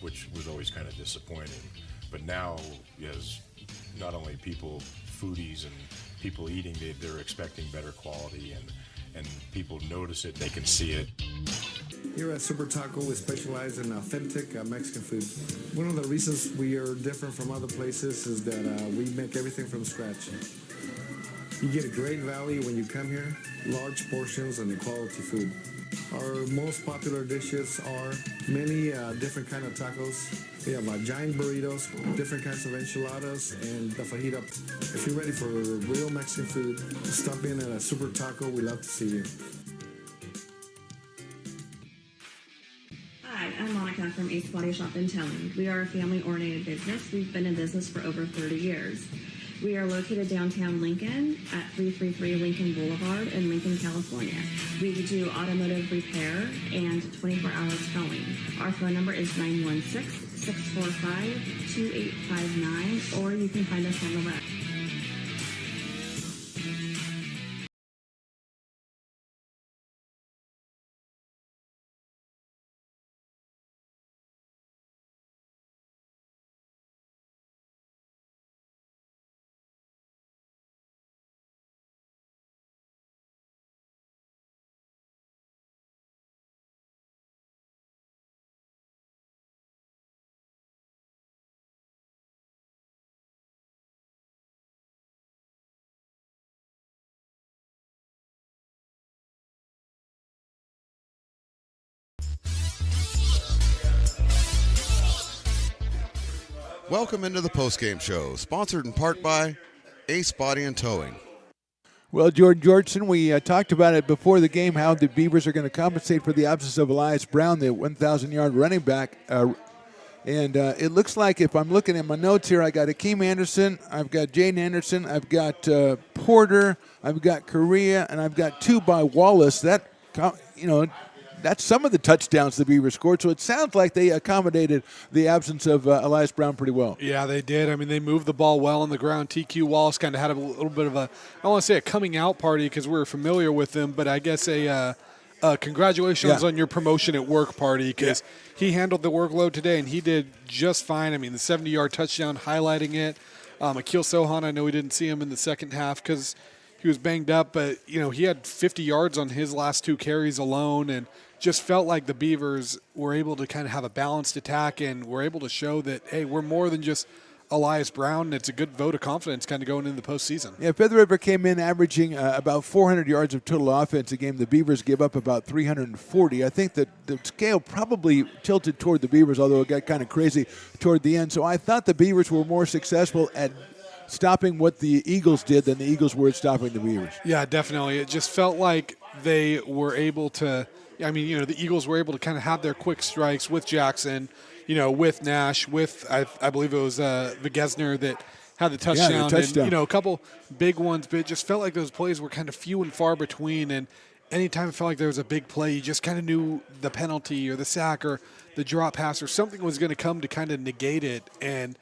which was always kind of disappointing. But now, yes, not only people, foodies and people eating, they're expecting better quality, and people notice it, they can see it. Here at Super Taco, we specialize in authentic Mexican food. One of the reasons we are different from other places is that we make everything from scratch. You get a great value when you come here, large portions and quality food. Our most popular dishes are many different kind of tacos. We have giant burritos, different kinds of enchiladas, and the fajita. If you're ready for real Mexican food, stop in at a Super Taco. We'd love to see you. Hi, I'm Monica from Ace Body Shop and Towing. We are a family-oriented business. We've been in business for over 30 years. We are located downtown Lincoln at 333 Lincoln Boulevard in Lincoln, California. We do automotive repair and 24-hour towing. Our phone number is 916-645-2859, or you can find us on the web. Welcome into the postgame show, sponsored in part by Ace Body and Towing. Well, Jordan Georgeson, we talked about it before the game, how the Beavers are going to compensate for the absence of Elias Brown, the 1,000-yard running back. And it looks like, if I'm looking at my notes here, I got Akeem Anderson, I've got Jaden Anderson, I've got Porter, I've got Correa, and I've got 2 by Wallace. That, that's some of the touchdowns the Beavers scored. So it sounds like they accommodated the absence of Elias Brown pretty well. Yeah, they did. I mean, they moved the ball well on the ground. TQ Wallace kind of had a little bit of a, I don't want to say a coming out party because we're familiar with him, but I guess a congratulations on your promotion at work party because he handled the workload today and he did just fine. I mean, the 70-yard touchdown highlighting it. Akil Sohan, I know we didn't see him in the second half because he was banged up, but, he had 50 yards on his last 2 carries alone and just felt like the Beavers were able to kind of have a balanced attack and were able to show that, hey, we're more than just Elias Brown, and it's a good vote of confidence kind of going into the postseason. Yeah, Feather River came in averaging about 400 yards of total offense a game. The Beavers gave up about 340. I think that the scale probably tilted toward the Beavers, although it got kind of crazy toward the end. So I thought the Beavers were more successful at stopping what the Eagles did than the Eagles were at stopping the Beavers. Yeah, definitely. It just felt like they were able to – I mean, the Eagles were able to kind of have their quick strikes with Jackson, with Nash, with I believe it was Vigesner that had the touchdown. Yeah, the touchdown. And, a couple big ones, but it just felt like those plays were kind of few and far between. And anytime it felt like there was a big play, you just kind of knew the penalty or the sack or the drop pass or something was going to come to kind of negate it. And,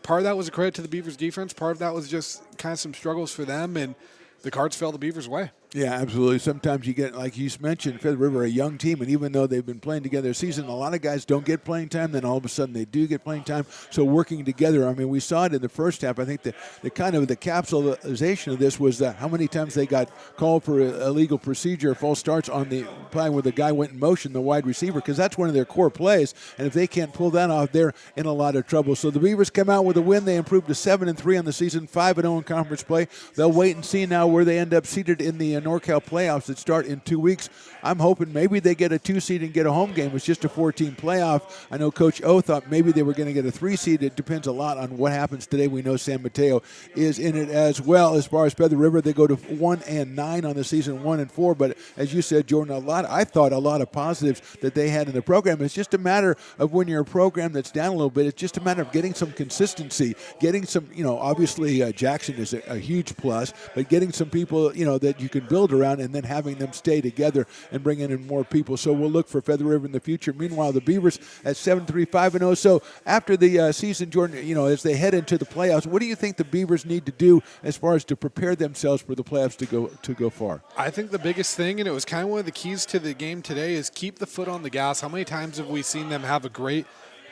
part of that was a credit to the Beavers defense. Part of that was just kind of some struggles for them. And the cards fell the Beavers' way. Yeah, absolutely. Sometimes you get, like you mentioned, Feather River, a young team, and even though they've been playing together this season, a lot of guys don't get playing time, then all of a sudden they do get playing time. So working together, I mean, we saw it in the first half. I think the kind of the capsulization of this was how many times they got called for illegal procedure, false starts on the play where the guy went in motion, the wide receiver, because that's one of their core plays. And if they can't pull that off, they're in a lot of trouble. So the Beavers come out with a win. They improved to 7-3 on the season, 5-0 in conference play. They'll wait and see now where they end up seated in the NorCal playoffs that start in 2 weeks. I'm hoping maybe they get a 2 seed and get a home game. It's just a 4-team playoff. I know Coach O thought maybe they were going to get a 3 seed. It depends a lot on what happens today. We know San Mateo is in it as well. As far as Feather River, they go to 1-9 on the season, 1-4. But as you said, Jordan, I thought a lot of positives that they had in the program. It's just a matter of when you're a program that's down a little bit, it's just a matter of getting some consistency, getting some, obviously Jackson is a huge plus, but getting some people, that you can build around and then having them stay together and bringing in more people. So we'll look for Feather River in the future. Meanwhile, the Beavers at 7-3-5-0. So after the season, Jordan, as they head into the playoffs, what do you think the Beavers need to do as far as to prepare themselves for the playoffs to go far? I think the biggest thing, and it was kind of one of the keys to the game today, is keep the foot on the gas. How many times have we seen them have a great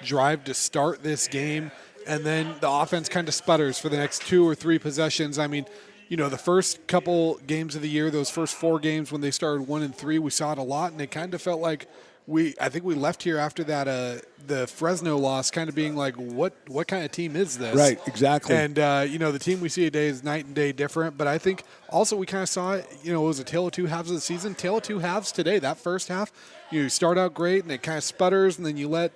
drive to start this game, and then the offense kind of sputters for the next 2 or 3 possessions? I mean, the first couple games of the year, those first 4 games when they started 1-3, we saw it a lot, and it kind of felt like I think we left here after that the Fresno loss kind of being like, what kind of team is this? Right, exactly. And, the team we see today is night and day different. But I think also we kind of saw it, it was a tale of 2 halves of the season. Tale of 2 halves today. That first half, you start out great and it kind of sputters, and then you let,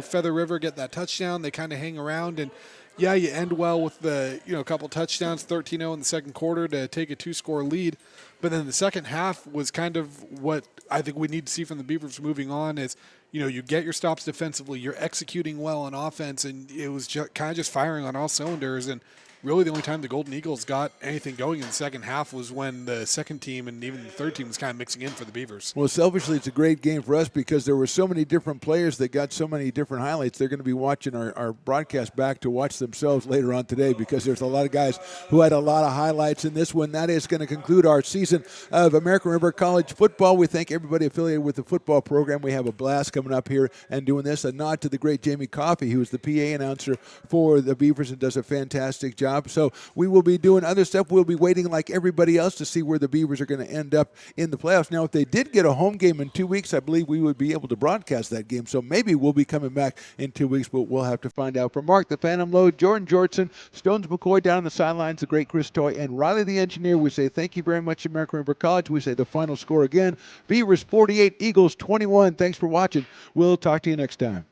Feather River get that touchdown. They kind of hang around, and yeah, you end well with the, a couple touchdowns, 13-0 in the second quarter to take a 2-score lead. But then the second half was kind of what I think we need to see from the Beavers moving on is, you get your stops defensively, you're executing well on offense, and it was kind of just firing on all cylinders. And really the only time the Golden Eagles got anything going in the second half was when the second team and even the third team was kind of mixing in for the Beavers. Well, selfishly, it's a great game for us because there were so many different players that got so many different highlights. They're going to be watching our broadcast back to watch themselves later on today because there's a lot of guys who had a lot of highlights in this one. That is going to conclude our season of American River College football. We thank everybody affiliated with the football program. We have a blast coming up here and doing this. A nod to the great Jamie Coffey, who is the PA announcer for the Beavers and does a fantastic job. So we will be doing other stuff. We'll be waiting like everybody else to see where the Beavers are going to end up in the playoffs. Now, if they did get a home game in 2 weeks, I believe we would be able to broadcast that game. So maybe we'll be coming back in 2 weeks, but we'll have to find out. For Mark the Phantom Lowe, Jordan Jortson, Stones McCoy down on the sidelines, the great Chris Toy, and Riley the engineer, we say thank you very much, American River College. We say the final score again, Beavers 48, Eagles 21. Thanks for watching. We'll talk to you next time.